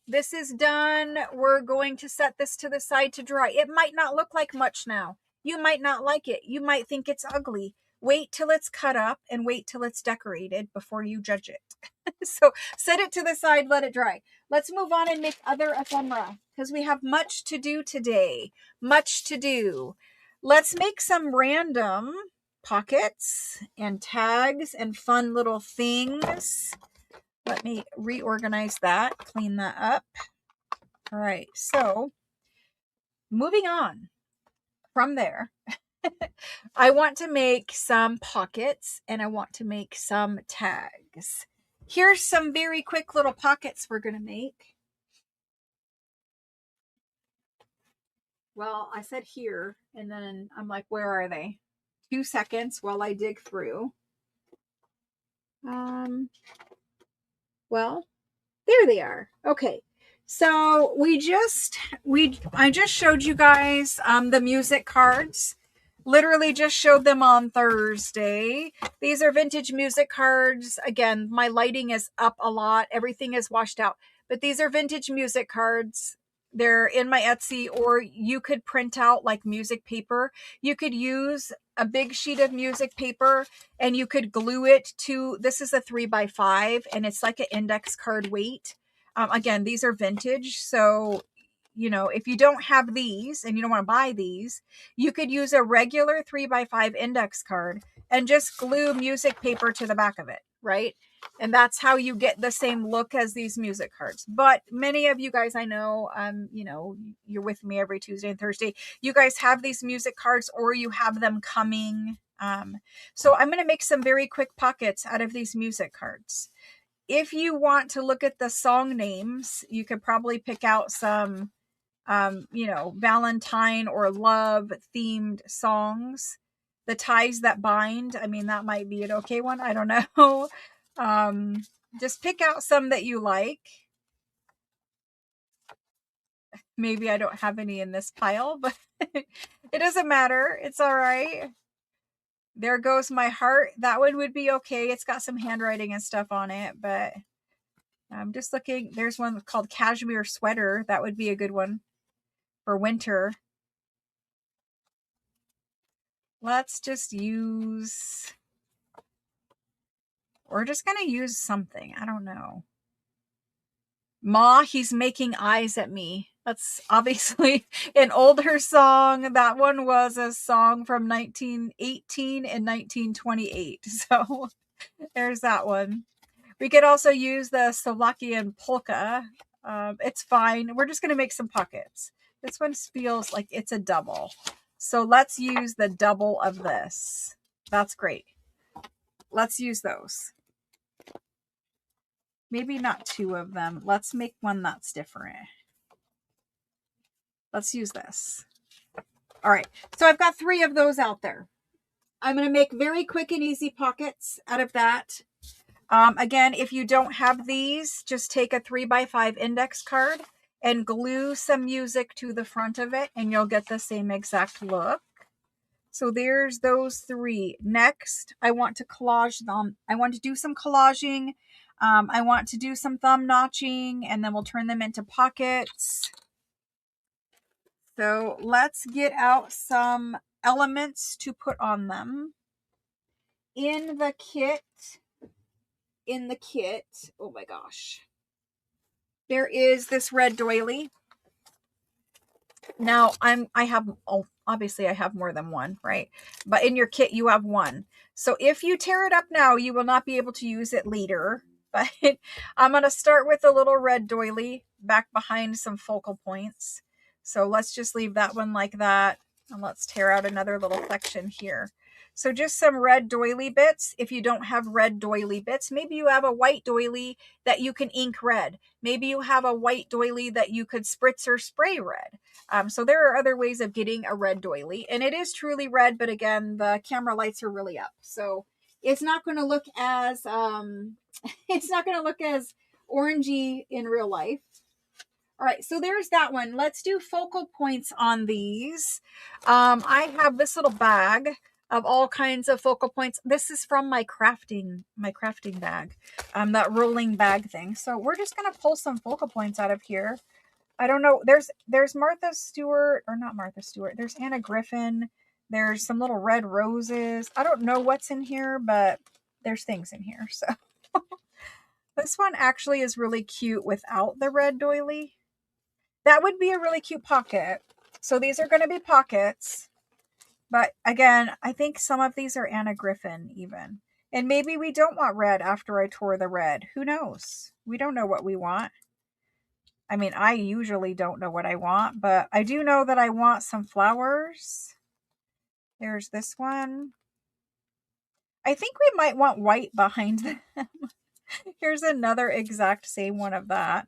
This is done. We're going to set this to the side to dry. It might not look like much now. You might not like it. You might think it's ugly. Wait till it's cut up and wait till it's decorated before you judge it. So set it to the side, let it dry. Let's move on and make other ephemera, because we have much to do today. Much to do. Let's make some random pockets and tags and fun little things. Let me reorganize that, clean that up. All right, so moving on from there, I want to make some pockets and I want to make some tags. Here's some very quick little pockets we're going to make. Well, I said here, and then I'm like, where are they? 2 seconds while I dig through. Well, there they are. Okay. So I just showed you guys the music cards. Literally just showed them on Thursday. These are vintage music cards. Again, my lighting is up a lot. Everything is washed out. But these are vintage music cards. They're in my Etsy, or you could print out like music paper. You could use a big sheet of music paper and you could glue it to, this is a 3x5 and it's like an index card weight. Again, these are vintage, so you know, if you don't have these and you don't want to buy these, you could use a regular 3x5 index card and just glue music paper to the back of it, right? And that's how you get the same look as these music cards. But many of you guys, I know, you know, you're with me every Tuesday and Thursday. You guys have these music cards or you have them coming. So I'm going to make some very quick pockets out of these music cards. If you want to look at the song names, you could probably pick out some, you know, Valentine or love themed songs. The Ties That Bind. I mean, that might be an okay one. I don't know. Just pick out some that you like. Maybe I don't have any in this pile, but it doesn't matter. It's all right. There Goes My Heart. That one would be okay. It's got some handwriting and stuff on it, but I'm just looking. There's one called Cashmere Sweater. That would be a good one for winter. Let's just use, we're just going to use something. I don't know. Ma, He's Making Eyes at Me. That's obviously an older song. That one was a song from 1918 and 1928. So there's that one. We could also use the Slovakian polka. It's fine. We're just going to make some pockets. This one feels like it's a double. So let's use the double of this. That's great. Let's use those. Maybe not two of them. Let's make one that's different. Let's use this. All right. So I've got 3 of those out there. I'm going to make very quick and easy pockets out of that. Again, if you don't have these, just take a 3x5 index card and glue some music to the front of it and you'll get the same exact look. So there's those 3. Next, I want to collage them. I want to do some collaging. I want to do some thumb notching and then we'll turn them into pockets. So let's get out some elements to put on them. In the kit, oh my gosh, there is this red doily. Now obviously I have more than one, right? But in your kit you have one. So if you tear it up now, you will not be able to use it later. But I'm going to start with a little red doily back behind some focal points. So let's just leave that one like that. And let's tear out another little section here. So just some red doily bits. If you don't have red doily bits, maybe you have a white doily that you can ink red. Maybe you have a white doily that you could spritz or spray red. So there are other ways of getting a red doily. And it is truly red, but again, the camera lights are really up. So it's not going to look as, it's not going to look as orangey in real life. All right, so there's that one. Let's do focal points on these. I have this little bag of all kinds of focal points. This is from my crafting bag, that rolling bag thing. So we're just going to pull some focal points out of here. I don't know. There's Martha Stewart, or not Martha Stewart. There's Anna Griffin. There's some little red roses. I don't know what's in here, but there's things in here. So this one actually is really cute without the red doily. That would be a really cute pocket. So these are going to be pockets. But again, I think some of these are Anna Griffin even. And maybe we don't want red after I tore the red. Who knows? We don't know what we want. I mean, I usually don't know what I want, but I do know that I want some flowers. There's this one. I think we might want white behind them. Here's another exact same one of that.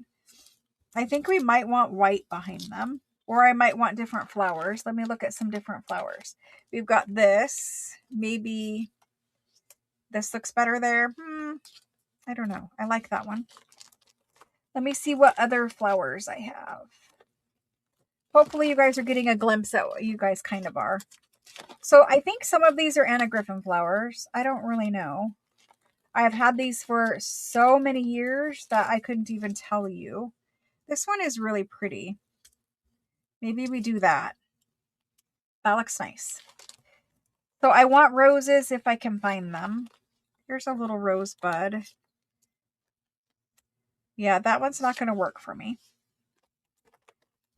I think we might want white behind them, or I might want different flowers. Let me look at some different flowers. We've got this. Maybe this looks better there. I don't know. I like that one. Let me see what other flowers I have. Hopefully you guys are getting a glimpse at what you guys kind of are. So I think some of these are Anna Griffin flowers. I don't really know. I have had these for so many years that I couldn't even tell you. This one is really pretty. Maybe we do that. That looks nice. So I want roses if I can find them. Here's a little rosebud. Yeah, that one's not going to work for me.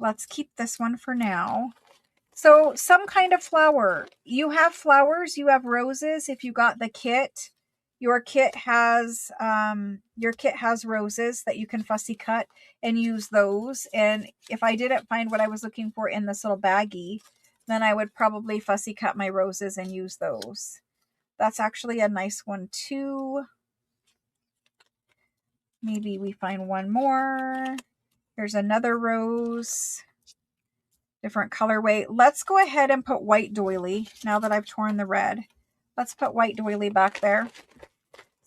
let's keep this one for now. So some kind of flower. You have flowers, you have roses. If you got the kit, your kit has roses that you can fussy cut and use those. And if I didn't find what I was looking for in this little baggie, then I would probably fussy cut my roses and use those. That's actually a nice one too. Maybe we find one more. Here's another rose. Different colorway. Let's go ahead and put white doily now that I've torn the red. Let's put white doily back there.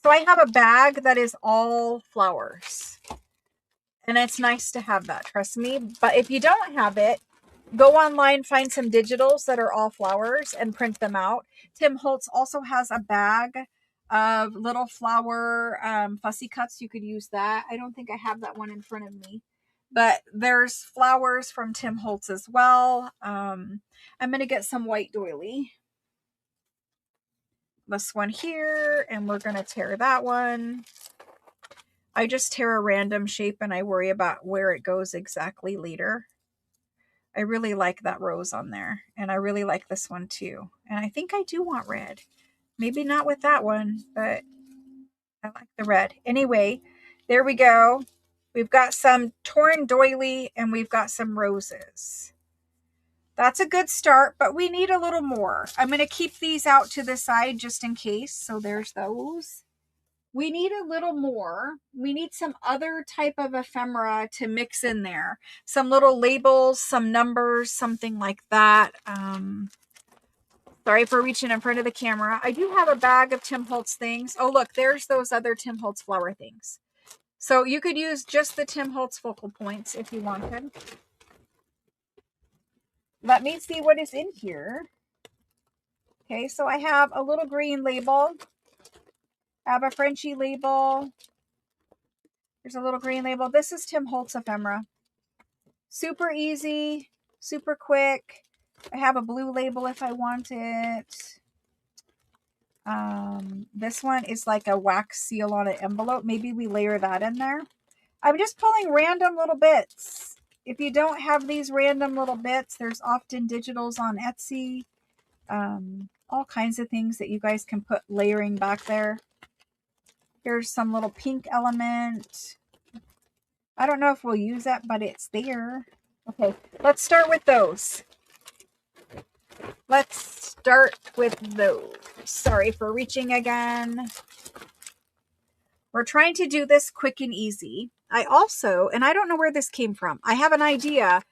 So I have a bag that is all flowers. And it's nice to have that, trust me. But if you don't have it, go online, find some digitals that are all flowers and print them out. Tim Holtz also has a bag of little flower fussy cuts. You could use that. I don't think I have that one in front of me. But there's flowers from Tim Holtz as well. I'm going to get some white doily. This one here, and we're going to tear that one. I just tear a random shape and I worry about where it goes exactly later. I really like that rose on there, and I really like this one too. And I think I do want red. Maybe not with that one, but I like the red. Anyway, there we go. We've got some torn doily and we've got some roses. That's a good start, but we need a little more. I'm going to keep these out to the side just in case. So there's those. We need a little more. We need some other type of ephemera to mix in there. Some little labels, some numbers, something like that. Sorry for reaching in front of the camera. I do have a bag of Tim Holtz things. Oh, look, there's those other Tim Holtz flower things. So you could use just the Tim Holtz focal points if you wanted. Let me see what is in here. Okay, so I have a little green label. I have a Frenchy label. There's a little green label. This is Tim Holtz ephemera. Super easy, super quick. I have a blue label if I want it. This one is like a wax seal on an envelope. Maybe we layer that in there. I'm just pulling random little bits. If you don't have these random little bits, there's often digitals on Etsy. All kinds of things that you guys can put layering back there. Here's some little pink element. I don't know if we'll use it, but it's there. Okay, let's start with those. Let's start with those. Sorry for reaching again. We're trying to do this quick and easy. I also, and I don't know where this came from. I have an idea,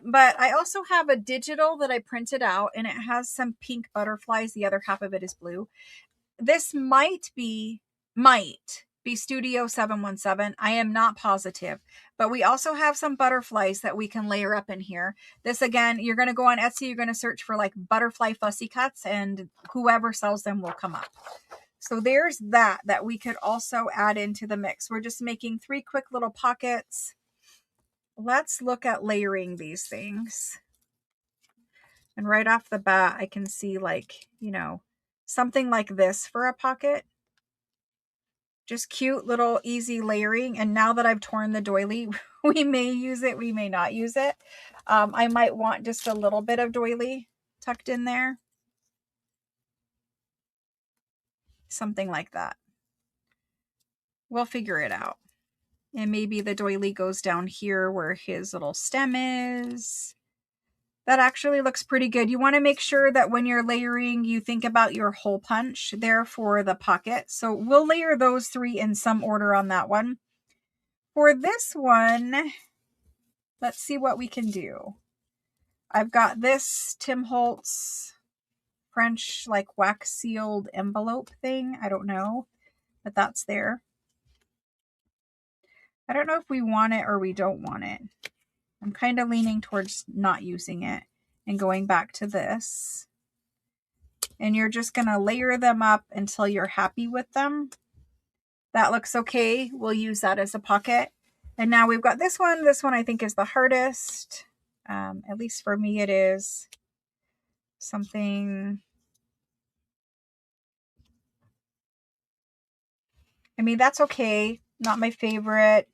but I also have a digital that I printed out, and it has some pink butterflies. The other half of it is blue. This might be Studio 717. I am not positive, but we also have some butterflies that we can layer up in here. This, again, you're going to go on Etsy, you're going to search for like butterfly fussy cuts, and whoever sells them will come up. So there's that we could also add into the mix. We're just making 3 quick little pockets. Let's look at layering these things. And right off the bat, I can see, like, you know, something like this for a pocket. Just cute little easy layering. And now that I've torn the doily, we may use it, we may not use it. I might want just a little bit of doily tucked in there. Something like that. We'll figure it out. And maybe the doily goes down here where his little stem is. That actually looks pretty good. You want to make sure that when you're layering, you think about your hole punch there for the pocket. So we'll layer those 3 in some order on that one. For this one, let's see what we can do. I've got this Tim Holtz French like wax sealed envelope thing. I don't know, but that's there. I don't know if we want it or we don't want it. I'm kind of leaning towards not using it and going back to this. And you're just going to layer them up until you're happy with them. That looks okay. We'll use that as a pocket. And now we've got this one. This one I think is the hardest. At least for me it is. Something... I mean, that's okay. Not my favorite.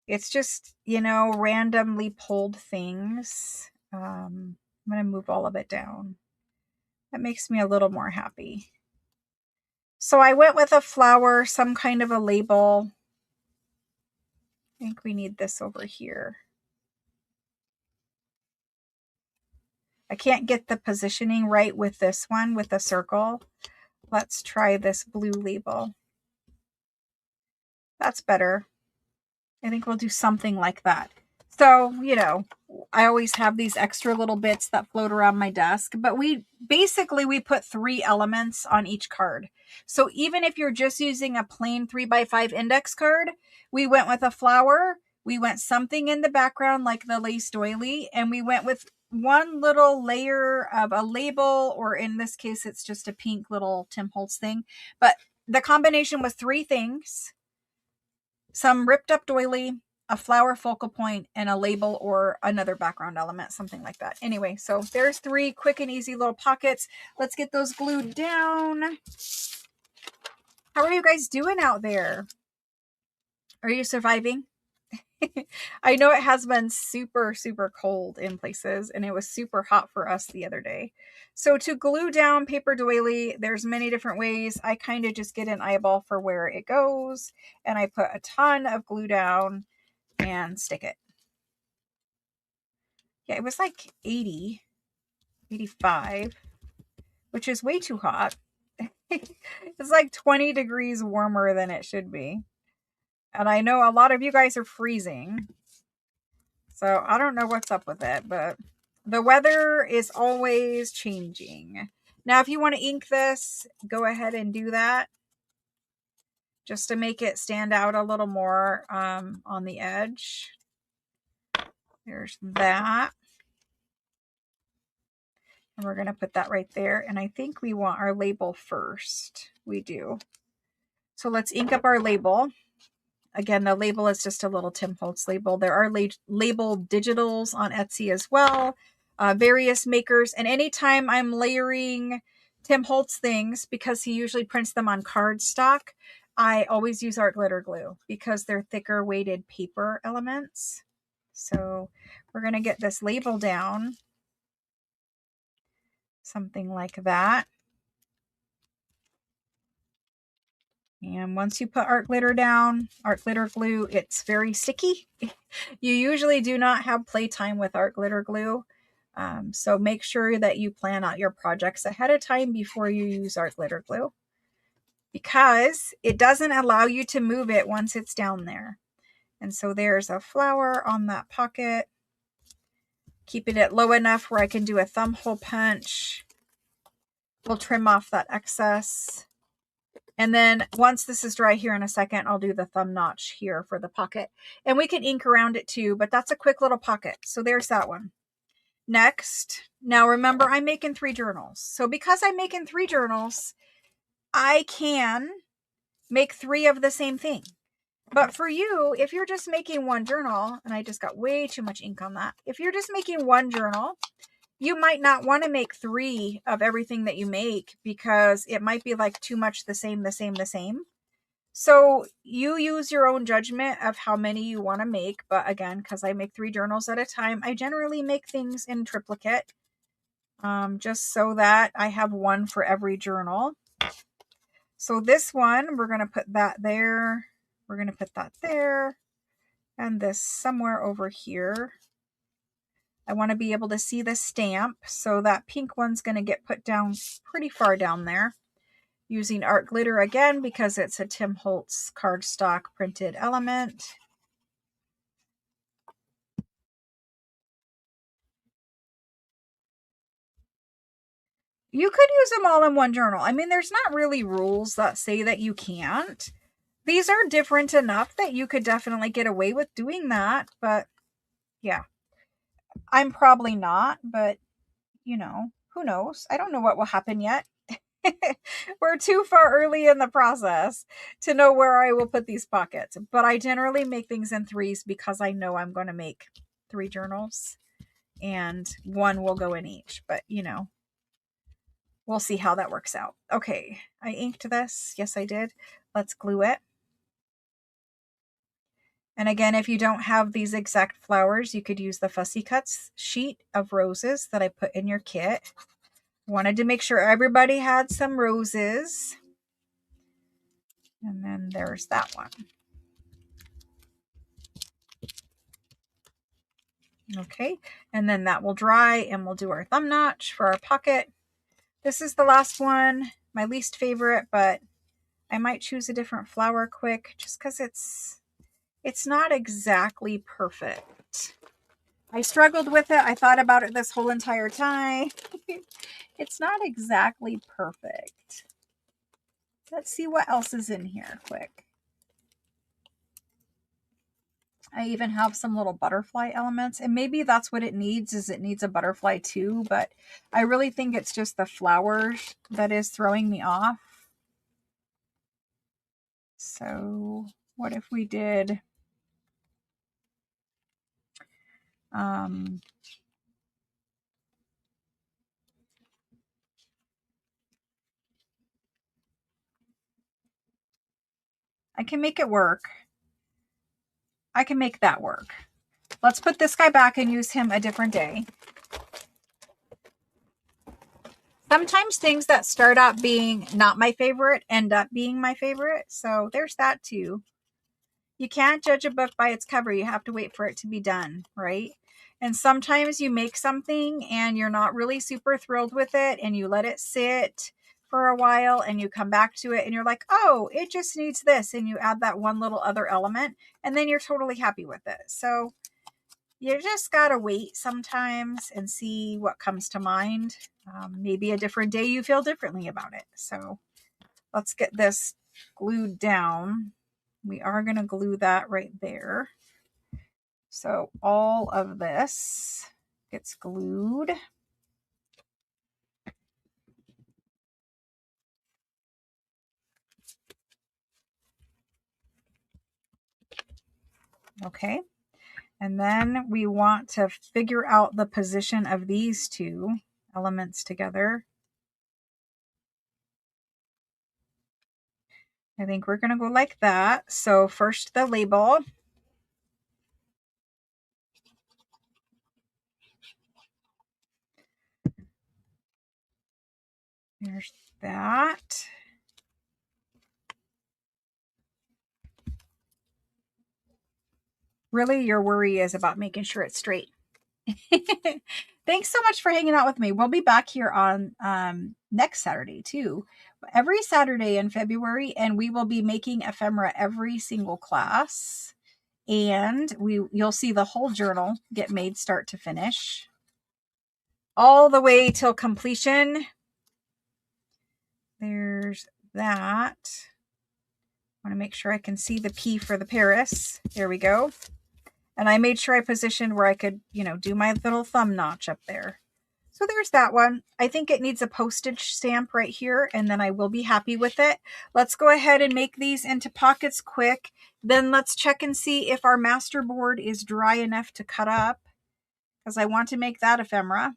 It's just, you know, randomly pulled things. I'm going to move all of it down. That makes me a little more happy. So I went with a flower, some kind of a label. I think we need this over here. I can't get the positioning right with this one, with the circle. Let's try this blue label. That's better. I think we'll do something like that. So, you know, I always have these extra little bits that float around my desk, but we put 3 elements on each card. So even if you're just using a plain 3x5 index card, we went with a flower, we went something in the background like the lace doily, and we went with one little layer of a label, or in this case, it's just a pink little Tim Holtz thing. But the combination was 3 things: some ripped up doily, a flower focal point, and a label or another background element, something like that. Anyway, so there's 3 quick and easy little pockets. Let's get those glued down. How are you guys doing out there? Are you surviving? I know it has been super, super cold in places, and it was super hot for us the other day. So to glue down paper doily, there's many different ways. I kind of just get an eyeball for where it goes, and I put a ton of glue down and stick it. Yeah, it was like 80, 85, which is way too hot. It's like 20 degrees warmer than it should be. And I know a lot of you guys are freezing. So I don't know what's up with it, but the weather is always changing. Now, if you want to ink this, go ahead and do that, just to make it stand out a little more on the edge. There's that. And we're going to put that right there. And I think we want our label first. We do. So let's ink up our label. Again, the label is just a little Tim Holtz label. There are label digitals on Etsy as well. Various makers. And anytime I'm layering Tim Holtz things, because he usually prints them on cardstock, I always use art glitter glue because they're thicker weighted paper elements. So we're going to get this label down. Something like that. And once you put art glitter down, art glitter glue, it's very sticky. You usually do not have playtime with art glitter glue. So make sure that you plan out your projects ahead of time before you use art glitter glue, because it doesn't allow you to move it once it's down there. And so there's a flower on that pocket. Keeping it low enough where I can do a thumb hole punch. We'll trim off that excess. And then once this is dry here in a second, I'll do the thumb notch here for the pocket. And we can ink around it too, but that's a quick little pocket. So there's that one. Next, now remember, I'm making 3 journals. So because I'm making 3 journals, I can make 3 of the same thing. But for you, if you're just making 1 journal, and I just got way too much ink on that. If you're just making 1 journal, you might not want to make 3 of everything that you make, because it might be like too much the same. So you use your own judgment of how many you want to make. But again, because I make 3 journals at a time, I generally make things in triplicate, just so that I have 1 for every journal. So this one, we're going to put that there. We're going to put that there, and this somewhere over here. I want to be able to see the stamp, so that pink one's going to get put down pretty far down there. Using art glitter again, because it's a Tim Holtz cardstock printed element. You could use them all in 1 journal. I mean, there's not really rules that say that you can't. These are different enough that you could definitely get away with doing that, but yeah. I'm probably not, but you know, who knows? I don't know what will happen yet. We're too far early in the process to know where I will put these pockets, but I generally make things in 3s because I know I'm going to make 3 journals and 1 will go in each, but you know, we'll see how that works out. Okay, I inked this. Yes, I did. Let's glue it. And again, if you don't have these exact flowers, you could use the Fussy Cuts sheet of roses that I put in your kit. Wanted to make sure everybody had some roses. And then there's that one. Okay, and then that will dry and we'll do our thumb notch for our pocket. This is the last one, my least favorite, but I might choose a different flower quick just because it's not exactly perfect. I struggled with it. I thought about it this whole entire time. It's not exactly perfect. Let's see what else is in here quick. I even have some little butterfly elements, and maybe that's what it needs, is it needs a butterfly too, but I really think it's just the flowers that is throwing me off. So what if we did I can make it work. I can make that work. Let's put this guy back and use him a different day. Sometimes things that start out being not my favorite end up being my favorite. So there's that too. You can't judge a book by its cover. You have to wait for it to be done, right? And sometimes you make something and you're not really super thrilled with it and you let it sit for a while and you come back to it and you're like, oh, it just needs this. And you add that one little other element and then you're totally happy with it. So you just got to wait sometimes and see what comes to mind. Maybe a different day you feel differently about it. So let's get this glued down. We are going to glue that right there. So all of this gets glued. Okay. And then we want to figure out the position of these two elements together. I think we're going to go like that. So first the label. There's that. Really, your worry is about making sure it's straight. Thanks so much for hanging out with me. We'll be back here on next Saturday too. Every Saturday in February, and we will be making ephemera every single class. And you'll see the whole journal get made start to finish. All the way till completion. There's that. I want to make sure I can see the P for the Paris. There we go. And I made sure I positioned where I could, do my little thumb notch up there. So there's that one. I think it needs a postage stamp right here, and then I will be happy with it. Let's go ahead and make these into pockets quick. Then let's check and see if our master board is dry enough to cut up, because I want to make that ephemera.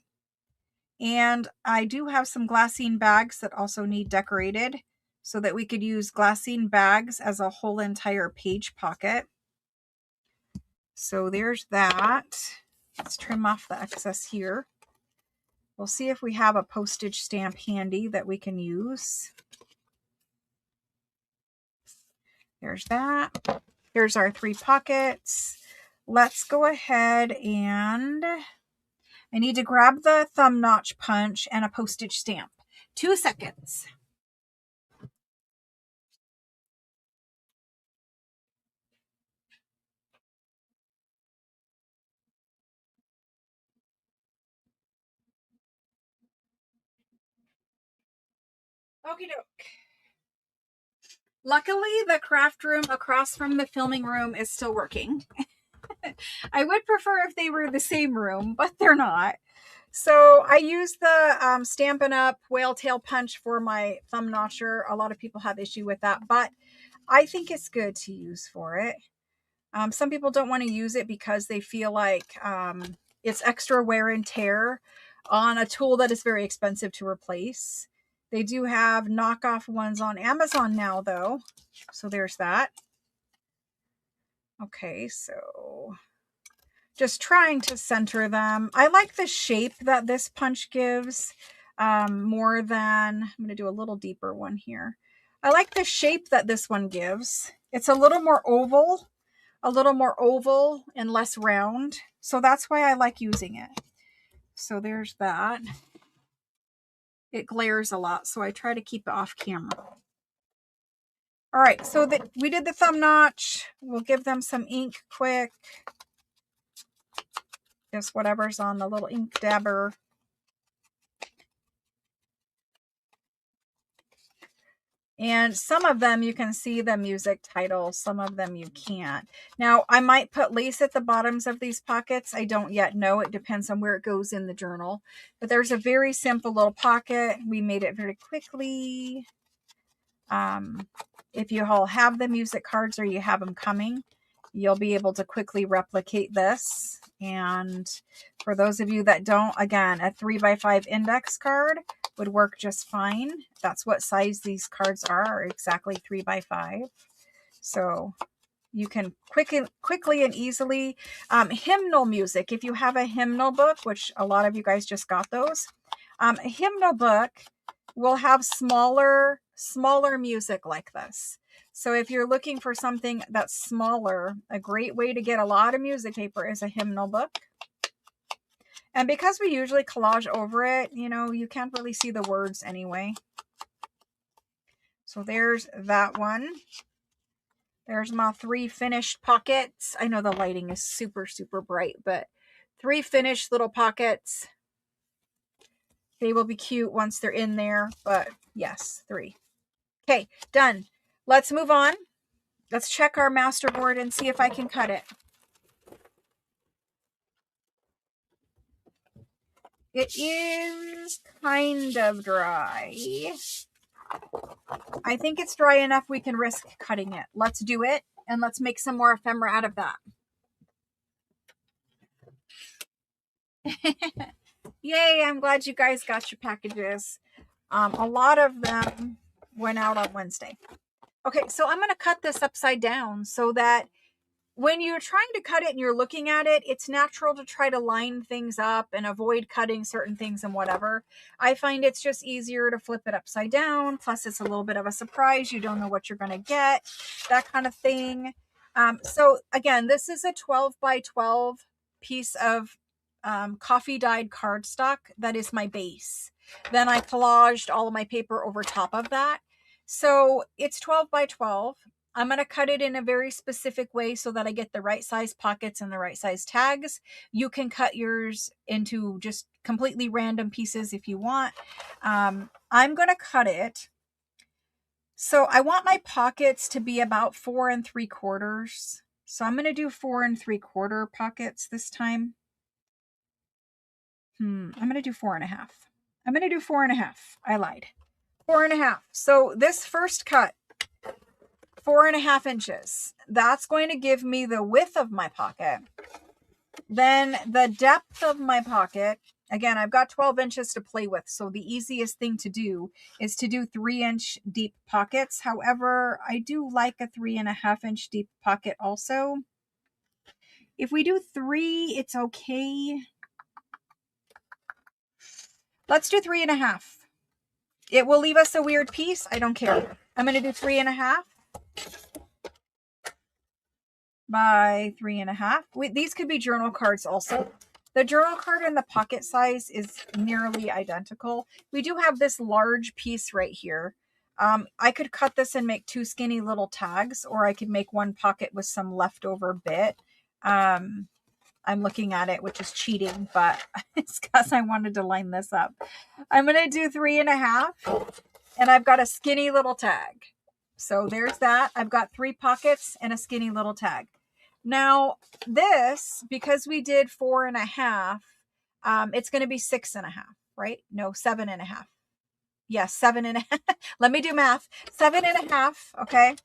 And I do have some glassine bags that also need decorated so that we could use glassine bags as a whole entire page pocket. So there's that. Let's trim off the excess here. We'll see if we have a postage stamp handy that we can use. There's that. Here's our 3 pockets. Let's go ahead and I need to grab the thumb notch punch and a postage stamp. 2 seconds. Okie doke. Luckily, the craft room across from the filming room is still working. I would prefer if they were the same room, but they're not. So I use the Stampin' Up! Whale Tail Punch for my thumb notcher. A lot of people have issue with that, but I think it's good to use for it. Some people don't want to use it because they feel like it's extra wear and tear on a tool that is very expensive to replace. They do have knockoff ones on Amazon now, though. So there's that. Okay, so just trying to center them. I like the shape that this punch gives more than, I'm going to do a little deeper one here. I like the shape that this one gives. It's a little more oval and less round. So that's why I like using it. So there's that. It glares a lot, so I try to keep it off camera. All right, so we did the thumb notch. We'll give them some ink quick. Just whatever's on the little ink dabber. And some of them you can see the music title, some of them you can't. Now, I might put lace at the bottoms of these pockets. I don't yet know. It depends on where it goes in the journal. But there's a very simple little pocket. We made it very quickly. If you all have the music cards or you have them coming, you'll be able to quickly replicate this. And for those of you that don't, again, a 3x5 index card would work just fine. That's what size these cards are, exactly 3x5. So you can quickly and easily, hymnal music. If you have a hymnal book, which a lot of you guys just got those, a hymnal book will have smaller music like this. So if you're looking for something that's smaller, a great way to get a lot of music paper is a hymnal book. And because we usually collage over it, you know, you can't really see the words anyway. So there's that one. There's my 3 finished pockets. I know the lighting is super, super bright, but 3 finished little pockets. They will be cute once they're in there, but yes, 3. Okay, done. Let's move on. Let's check our masterboard and see if I can cut it. It is kind of dry. I think it's dry enough we can risk cutting it. Let's do it, and let's make some more ephemera out of that. Yay, I'm glad you guys got your packages. A lot of them went out on Wednesday. Okay, so I'm going to cut this upside down so that when you're trying to cut it and you're looking at it, it's natural to try to line things up and avoid cutting certain things and whatever. I find it's just easier to flip it upside down. Plus, it's a little bit of a surprise. You don't know what you're going to get, that kind of thing. So again, this is a 12 by 12 piece of coffee dyed cardstock. That is my base. Then I collaged all of my paper over top of that. So it's 12 by 12. I'm going to cut it in a very specific way so that I get the right size pockets and the right size tags. You can cut yours into just completely random pieces if you want. I'm going to cut it. So I want my pockets to be about 4 3/4. So I'm going to do 4 3/4 pockets this time. I'm going to do 4.5. I'm going to do 4.5. I lied. 4.5. So this first cut, 4.5 inches. That's going to give me the width of my pocket. Then the depth of my pocket, again, I've got 12 inches to play with. So the easiest thing to do is to do 3-inch deep pockets. However, I do like a 3.5-inch deep pocket also. If we do 3, it's okay. Let's do 3.5. It will leave us a weird piece. I don't care. I'm going to do 3.5 by 3.5. These could be journal cards also. The journal card and the pocket size is nearly identical. We do have this large piece right here. I could cut this and make 2 skinny little tags, or I could make 1 pocket with some leftover bit. I'm looking at it, which is cheating, but it's because I wanted to line this up. I'm going to do 3.5, and I've got a skinny little tag. So there's that. I've got 3 pockets and a skinny little tag. Now this, because we did 4.5, it's going to be 6.5, right? No, 7.5. Yes, 7.5. Let me do math. 7.5. Okay.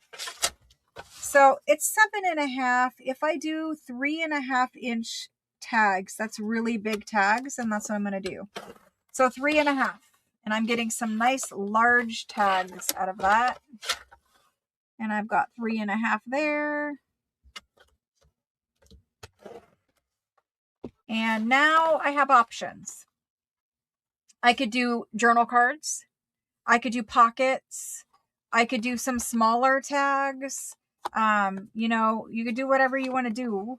So it's 7.5. If I do 3.5-inch tags, that's really big tags, and that's what I'm going to do. So 3.5, and I'm getting some nice large tags out of that. And I've got 3.5 there. And now I have options. I could do journal cards. I could do pockets. I could do some smaller tags. You know, you could do whatever you want to do.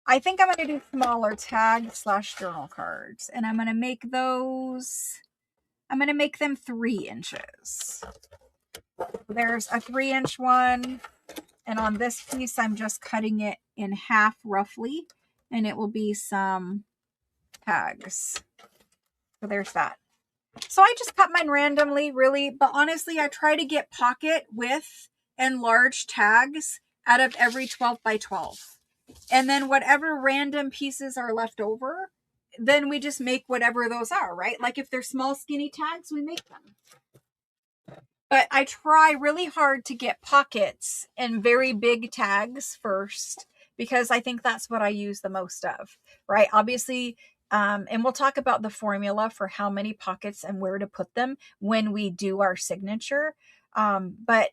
I think I'm going to do smaller tag / journal cards. And I'm going to make those, I'm going to make them 3 inches. There's a 3-inch one. And on this piece, I'm just cutting it in half roughly. And it will be some tags. So there's that. So I just cut mine randomly, really. But honestly, I try to get pocket, width, and large tags out of every 12 by 12. And then whatever random pieces are left over, then we just make whatever those are, right? Like if they're small skinny tags, we make them. But I try really hard to get pockets and very big tags first, because I think that's what I use the most of, right? Obviously, and we'll talk about the formula for how many pockets and where to put them when we do our signature. But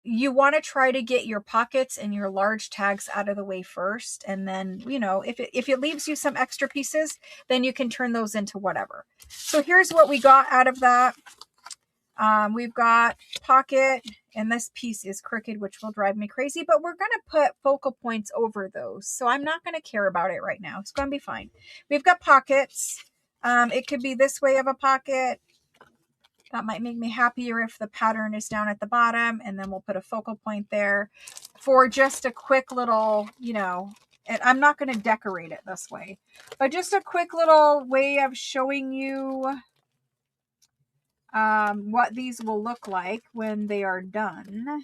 you want to try to get your pockets and your large tags out of the way first. And then, you know, if it leaves you some extra pieces, then you can turn those into whatever. So here's what we got out of that. We've got pocket, and this piece is crooked, which will drive me crazy, but we're going to put focal points over those. So I'm not going to care about it right now. It's going to be fine. We've got pockets. It could be this way of a pocket. That might make me happier if the pattern is down at the bottom, and then we'll put a focal point there for just a quick little, you know, and I'm not going to decorate it this way, but just a quick little way of showing you what these will look like when they are done.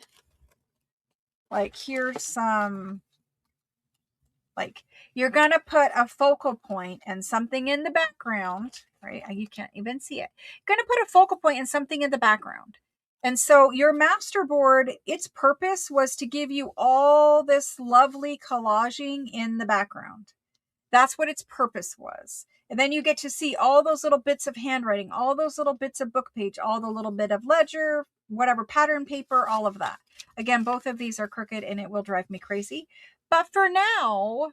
Like here's some, like you're going to put a focal point and something in the background, right? You can't even see it. You're going to put a focal point and something in the background. And so your masterboard, its purpose was to give you all this lovely collaging in the background. That's what its purpose was. And then you get to see all those little bits of handwriting, all those little bits of book page, all the little bit of ledger, whatever pattern paper, all of that. Again, both of these are crooked and it will drive me crazy. But for now,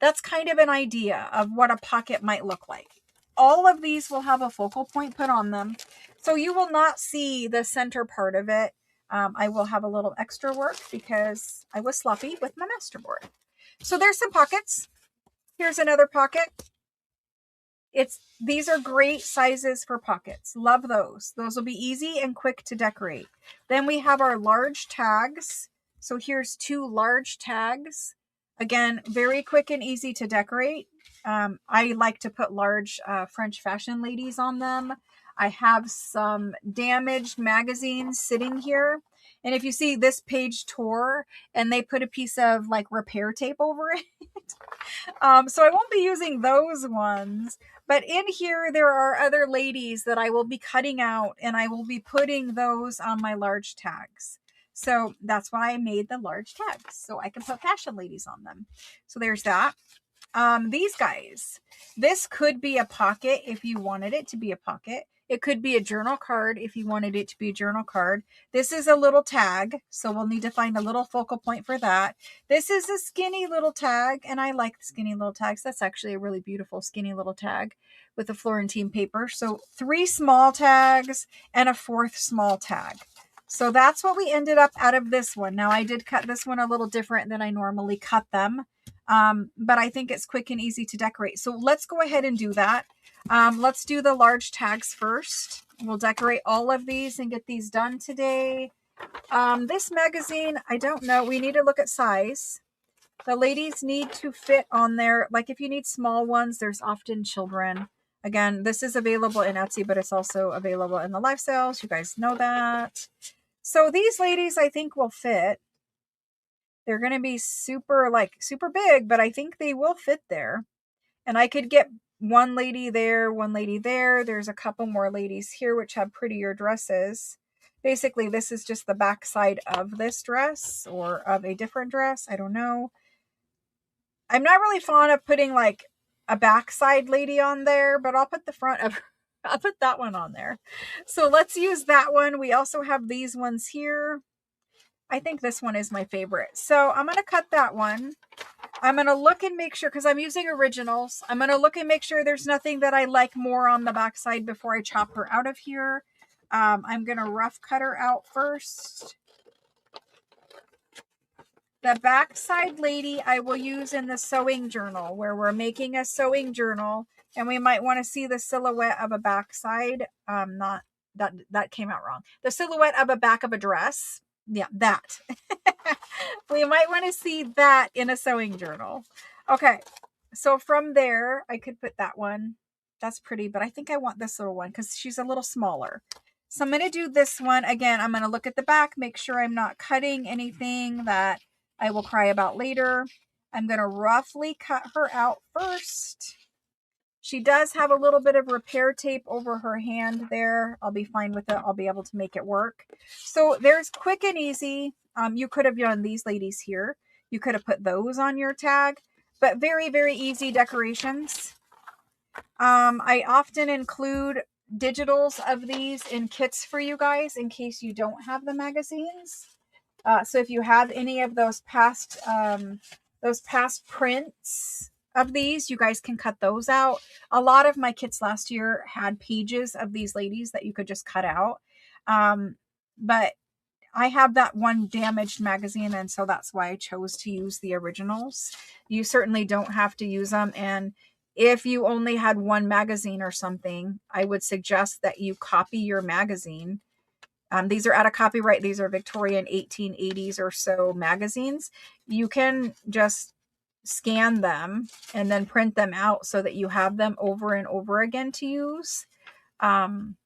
that's kind of an idea of what a pocket might look like. All of these will have a focal point put on them. So you will not see the center part of it. I will have a little extra work because I was sloppy with my masterboard. So there's some pockets. Here's another pocket. These are great sizes for pockets. Love those. Those will be easy and quick to decorate. Then we have our large tags. So here's 2 large tags. Again, very quick and easy to decorate. I like to put large French fashion ladies on them. I have some damaged magazines sitting here. And if you see, this page tore and they put a piece of like repair tape over it. So I won't be using those ones. But in here, there are other ladies that I will be cutting out, and I will be putting those on my large tags. So that's why I made the large tags, so I can put fashion ladies on them. So there's that. These guys, this could be a pocket if you wanted it to be a pocket. It could be a journal card if you wanted it to be a journal card. This is a little tag, so we'll need to find a little focal point for that. This is a skinny little tag, and I like the skinny little tags. That's actually a really beautiful skinny little tag with the Florentine paper. So 3 small tags and a 4th small tag. So that's what we ended up out of this one. Now I did cut this one a little different than I normally cut them. But I think it's quick and easy to decorate. So let's go ahead and do that. Let's do the large tags first. We'll decorate all of these and get these done today. This magazine, I don't know. We need to look at size. The ladies need to fit on there. Like if you need small ones, there's often children. Again, this is available in Etsy, but it's also available in the live sales. You guys know that. So these ladies, I think, will fit. They're going to be super big, but I think they will fit there. And I could get one lady there, one lady there. There's a couple more ladies here, which have prettier dresses. Basically, this is just the back side of this dress or of a different dress. I don't know. I'm not really fond of putting like a backside lady on there, but I'll put the front of I'll put that one on there. So let's use that one. We also have these ones here. I think this one is my favorite. So I'm going to cut that one. I'm going to look and make sure, because I'm using originals, I'm going to look and make sure there's nothing that I like more on the back side before I chop her out of here. I'm going to rough cut her out first. The backside lady I will use in the sewing journal, where we're making a sewing journal, and we might want to see the silhouette of a backside. Not that came out wrong. The silhouette of a back of a dress. Yeah, that. We might want to see that in a sewing journal. Okay, so from there, I could put that one. That's pretty, but I think I want this little one because she's a little smaller. So I'm going to do this one. Again, I'm going to look at the back, make sure I'm not cutting anything that I will cry about later. I'm going to roughly cut her out first. She does have a little bit of repair tape over her hand there. I'll be fine with it. I'll be able to make it work. So there's quick and easy. You could have done these ladies here. You could have put those on your tag, but very, very easy decorations. I often include digitals of these in kits for you guys in case you don't have the magazines. So if you have any of those past prints of these, you guys can cut those out. A lot of my kits last year had pages of these ladies that you could just cut out. But I have that one damaged magazine, and so that's why I chose to use the originals. You certainly don't have to use them. And if you only had one magazine or something, I would suggest that you copy your magazine. These are out of copyright. These are Victorian 1880s or so magazines. You can just scan them and then print them out so that you have them over and over again to use.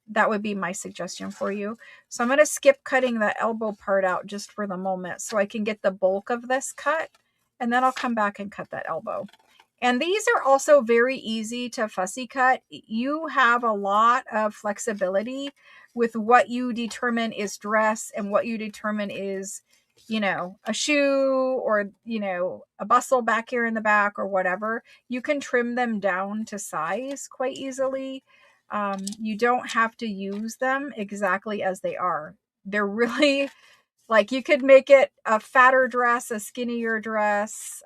That would be my suggestion for you. So I'm going to skip cutting the elbow part out just for the moment so I can get the bulk of this cut, and then I'll come back and cut that elbow. And these are also very easy to fussy cut. You have a lot of flexibility with what you determine is dress and what you determine is, you know, a shoe or, you know, a bustle back here in the back or whatever. You can trim them down to size quite easily. You don't have to use them exactly as they are. They're really like, you could make it a fatter dress, a skinnier dress.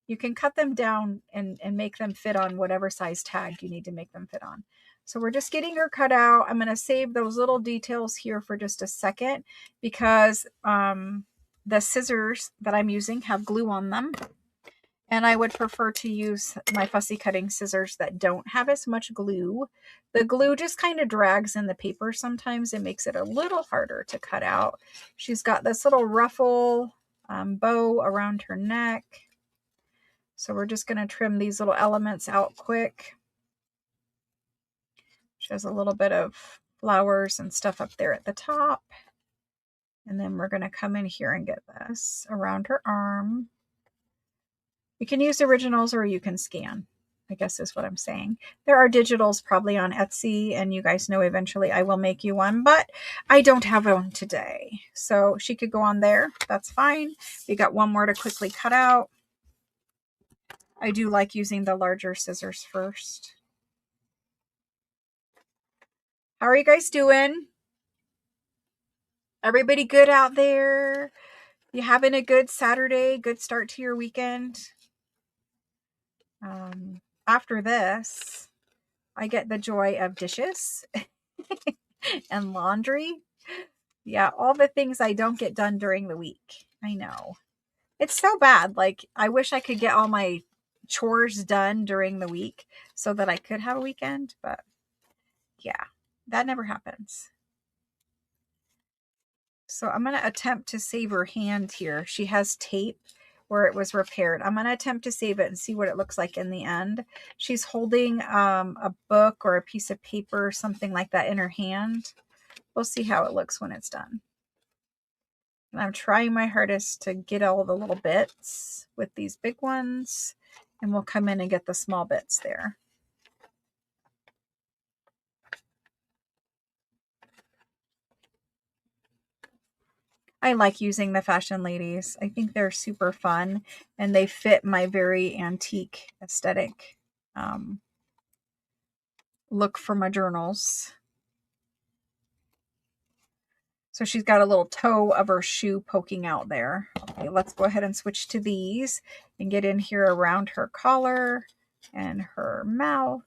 You can cut them down and make them fit on whatever size tag you need to make them fit on. So we're just getting her cut out. I'm going to save those little details here for just a second because the scissors that I'm using have glue on them. And I would prefer to use my fussy cutting scissors that don't have as much glue. The glue just kind of drags in the paper sometimes. It makes it a little harder to cut out. She's got this little ruffle bow around her neck. So we're just going to trim these little elements out quick. She has a little bit of flowers and stuff up there at the top. And then we're going to come in here and get this around her arm. You can use originals or you can scan, I guess is what I'm saying. There are digitals probably on Etsy, and you guys know eventually I will make you one, but I don't have one today. So she could go on there. That's fine. We got one more to quickly cut out. I do like using the larger scissors first. How are you guys doing? Everybody good out there? You having a good Saturday? Good start to your weekend? After this, I get the joy of dishes and laundry. Yeah, all the things I don't get done during the week. I know. It's so bad. Like, I wish I could get all my chores done during the week so that I could have a weekend, but yeah, that never happens. So I'm going to attempt to save her hand here. She has tape where it was repaired. I'm going to attempt to save it and see what it looks like in the end. She's holding a book or a piece of paper or something like that in her hand. We'll see how it looks when it's done. And I'm trying my hardest to get all the little bits with these big ones, and we'll come in and get the small bits there. I like using the fashion ladies. I think they're super fun and they fit my very antique aesthetic look for my journals. So she's got a little toe of her shoe poking out there. Okay, let's go ahead and switch to these and get in here around her collar and her mouth.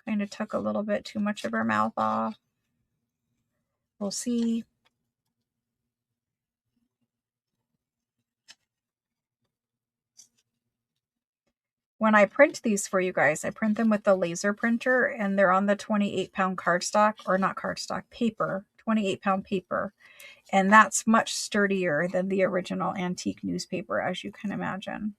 Kind of took a little bit too much of her mouth off. We'll see. When I print these for you guys, I print them with the laser printer, and they're on the 28-pound cardstock, or not cardstock, paper, 28-pound paper. And that's much sturdier than the original antique newspaper, as you can imagine.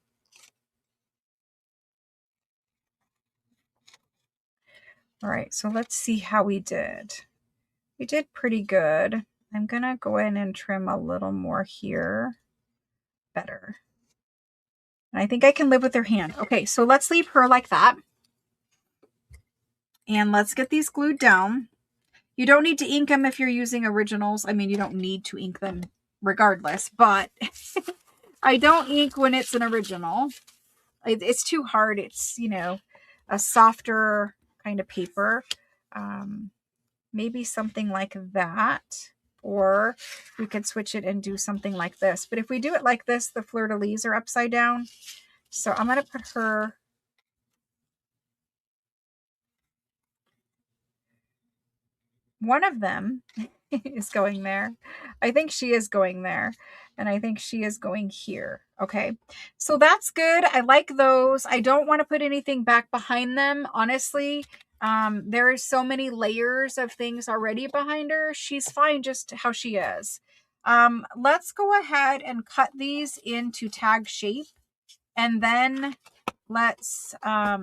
All right, so let's see how we did. We did pretty good. I'm going to go in and trim a little more here. Better. And I think I can live with her hand. Okay, so let's leave her like that. And let's get these glued down. You don't need to ink them if you're using originals. I mean, you don't need to ink them regardless, but I don't ink when it's an original. It's too hard. It's, you know, a softer kind of paper. Maybe something like that. Or we could switch it and do something like this. But if we do it like this, the fleur-de-lis are upside down. So I'm going to put her... One of them is going there. I think she is going there. And I think she is going here. Okay. So that's good. I like those. I don't want to put anything back behind them. Honestly, there is so many layers of things already behind her. She's fine just how she is. Let's go ahead and cut these into tag shape. And then let's cut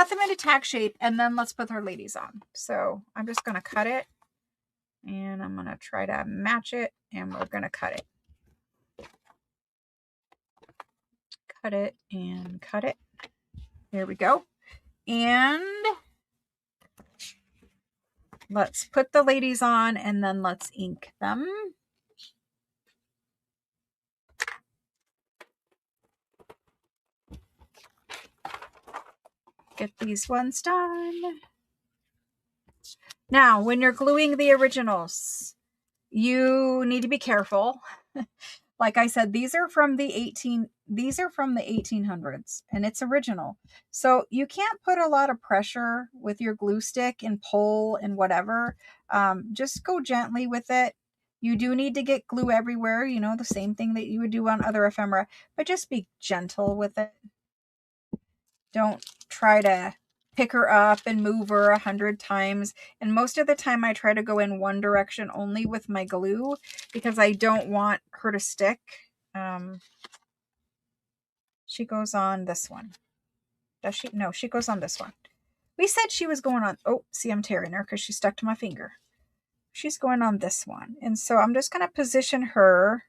them into tag shape, and then let's put her ladies on. So I'm just going to cut it, and I'm going to try to match it, and we're going to cut it. Cut it and cut it. There we go. And let's put the ladies on, and then let's ink them. Get these ones done. Now, when you're gluing the originals, you need to be careful. Like I said, these are from the 1800s, and it's original. So you can't put a lot of pressure with your glue stick and pull and whatever. Just go gently with it. You do need to get glue everywhere, you know, the same thing that you would do on other ephemera, but just be gentle with it. Don't try to pick her up and move her 100 times. And most of the time I try to go in one direction only with my glue because I don't want her to stick. She goes on this one. Does she? No, she goes on this one. We said she was going on. Oh, see, I'm tearing her because she stuck to my finger. She's going on this one. And so I'm just going to position her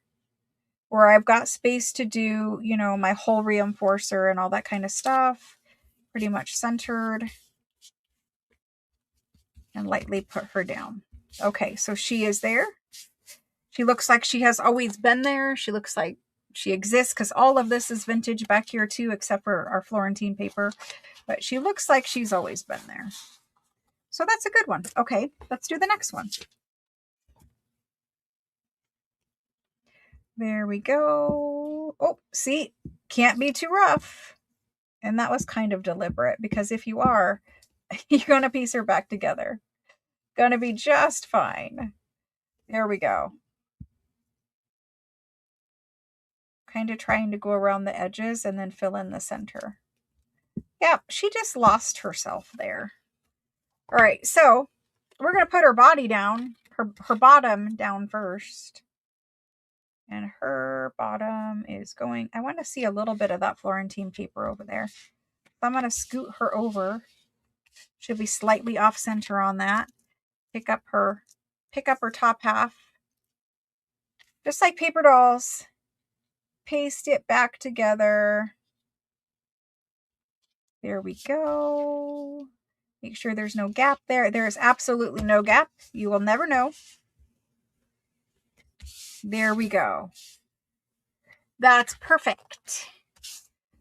where I've got space to do, you know, my whole reinforcer and all that kind of stuff. Pretty much centered. And lightly put her down. Okay, so she is there. She looks like she has always been there. She looks like she exists because all of this is vintage back here too, except for our Florentine paper. But she looks like she's always been there. So that's a good one. Okay, let's do the next one. There we go. Oh, see, can't be too rough. And that was kind of deliberate because if you are, you're going to piece her back together. Going to be just fine. There we go. Kind of trying to go around the edges and then fill in the center. Yeah, she just lost herself there. All right, so we're going to put her body down, her bottom down first. And her bottom is going, I want to see a little bit of that Florentine paper over there. So I'm going to scoot her over. She'll be slightly off center on that. Pick up her top half. Just like paper dolls. Paste it back together. There we go. Make sure there's no gap there. There is absolutely no gap. You will never know. There we go. That's perfect.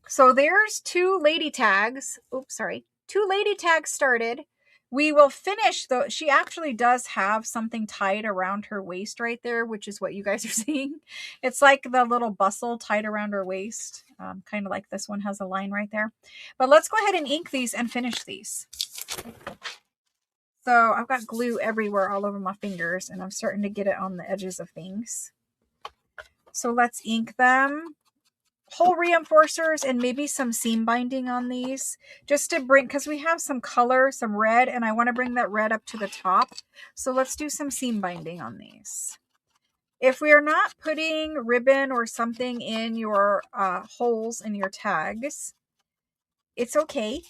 So there's two lady tags. Oops, sorry. Two lady tags started. We will finish though. She actually does have something tied around her waist right there, which is what you guys are seeing. It's like the little bustle tied around her waist. Kind of like this one has a line right there. But let's go ahead and ink these and finish these. So I've got glue everywhere all over my fingers, and I'm starting to get it on the edges of things. So let's ink them. Hole reinforcers and maybe some seam binding on these, just to bring, because we have some color, some red, and I want to bring that red up to the top. So let's do some seam binding on these. If we are not putting ribbon or something in your holes in your tags, it's okay.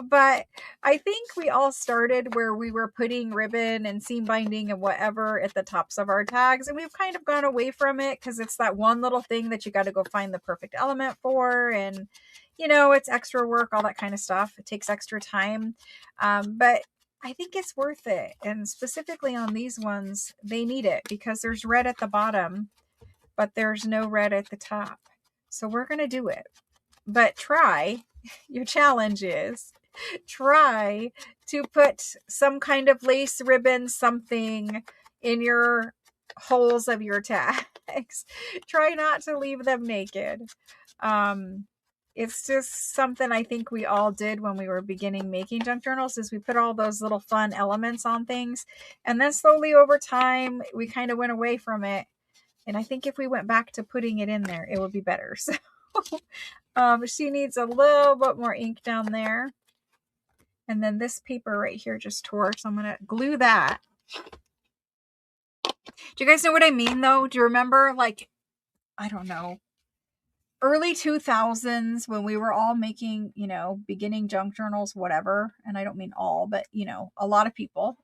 But I think we all started where we were putting ribbon and seam binding and whatever at the tops of our tags, and we've kind of gone away from it because it's that one little thing that you got to go find the perfect element for, and you know, it's extra work, all that kind of stuff. It takes extra time, but I think it's worth it. And specifically on these ones, they need it because there's red at the bottom, but there's no red at the top. So we're going to do it. But try, your challenge is, try to put some kind of lace, ribbon, something in your holes of your tags. Try not to leave them naked. It's just something I think we all did when we were beginning making junk journals, is we put all those little fun elements on things, and then slowly over time we kind of went away from it. And I think if we went back to putting it in there, it would be better. So she needs a little bit more ink down there. And then this paper right here just tore, so I'm going to glue that. Do you guys know what I mean, though? Do you remember, like, I don't know, early 2000s when we were all making, you know, beginning junk journals, whatever. And I don't mean all, but, you know, a lot of people.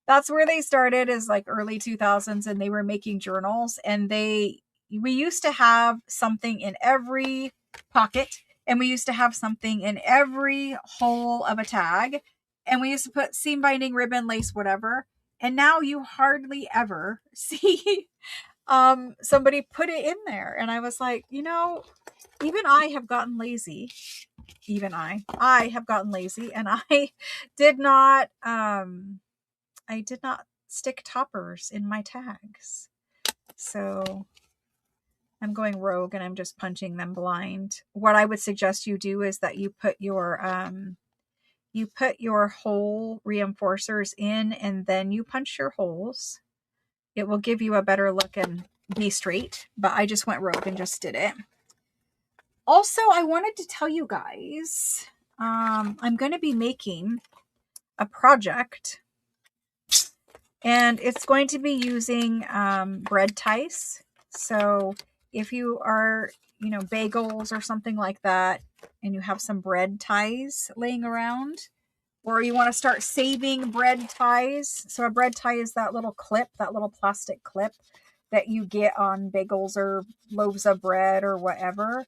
That's where they started, is like early 2000s, and they were making journals, and we used to have something in every pocket, and we used to have something in every hole of a tag, and we used to put seam binding, ribbon, lace, whatever. And now you hardly ever see somebody put it in there. And I was like, you know, even I have gotten lazy. Even I have gotten lazy, and I did not stick toppers in my tags. So I'm going rogue and I'm just punching them blind. What I would suggest you do is that you put your hole reinforcers in, and then you punch your holes. It will give you a better look and be straight, but I just went rogue and just did it. Also, I wanted to tell you guys, I'm going to be making a project, and it's going to be using bread ties. So if you are, you know, bagels or something like that, and you have some bread ties laying around, or you want to start saving bread ties. So a bread tie is that little clip, that little plastic clip that you get on bagels or loaves of bread or whatever.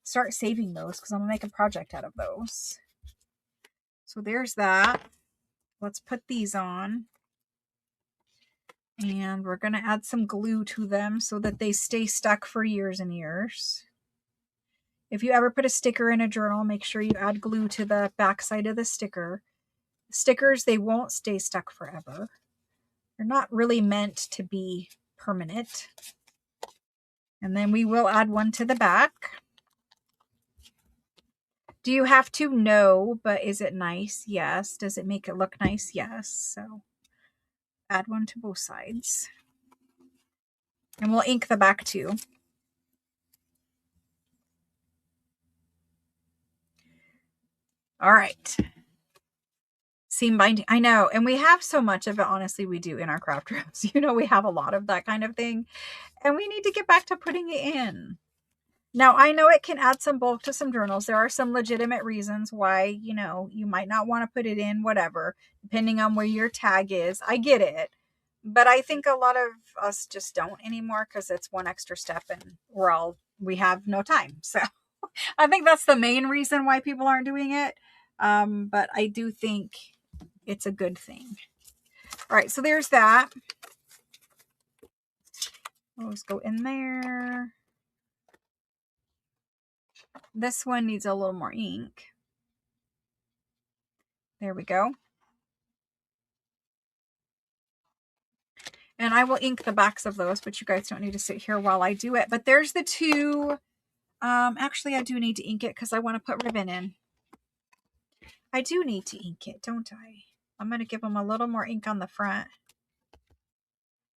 Start saving those, because I'm going to make a project out of those. So there's that. Let's put these on. And we're going to add some glue to them so that they stay stuck for years and years. If you ever put a sticker in a journal, make sure you add glue to the back side of the sticker. Stickers, they won't stay stuck forever. They're not really meant to be permanent. And then we will add one to the back. Do you have to? No, but is it nice? Yes. Does it make it look nice? Yes. So add one to both sides. And we'll ink the back too. All right. Seam binding. I know. And we have so much of it, honestly, we do in our craft rooms. You know, we have a lot of that kind of thing. And we need to get back to putting it in. Now, I know it can add some bulk to some journals. There are some legitimate reasons why, you know, you might not want to put it in, whatever, depending on where your tag is. I get it. But I think a lot of us just don't anymore, because it's one extra step and we have no time. So I think that's the main reason why people aren't doing it. But I do think it's a good thing. All right, so there's that. Those go in there. This one needs a little more ink. There we go. And I will ink the backs of those, but you guys don't need to sit here while I do it. But there's the two. Actually, I do need to ink it because I want to put ribbon in. I do need to ink it, don't I? I'm going to give them a little more ink on the front.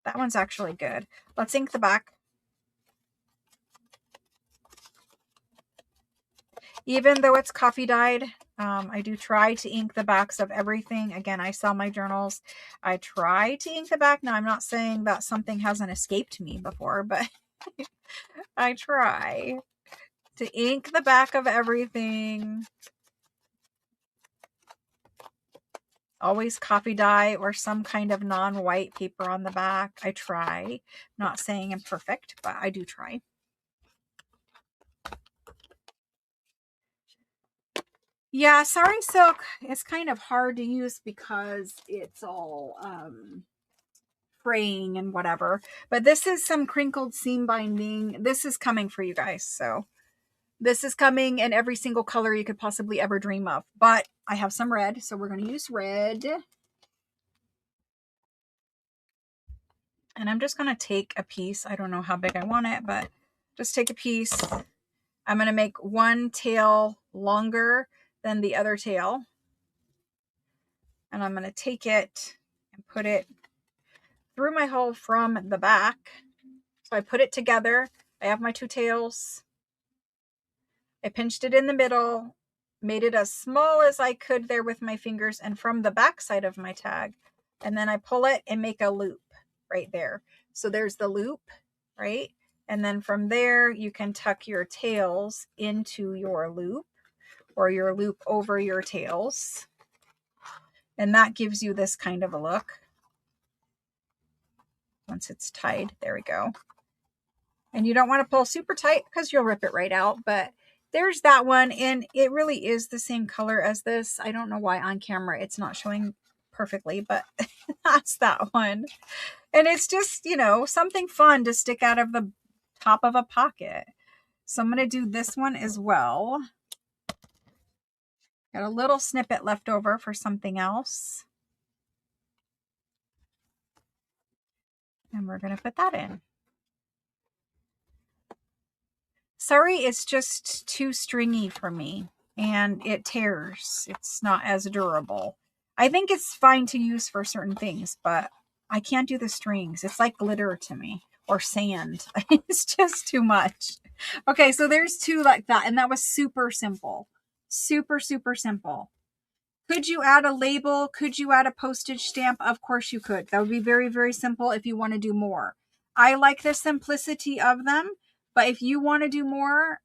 That one's actually good. Let's ink the back. Even though it's coffee dyed, I do try to ink the backs of everything. Again, I sell my journals. I try to ink the back. Now, I'm not saying that something hasn't escaped me before, but I try to ink the back of everything. Always coffee dye or some kind of non-white paper on the back. I try. Not saying I'm perfect, but I do try. Yeah, Sari Silk is kind of hard to use because it's all fraying and whatever. But this is some crinkled seam binding. This is coming for you guys. So this is coming in every single color you could possibly ever dream of. But I have some red, so we're going to use red. And I'm just going to take a piece. I don't know how big I want it, but just take a piece. I'm going to make one tail longer than the other tail. And I'm going to take it and put it through my hole from the back. So I put it together. I have my two tails. I pinched it in the middle, made it as small as I could there with my fingers and from the back side of my tag. And then I pull it and make a loop right there. So there's the loop, right? And then from there, you can tuck your tails into your loop or your loop over your tails. And that gives you this kind of a look. Once it's tied, there we go. And you don't want to pull super tight because you'll rip it right out, but there's that one. And it really is the same color as this. I don't know why on camera it's not showing perfectly, but that's that one. And it's just, you know, something fun to stick out of the top of a pocket. So I'm going to do this one as well. Got a little snippet left over for something else. And we're going to put that in. Sorry, it's just too stringy for me and it tears. It's not as durable. I think it's fine to use for certain things, but I can't do the strings. It's like glitter to me or sand. It's just too much. Okay, so there's two like that. And that was super simple. Super, super simple. Could you add a label? Could you add a postage stamp? Of course you could. That would be very, very simple if you want to do more. I like the simplicity of them, but if you want to do more,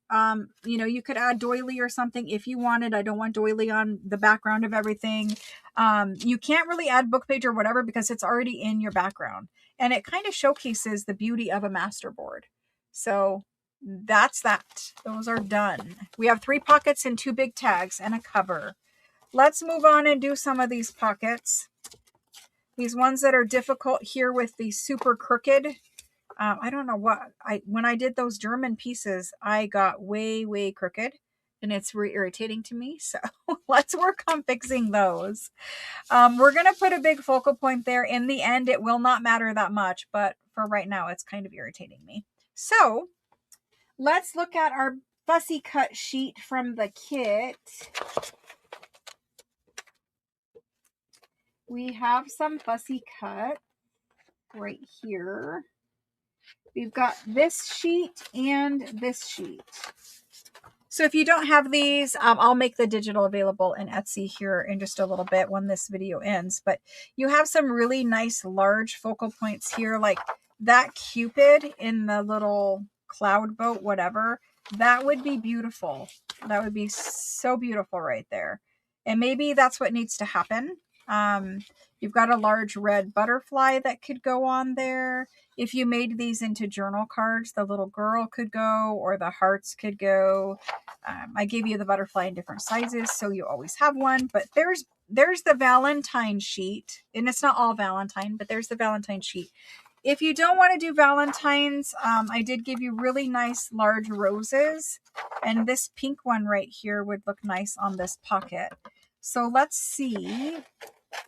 you know, you could add doily or something if you wanted. I don't want doily on the background of everything. You can't really add book page or whatever because it's already in your background. And it kind of showcases the beauty of a masterboard. So that's that. Those are done. We have 3 pockets and 2 big tags and a cover. Let's move on and do some of these pockets. These ones that are difficult here with the super crooked. I don't know what, when I did those German pieces, I got way, way crooked and it's really irritating to me. So let's work on fixing those. We're going to put a big focal point there. In the end, it will not matter that much, but for right now, it's kind of irritating me. So let's look at our fussy cut sheet from the kit. We have some fussy cut right here. We've got this sheet and this sheet. So if you don't have these, I'll make the digital available in Etsy here in just a little bit when this video ends. But you have some really nice large focal points here, like that Cupid in the little cloud boat, whatever. That would be beautiful. That would be so beautiful right there. And maybe that's what needs to happen. You've got a large red butterfly that could go on there. If you made these into journal cards, the little girl could go or the hearts could go. I gave you the butterfly in different sizes, so you always have one. But there's the Valentine sheet, and it's not all Valentine, but there's the Valentine sheet. If you don't want to do Valentines, I did give you really nice large roses, and this pink one right here would look nice on this pocket. So let's see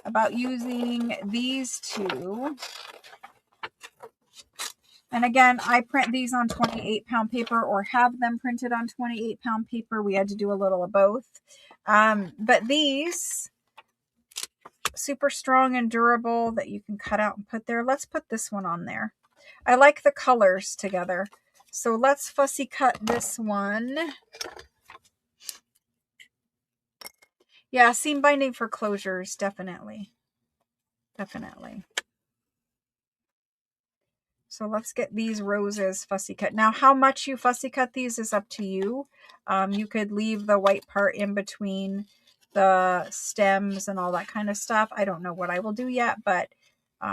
about using these two. And again, I print these on 28-pound paper or have them printed on 28-pound paper. We had to do a little of both. But these, super strong and durable that you can cut out and put there. Let's put this one on there. I like the colors together. So let's fussy cut this one. Yeah, seam binding for closures, definitely. Definitely. So let's get these roses fussy cut. Now, how much you fussy cut these is up to you. You could leave the white part in between the stems and all that kind of stuff. I don't know what I will do yet, but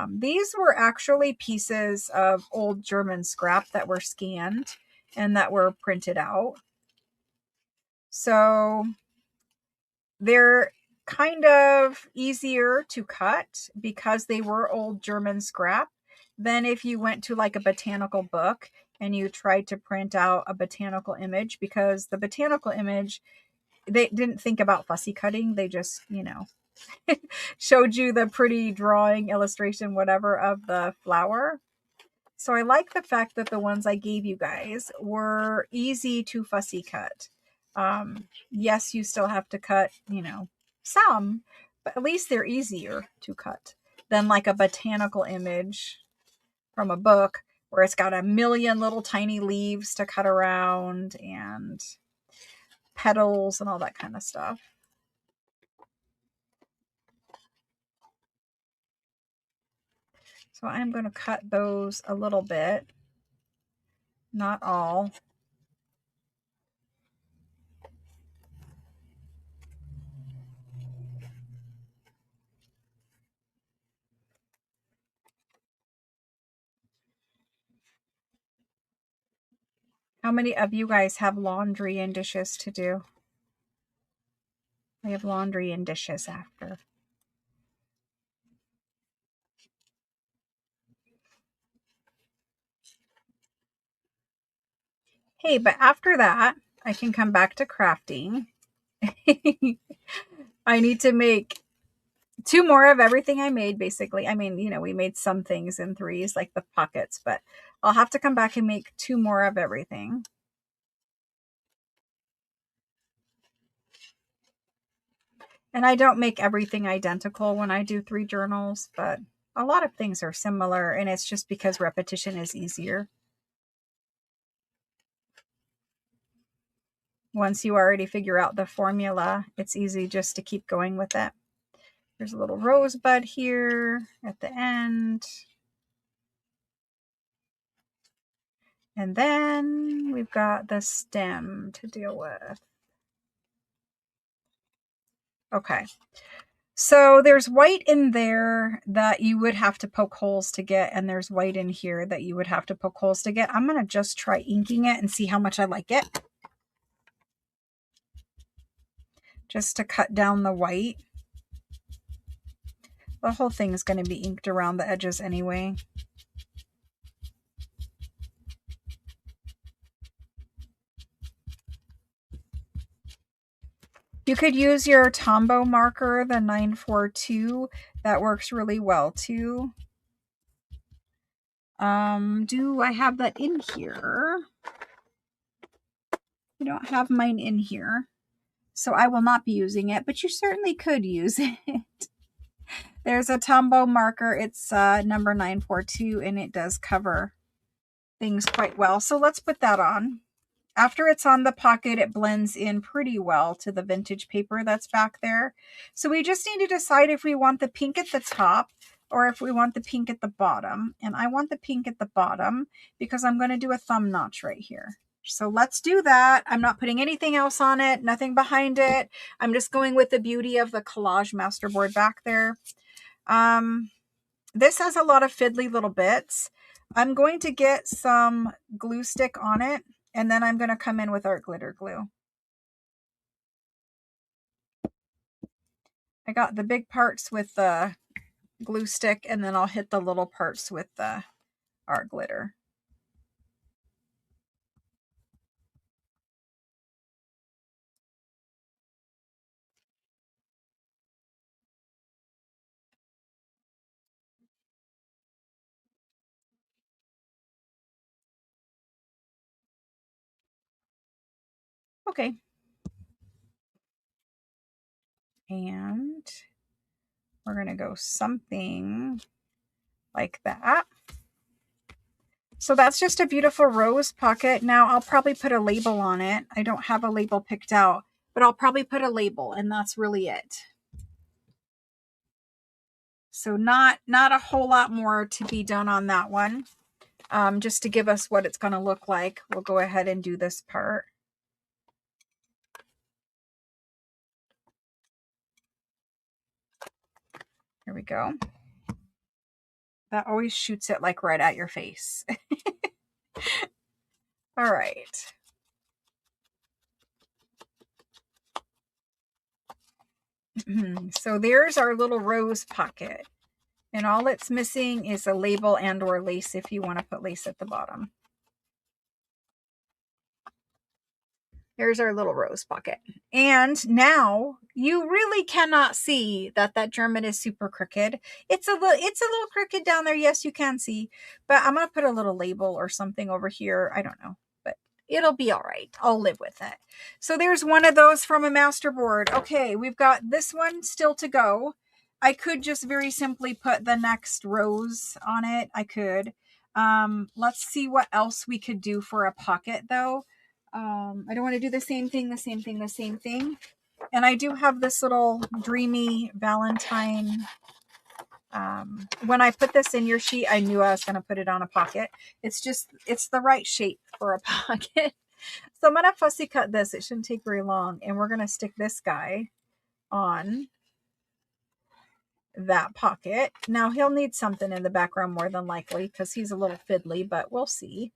these were actually pieces of old German scrap that were scanned and that were printed out. So they're kind of easier to cut because they were old German scrap than if you went to like a botanical book and you tried to print out a botanical image, because the botanical image, they didn't think about fussy cutting. They just, you know, showed you the pretty drawing, illustration, whatever of the flower. So I like the fact that the ones I gave you guys were easy to fussy cut. Yes, you still have to cut, you know, some, but at least they're easier to cut than like a botanical image from a book where it's got a million little tiny leaves to cut around and petals and all that kind of stuff. So I'm going to cut those a little bit, not all. How many of you guys have laundry and dishes to do? I have laundry and dishes after. Hey, but after that, I can come back to crafting. I need to make 2 more of everything I made, basically. I mean, you know, we made some things in 3s, like the pockets, but I'll have to come back and make 2 more of everything. And I don't make everything identical when I do 3 journals, but a lot of things are similar, and it's just because repetition is easier. Once you already figure out the formula, it's easy just to keep going with it. There's a little rosebud here at the end. And then we've got the stem to deal with. Okay. So there's white in there that you would have to poke holes to get, and there's white in here that you would have to poke holes to get. I'm going to just try inking it and see how much I like it. Just to cut down the white. The whole thing is going to be inked around the edges anyway. You could use your Tombow marker, the 942. That works really well too. Do I have that in here? I don't have mine in here, so I will not be using it, but you certainly could use it. There's a Tombow marker. It's number 942, and it does cover things quite well. So let's put that on. After it's on the pocket, it blends in pretty well to the vintage paper that's back there. So we just need to decide if we want the pink at the top or if we want the pink at the bottom. And I want the pink at the bottom because I'm going to do a thumb notch right here. So let's do that. I'm not putting anything else on it, nothing behind it. I'm just going with the beauty of the collage masterboard back there. This has a lot of fiddly little bits. I'm going to get some glue stick on it, and then I'm going to come in with art glitter glue. I got the big parts with the glue stick, and then I'll hit the little parts with the art glitter. Okay. And we're going to go something like that. So that's just a beautiful rose pocket. Now I'll probably put a label on it. I don't have a label picked out, but I'll probably put a label, and that's really it. So not a whole lot more to be done on that one. Just to give us what it's going to look like, we'll go ahead and do this part. Here we go. That always shoots it like right at your face. All right. So there's our little rose pocket. And all it's missing is a label and or lace if you want to put lace at the bottom. There's our little rose pocket. And now you really cannot see that German is super crooked. It's a little crooked down there. Yes, you can see, but I'm going to put a little label or something over here. I don't know, but it'll be all right. I'll live with it. So there's one of those from a masterboard. Okay, we've got this one still to go. I could just very simply put the next rose on it. I could. Let's see what else we could do for a pocket though. I don't want to do the same thing. And I do have this little dreamy Valentine. When I put this in your sheet, I knew I was going to put it on a pocket. It's the right shape for a pocket. So I'm going to fussy cut this. It shouldn't take very long. And we're going to stick this guy on that pocket. Now he'll need something in the background more than likely because he's a little fiddly, but we'll see.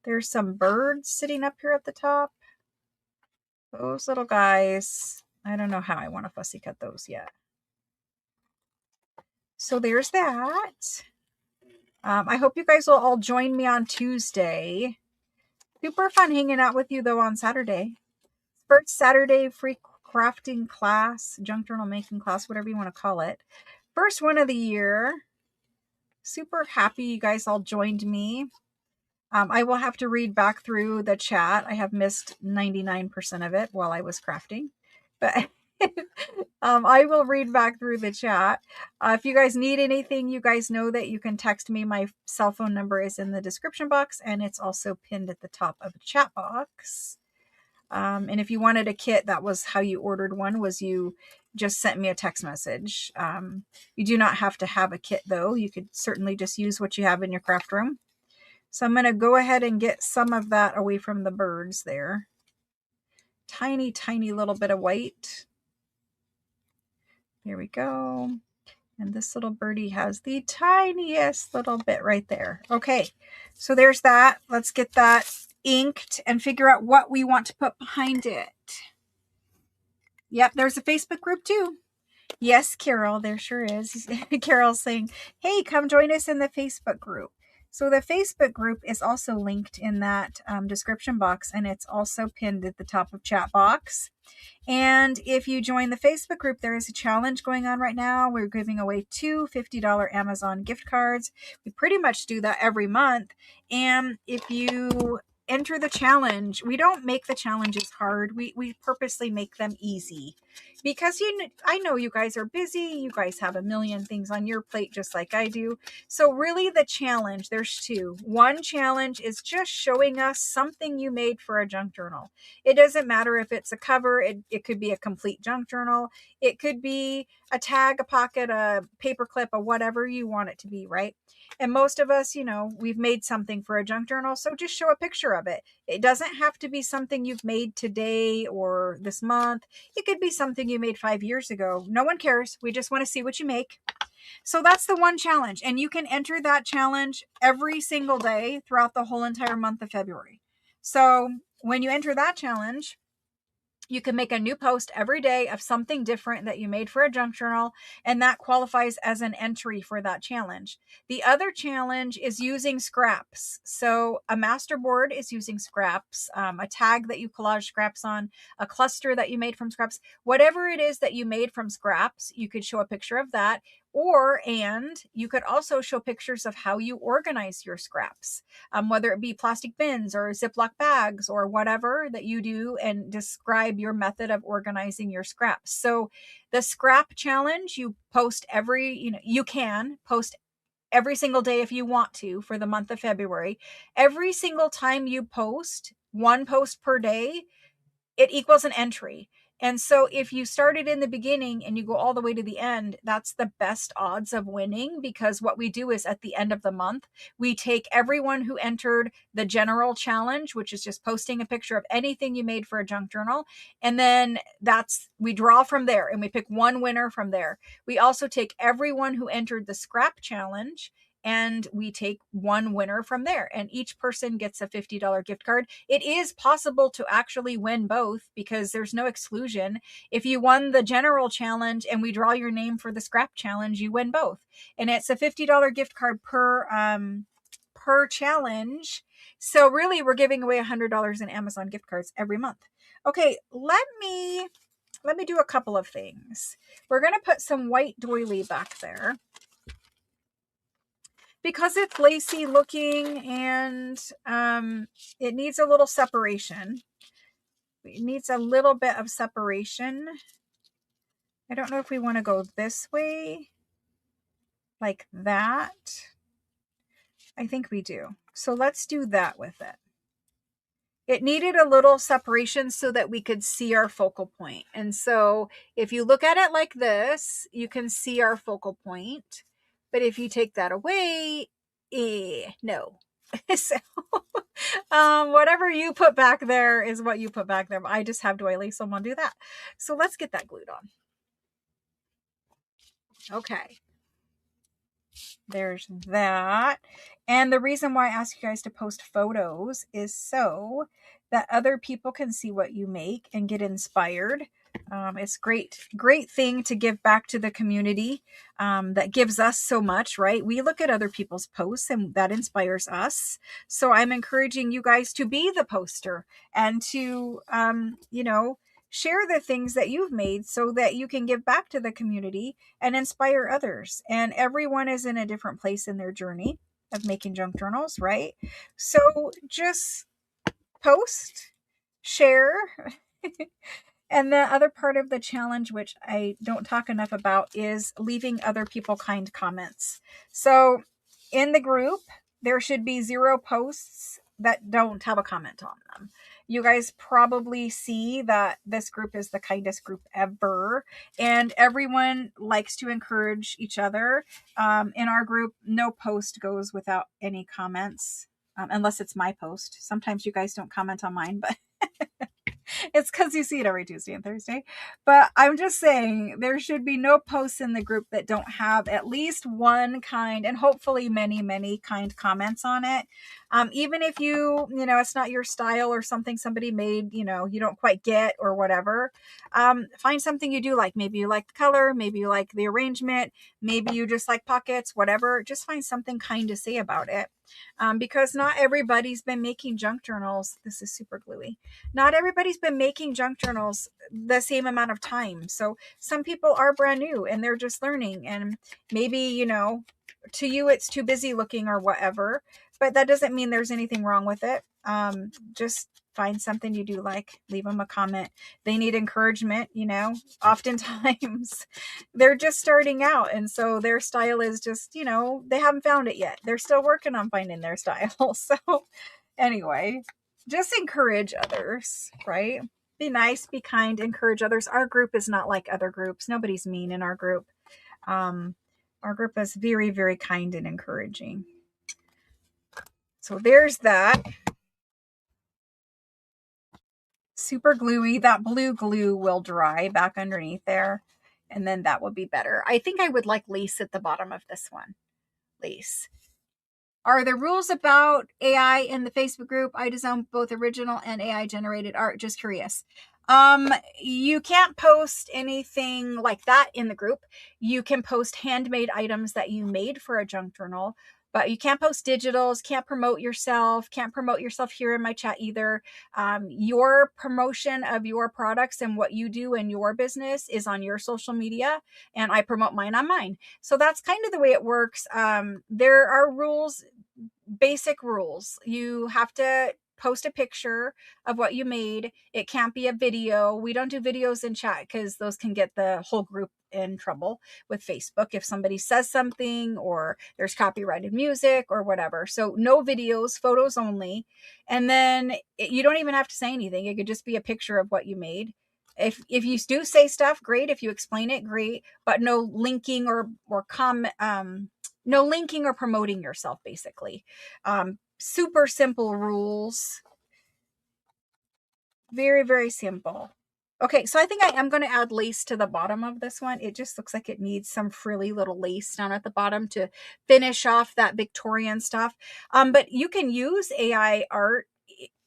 There's some birds sitting up here at the top. Those little guys, I don't know how I want to fussy cut those yet. So there's that. I hope you guys will all join me on Tuesday. Super fun hanging out with you though on Saturday. First Saturday free crafting class, junk journal making class, whatever you want to call it. First one of the year. Super happy you guys all joined me. I will have to read back through the chat. I have missed 99% of it while I was crafting, but I will read back through the chat. If you guys need anything, you guys know that you can text me. My cell phone number is in the description box, and it's also pinned at the top of the chat box. And if you wanted a kit, that was how you ordered one, was you just sent me a text message. You do not have to have a kit though. You could certainly just use what you have in your craft room. So I'm going to go ahead and get some of that away from the birds there. Tiny, tiny little bit of white. There we go. And this little birdie has the tiniest little bit right there. Okay, so there's that. Let's get that inked and figure out what we want to put behind it. Yep, there's a Facebook group too. Yes, Carol, there sure is. Carol's saying, hey, come join us in the Facebook group. So the Facebook group is also linked in that description box, and it's also pinned at the top of chat box. And if you join the Facebook group, there is a challenge going on right now. We're giving away 2 $50 Amazon gift cards. We pretty much do that every month. And if you enter the challenge, we don't make the challenges hard. We purposely make them easy because I know you guys are busy. You guys have a million things on your plate just like I do. So really the challenge, there's 2. One challenge is just showing us something you made for a junk journal. It doesn't matter if it's a cover. It could be a complete junk journal. It could be a tag, a pocket, a paper clip, or whatever you want it to be, right? And most of us, we've made something for a junk journal. So just show a picture of it. It doesn't have to be something you've made today or this month. It could be something you made 5 years ago. No one cares. We just want to see what you make. So that's the one challenge. And you can enter that challenge every single day throughout the whole entire month of February. So when you enter that challenge, you can make a new post every day of something different that you made for a junk journal, and that qualifies as an entry for that challenge. The other challenge is using scraps. So a masterboard is using scraps, a tag that you collage scraps on, a cluster that you made from scraps, whatever it is that you made from scraps, you could show a picture of that. And you could also show pictures of how you organize your scraps, whether it be plastic bins or Ziploc bags or whatever that you do, and describe your method of organizing your scraps. So the scrap challenge, you post you can post every single day if you want to for the month of February. Every single time you post, one post per day, it equals an entry. And so if you started in the beginning and you go all the way to the end, that's the best odds of winning, because what we do is at the end of the month, we take everyone who entered the general challenge, which is just posting a picture of anything you made for a junk journal. And then we draw from there and we pick one winner from there. We also take everyone who entered the scrap challenge and we take one winner from there, and each person gets a $50 gift card. It is possible to actually win both because there's no exclusion. If you won the general challenge and we draw your name for the scrap challenge, you win both, and it's a $50 gift card per challenge. So really, we're giving away $100 in Amazon gift cards every month. Okay, let me do a couple of things. We're going to put some white doily back there, because it's lacy looking and it needs a little separation. It needs a little bit of separation. I don't know if we want to go this way, like that. I think we do. So let's do that with it. It needed a little separation so that we could see our focal point. And so if you look at it like this, you can see our focal point. But if you take that away, no. So whatever you put back there is what you put back there. I just have doily, so I'm gonna do that. So let's get that glued on. Okay. There's that. And the reason why I ask you guys to post photos is so that other people can see what you make and get inspired. It's great thing to give back to the community that gives us so much, right? We look at other people's posts and that inspires us. So I'm encouraging you guys to be the poster and to, share the things that you've made so that you can give back to the community and inspire others. And everyone is in a different place in their journey of making junk journals, right? So just post, share. And the other part of the challenge, which I don't talk enough about, is leaving other people kind comments. So in the group, there should be 0 posts that don't have a comment on them. You guys probably see that this group is the kindest group ever, and everyone likes to encourage each other. In our group, no post goes without any comments, unless it's my post. Sometimes you guys don't comment on mine, but it's because you see it every Tuesday and Thursday. But I'm just saying there should be no posts in the group that don't have at least one kind, and hopefully many, many kind comments on it. Even if it's not your style or something somebody made, you don't quite get or whatever. Find something you do like. Maybe you like the color. Maybe you like the arrangement. Maybe you just like pockets, whatever. Just find something kind to say about it. Because not everybody's been making junk journals. This is super gluey. Not everybody's been making junk journals the same amount of time. So some people are brand new and they're just learning, and maybe, to you it's too busy looking or whatever, but that doesn't mean there's anything wrong with it. Just find something you do like, leave them a comment. They need encouragement, oftentimes they're just starting out. And so their style is just, they haven't found it yet. They're still working on finding their style. So anyway, just encourage others, right? Be nice, be kind, encourage others. Our group is not like other groups. Nobody's mean in our group. Our group is very, very kind and encouraging. So there's that. Super gluey. That blue glue will dry back underneath there, and then that will be better. I think I would like lace at the bottom of this one. Lace. Are there rules about AI in the Facebook group? I design both original and AI generated art. Just curious. You can't post anything like that in the group. You can post handmade items that you made for a junk journal, But you can't post digitals, can't promote yourself, can't promote yourself here in my chat either. Your promotion of your products and what you do in your business is on your social media, and I promote mine on mine. So that's kind of the way it works. There are rules, basic rules. You have to post a picture of what you made. It can't be a video. We don't do videos in chat because those can get the whole group in trouble with Facebook if somebody says something or there's copyrighted music or whatever. So no videos, photos only. And then you don't even have to say anything. It could just be a picture of what you made. If you do say stuff, great. If you explain it, great. But no linking or no linking or promoting yourself, basically. Super simple rules. Very, very simple. Okay, so I think I am going to add lace to the bottom of this one. It just looks like it needs some frilly little lace down at the bottom to finish off that Victorian stuff. But you can use AI art.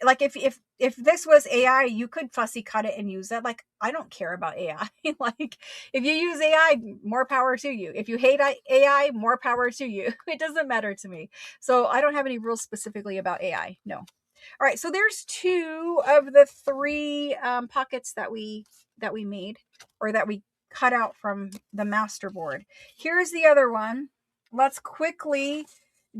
Like if this was AI, you could fussy cut it and use it. Like, I don't care about AI. Like, if you use AI, more power to you. If you hate AI, more power to you. It doesn't matter to me. So I don't have any rules specifically about AI. No. All right, so there's 2 of the 3 pockets that we made, or that we cut out from the master board. Here's the other one. Let's quickly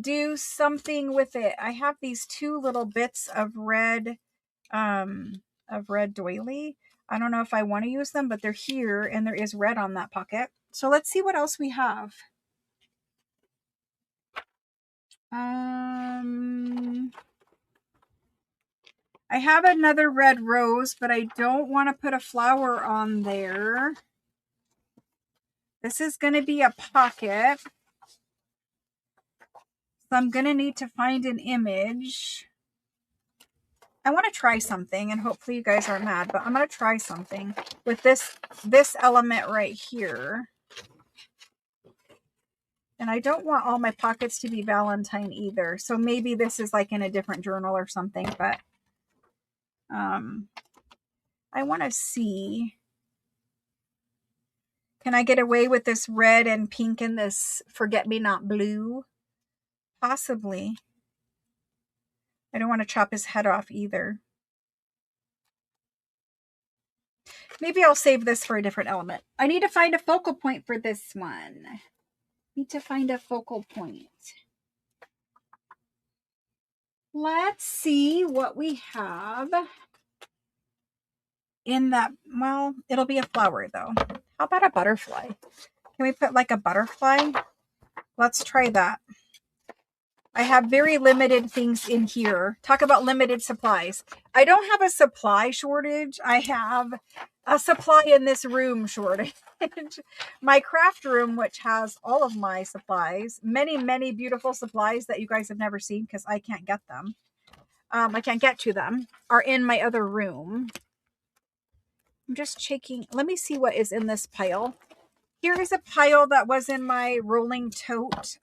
do something with it. I have these 2 little bits of red doily. I don't know if I want to use them, but they're here, and there is red on that pocket. So let's see what else we have. I have another red rose, but I don't want to put a flower on there. This is going to be a pocket. So I'm going to need to find an image. I want to try something, and hopefully you guys aren't mad, but I'm going to try something with this element right here. And I don't want all my pockets to be Valentine either. So maybe this is like in a different journal or something, but I want to see, can I get away with this red and pink and this forget-me-not blue? Possibly. I don't want to chop his head off either. Maybe I'll save this for a different element. I need to find a focal point for this one. Need to find a focal point. Let's see what we have in that. Well, it'll be a flower though. How about a butterfly? Can we put like a butterfly? Let's try that. I have very limited things in here. Talk about limited supplies. I don't have a supply shortage. I have a supply in this room shortage. My craft room, which has all of my supplies, many, many beautiful supplies that you guys have never seen because I can't get them. I can't get to them, are in my other room. I'm just checking. Let me see what is in this pile. Here is a pile that was in my rolling tote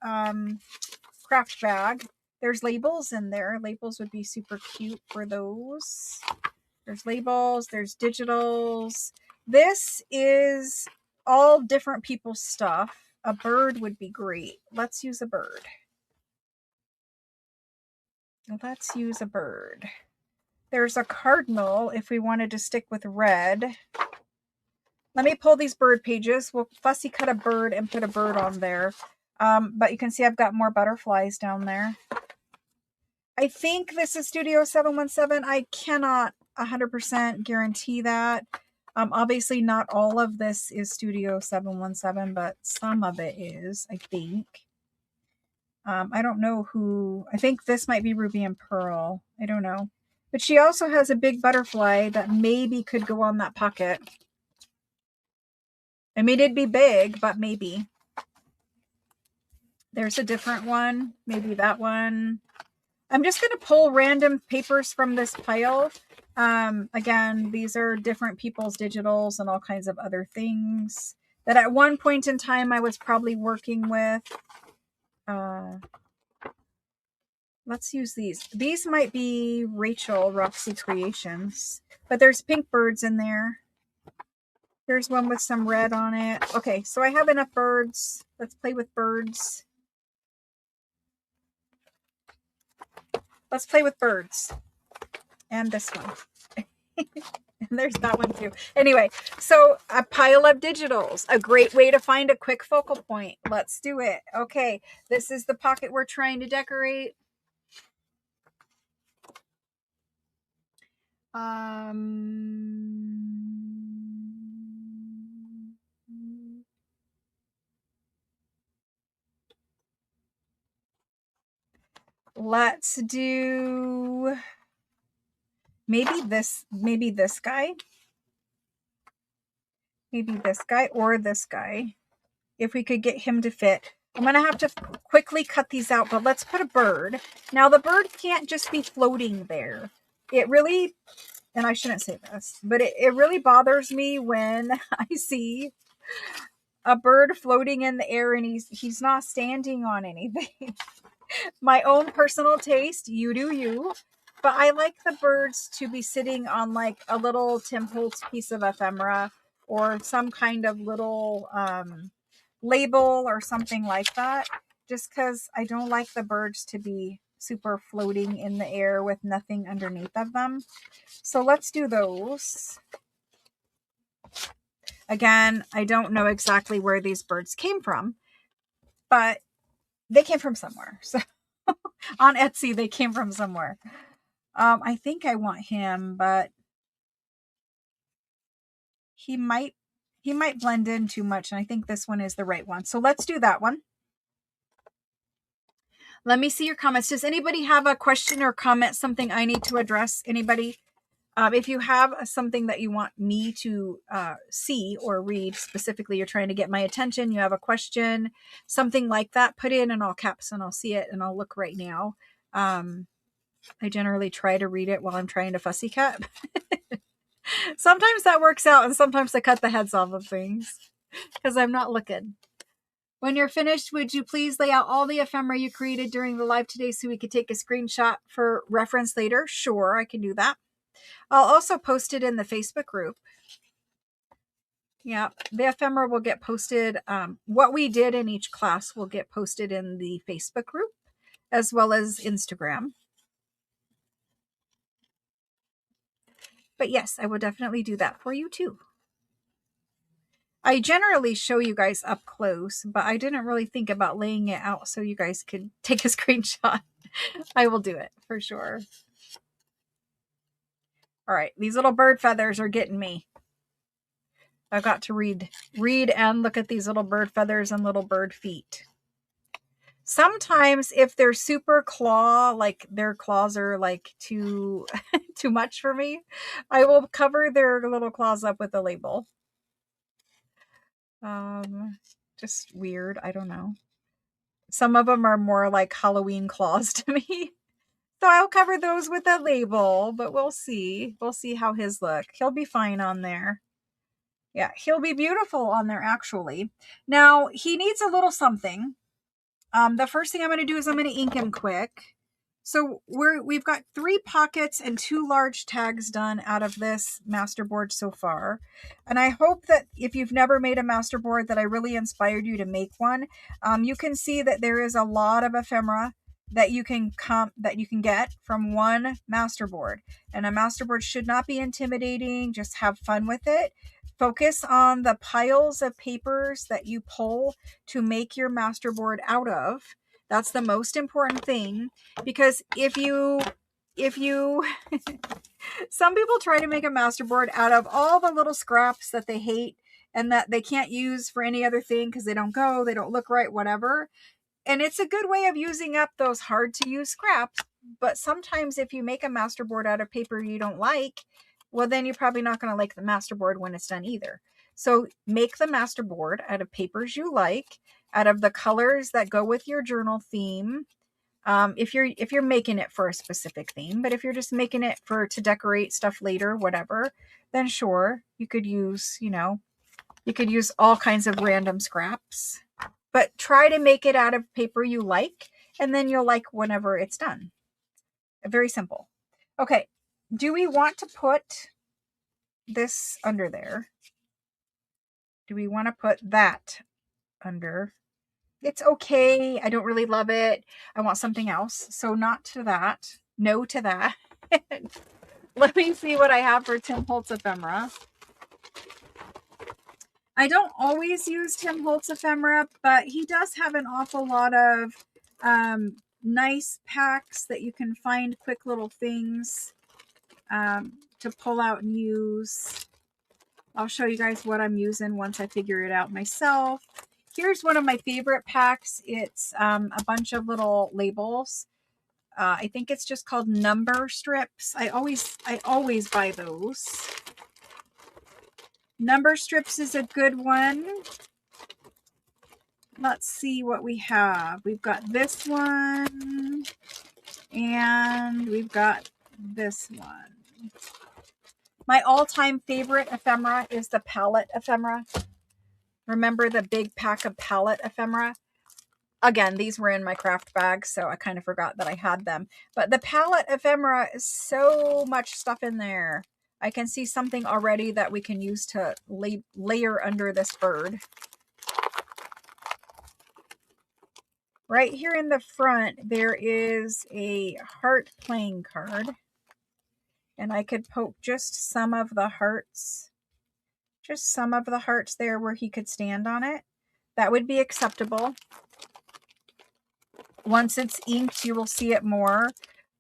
craft bag. There's labels in there. Labels would be super cute for those. There's labels. There's digitals. This is all different people's stuff. A bird would be great. Let's use a bird. Let's use a bird. There's a cardinal if we wanted to stick with red. Let me pull these bird pages. We'll fussy cut a bird and put a bird on there. But you can see I've got more butterflies down there. I think this is Studio 717. I cannot 100% guarantee that. Obviously, not all of this is Studio 717, but some of it is, I think. I don't know who. I think this might be Ruby and Pearl. I don't know. But she also has a big butterfly that maybe could go on that pocket. I mean, it'd be big, but maybe. There's a different one. Maybe that one. I'm just going to pull random papers from this pile. Again, these are different people's digitals and all kinds of other things that at one point in time I was probably working with. Let's use these. These might be Rachel Roxy Creations, but there's pink birds in there. There's one with some red on it. Okay, so I have enough birds. Let's play with birds. Let's play with birds. And this one. And there's that one too. Anyway, so a pile of digitals, a great way to find a quick focal point. Let's do it. Okay, this is the pocket we're trying to decorate. Let's do maybe this guy. Maybe this guy or this guy. If we could get him to fit. I'm going to have to quickly cut these out, but let's put a bird. Now, the bird can't just be floating there. It really, and I shouldn't say this, but it really bothers me when I see a bird floating in the air and he's not standing on anything. My own personal taste, you do you. But I like the birds to be sitting on like a little Tim Holtz piece of ephemera or some kind of little label or something like that. Just because I don't like the birds to be super floating in the air with nothing underneath of them. So let's do those. Again, I don't know exactly where these birds came from, but they came from somewhere. So on Etsy, they came from somewhere. I think I want him, but he might blend in too much. And I think this one is the right one. So let's do that one. Let me see your comments. Does anybody have a question or comment, something I need to address? Anybody? If you have something that you want me to see or read specifically, you're trying to get my attention, you have a question, something like that, put in all caps and I'll see it and I'll look right now. I generally try to read it while I'm trying to fussy cut. Sometimes that works out and sometimes I cut the heads off of things because I'm not looking. When you're finished, would you please lay out all the ephemera you created during the live today so we could take a screenshot for reference later? Sure, I can do that. I'll also post it in the Facebook group. Yeah, the ephemera will get posted. What we did in each class will get posted in the Facebook group as well as Instagram. But yes, I will definitely do that for you too. I generally show you guys up close, but I didn't really think about laying it out so you guys could take a screenshot. I will do it for sure. All right, these little bird feathers are getting me. I've got to read and look at these little bird feathers and little bird feet. Sometimes if they're super claw, like their claws are like too much for me, I will cover their little claws up with a label. Just weird. I don't know. Some of them are more like Halloween claws to me. So I'll cover those with a label, but we'll see. We'll see how his look. He'll be fine on there. Yeah, he'll be beautiful on there, actually. Now, he needs a little something. The first thing I'm going to do is I'm going to ink him quick. So we've got 3 pockets and 2 large tags done out of this masterboard so far. And I hope that if you've never made a masterboard that I really inspired you to make one. You can see that there is a lot of ephemera that you can get from one masterboard. And a masterboard should not be intimidating. Just have fun with it. Focus on the piles of papers that you pull to make your masterboard out of. That's the most important thing, because if you some people try to make a masterboard out of all the little scraps that they hate and that they can't use for any other thing because they don't look right, whatever. And it's a good way of using up those hard to use scraps. But sometimes if you make a masterboard out of paper you don't like, well, then you're probably not going to like the masterboard when it's done either. So make the masterboard out of papers you like, out of the colors that go with your journal theme. If you're making it for a specific theme, but if you're just making it to decorate stuff later, whatever, then sure, you could use all kinds of random scraps, but try to make it out of paper you like, and then you'll like whenever it's done. Very simple. Okay. Do we want to put this under there? Do we want to put that under? It's okay. I don't really love it. I want something else. So not to that. no to that. Let me see what I have for Tim Holtz ephemera. I don't always use Tim Holtz ephemera, but he does have an awful lot of nice packs that you can find, quick little things to pull out and use. I'll show you guys what I'm using once I figure it out myself. Here's one of my favorite packs. It's a bunch of little labels. I think it's just called number strips. I always buy those. Number strips is a good one. Let's see what we have. We've got this one and we've got this one. My all-time favorite ephemera is the palette ephemera. Remember the big pack of palette ephemera? Again, these were in my craft bag, so I kind of forgot that I had them. But the palette ephemera is so much stuff in there. I can see something already that we can use to layer under this bird. Right here in the front, there is a heart playing card. And I could poke just some of the hearts. Just some of the hearts there where he could stand on it. That would be acceptable. Once it's inked, you will see it more.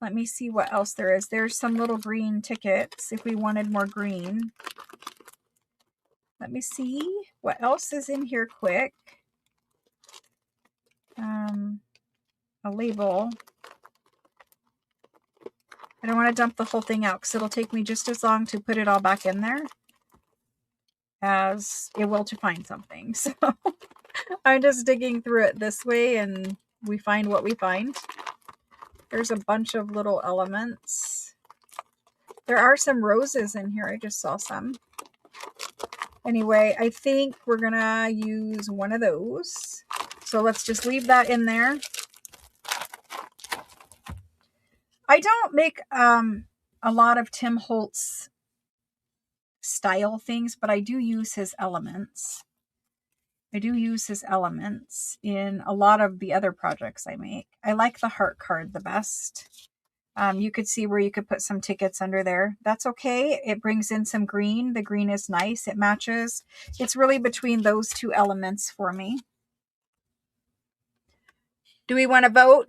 Let me see what else there is. There's some little green tickets if we wanted more green. Let me see what else is in here quick. A label. I don't want to dump the whole thing out because it'll take me just as long to put it all back in there as it will to find something. So I'm just digging through it this way and we find what we find. There's a bunch of little elements. There are some roses in here. I just saw some. Anyway, I think we're gonna use one of those. So let's just leave that in there. I don't make a lot of Tim Holtz style things, but I do use his elements. I do use his elements in a lot of the other projects I make. I like the heart card the best. You could see where you could put some tickets under there. That's okay. It brings in some green. The green is nice. It matches. It's really between those two elements for me. Do we want to vote?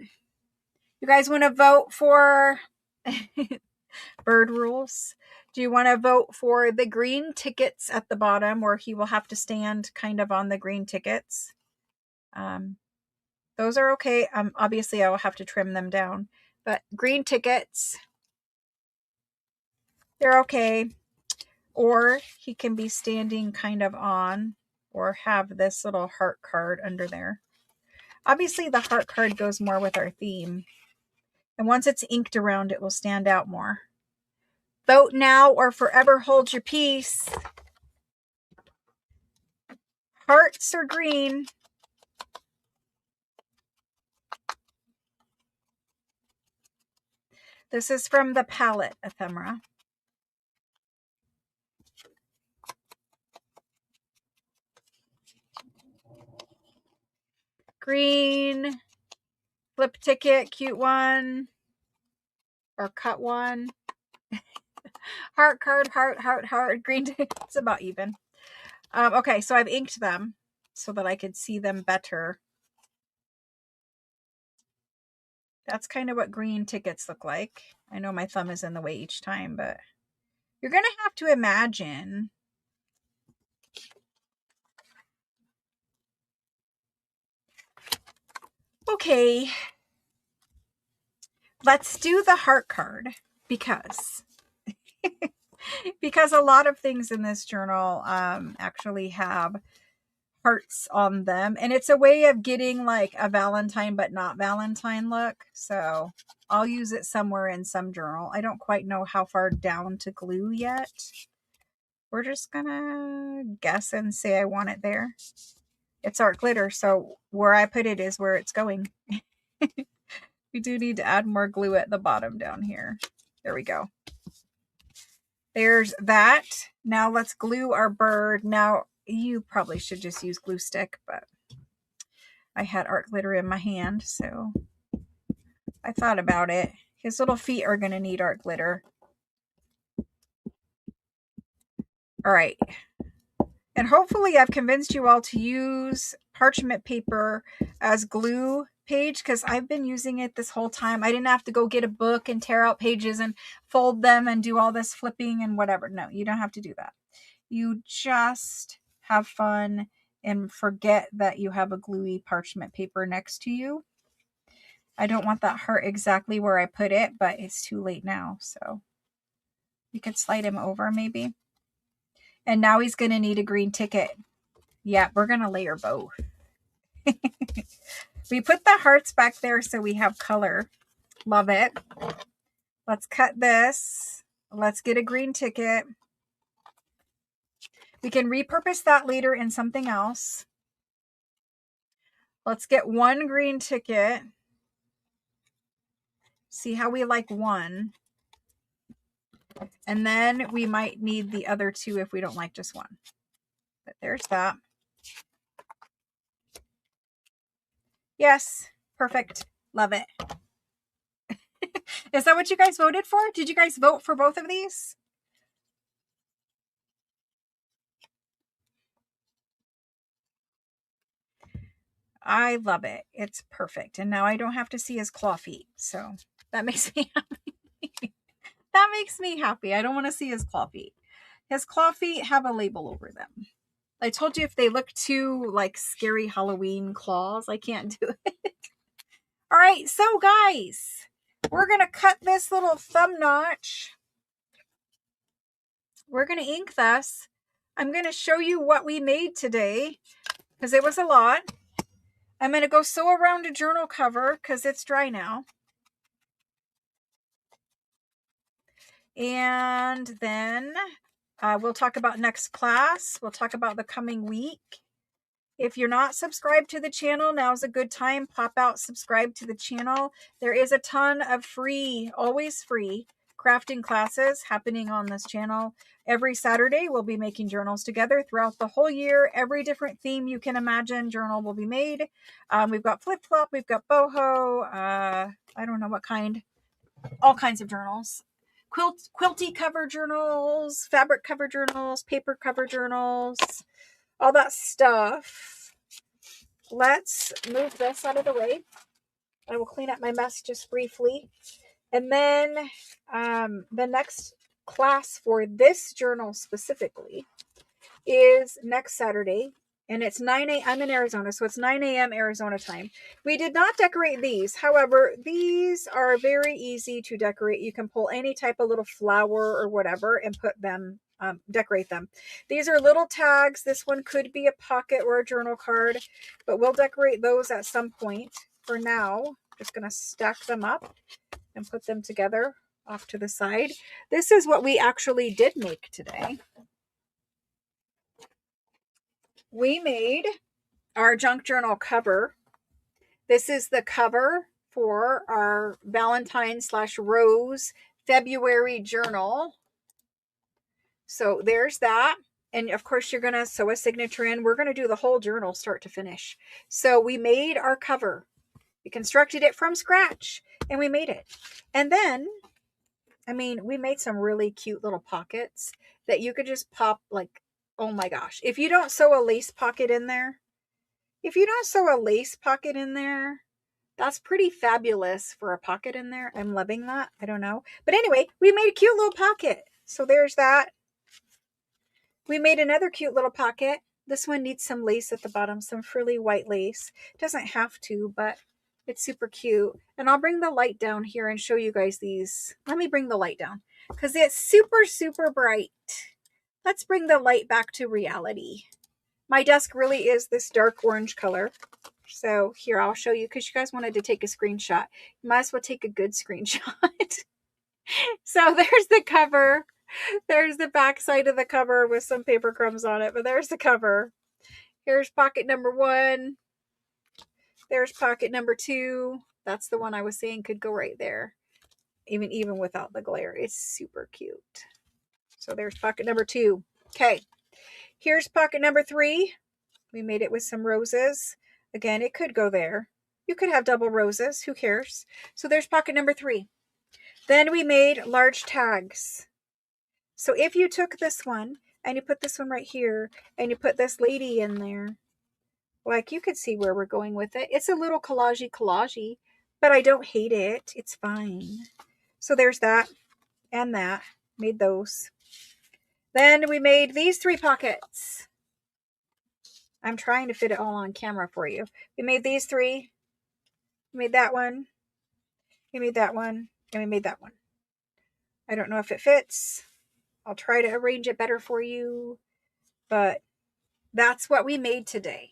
You guys want to vote for bird rules? Do you want to vote for the green tickets at the bottom where he will have to stand kind of on the green tickets? Those are okay. Obviously, I will have to trim them down. But green tickets, they're okay. Or he can be standing kind of on or have this little heart card under there. Obviously, the heart card goes more with our theme. And once it's inked around, it will stand out more. Vote now or forever hold your peace. Hearts or green? This is from the palette ephemera. Green. Flip ticket, cute one. Or cut one. Heart card, heart, green. It's about even. Okay, so I've inked them so that I could see them better. That's kind of what green tickets look like. I know my thumb is in the way each time, but you're going to have to imagine. Okay, let's do the heart card because because a lot of things in this journal actually have hearts on them, and it's a way of getting like a Valentine but not Valentine look. So I'll use it somewhere in some journal. I don't quite know how far down to glue yet. We're just gonna guess and say I want it there. It's art glitter, so where I put it is where it's going. We do need to add more glue at the bottom down here. There we go. There's that. Now let's glue our bird. Now you probably should just use glue stick, but I had art glitter in my hand, so I thought about it. His little feet are going to need art glitter. All right. And hopefully I've convinced you all to use parchment paper as glue page, because I've been using it this whole time. I didn't have to go get a book and tear out pages and fold them and do all this flipping and whatever. No, you don't have to do that. You just have fun and forget that you have a gluey parchment paper next to you. I don't want that heart exactly where I put it, but it's too late now. So you could slide him over maybe. And now he's going to need a green ticket. Yeah, we're going to layer both. We put the hearts back there so we have color. Love it. Let's cut this. Let's get a green ticket. We can repurpose that later in something else. Let's get one green ticket. See how we like one. And then we might need the other two if we don't like just one. But there's that. Yes, perfect. Love it. Is that what you guys voted for? Did you guys vote for both of these? I love it. It's perfect. And now I don't have to see his claw feet. So that makes me happy. That makes me happy. I don't want to see his claw feet. His claw feet have a label over them. I told you if they look too like scary Halloween claws, I can't do it. All right, so guys, we're going to cut this little thumb notch. We're going to ink this. I'm going to show you what we made today because it was a lot. I'm going to go sew around a journal cover because it's dry now. And then we'll talk about next class. We'll talk about the coming week. If you're not subscribed to the channel, now's a good time. Pop out, subscribe to the channel. There is a ton of free, always free, crafting classes happening on this channel. Every Saturday, we'll be making journals together throughout the whole year. Every different theme you can imagine, journal will be made. We've got flip-flop, we've got boho, I don't know what kind, all kinds of journals. Quilty cover journals, fabric cover journals, paper cover journals, all that stuff. Let's move this out of the way. I will clean up my mess just briefly. And then the next class for this journal specifically is next Saturday. And it's 9 a.m. I'm in Arizona, so it's 9 a.m. Arizona time. We did not decorate these. However, these are very easy to decorate. You can pull any type of little flower or whatever and put them, decorate them. These are little tags. This one could be a pocket or a journal card, but we'll decorate those at some point. For now, I'm just going to stack them up and put them together off to the side. This is what we actually did make today. We made our junk journal cover. This is the cover for our Valentine/Rose February journal. So there's that. And of course, you're going to sew a signature in. We're going to do the whole journal start to finish. So we made our cover. We constructed it from scratch and we made it. And then, I mean, we made some really cute little pockets that you could just pop like, oh my gosh. If you don't sew a lace pocket in there, that's pretty fabulous for a pocket in there. I'm loving that. I don't know. But anyway, we made a cute little pocket. So there's that. We made another cute little pocket. This one needs some lace at the bottom, some frilly white lace. Doesn't have to, but it's super cute. And I'll bring the light down here and show you guys these. Let me bring the light down because it's super, super bright. Let's bring the light back to reality. My desk really is this dark orange color. So here, I'll show you because you guys wanted to take a screenshot. You might as well take a good screenshot. So there's the cover. There's the back side of the cover with some paper crumbs on it, but there's the cover. Here's pocket number 1. There's pocket number 2. That's the one I was saying could go right there. Even without the glare. It's super cute. So there's pocket number 2. Okay. Here's pocket number 3. We made it with some roses. Again, it could go there. You could have double roses. Who cares? So there's pocket number 3. Then we made large tags. So if you took this one and you put this one right here and you put this lady in there, like you could see where we're going with it. It's a little collagey, but I don't hate it. It's fine. So there's that and that. Made those. Then we made these 3 pockets. I'm trying to fit it all on camera for you. We made these 3. We made that one. We made that one. And we made that one. I don't know if it fits. I'll try to arrange it better for you. But that's what we made today.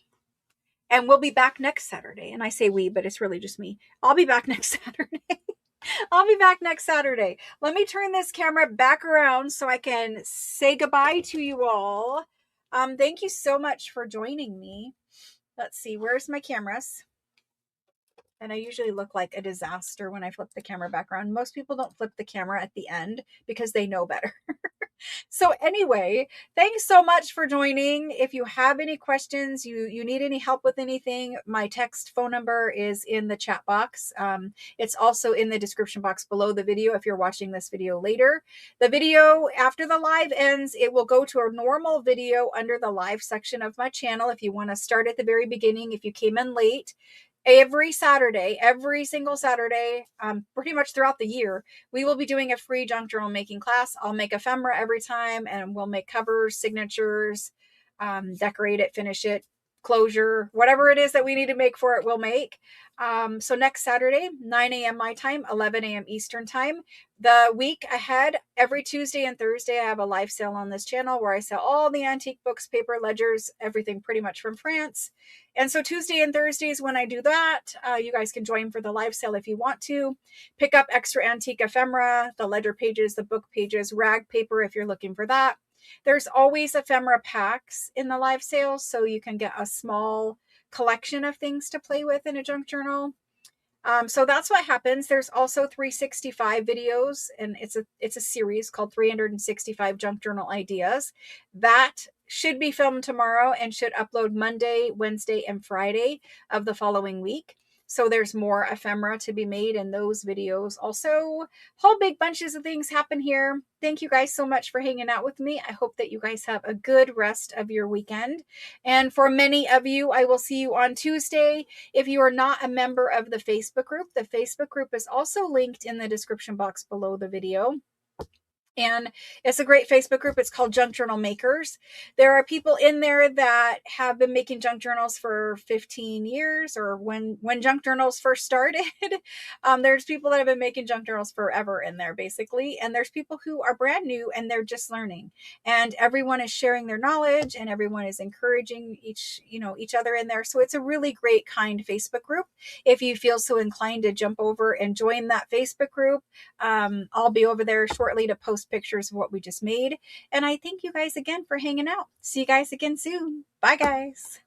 And we'll be back next Saturday. And I say we, but it's really just me. I'll be back next Saturday. I'll be back next Saturday. Let me turn this camera back around so I can say goodbye to you all. Thank you so much for joining me. Let's see, where's my cameras? And I usually look like a disaster when I flip the camera back around. Most people don't flip the camera at the end because they know better. So anyway, thanks so much for joining. If you have any questions, you need any help with anything, my text phone number is in the chat box. It's also in the description box below the video if you're watching this video later. The video after the live ends, it will go to a normal video under the live section of my channel. If you want to start at the very beginning, if you came in late, every Saturday, every single Saturday, pretty much throughout the year, we will be doing a free junk journal making class. I'll make ephemera every time and we'll make covers, signatures, decorate it, finish it, closure, whatever it is that we need to make for it, we'll make. So next Saturday, 9 a.m. my time, 11 a.m. Eastern time. The week ahead, every Tuesday and Thursday, I have a live sale on this channel where I sell all the antique books, paper, ledgers, everything pretty much from France. And so Tuesday and Thursdays when I do that, you guys can join for the live sale if you want to. Pick up extra antique ephemera, the ledger pages, the book pages, rag paper if you're looking for that. There's always ephemera packs in the live sales, so you can get a small collection of things to play with in a junk journal. So that's what happens. There's also 365 videos, and it's a series called 365 Junk Journal Ideas. That should be filmed tomorrow and should upload Monday, Wednesday, and Friday of the following week. So there's more ephemera to be made in those videos. Also, whole big bunches of things happen here. Thank you guys so much for hanging out with me. I hope that you guys have a good rest of your weekend. And for many of you, I will see you on Tuesday. If you are not a member of the Facebook group is also linked in the description box below the video. And it's a great Facebook group. It's called Junk Journal Makers. There are people in there that have been making junk journals for 15 years or when junk journals first started. There's people that have been making junk journals forever in there, basically. And there's people who are brand new and they're just learning. And everyone is sharing their knowledge and everyone is encouraging each other in there. So it's a really great, kind Facebook group. If you feel so inclined to jump over and join that Facebook group, I'll be over there shortly to post pictures of what we just made. And I thank you guys again for hanging out. See you guys again soon. Bye, guys.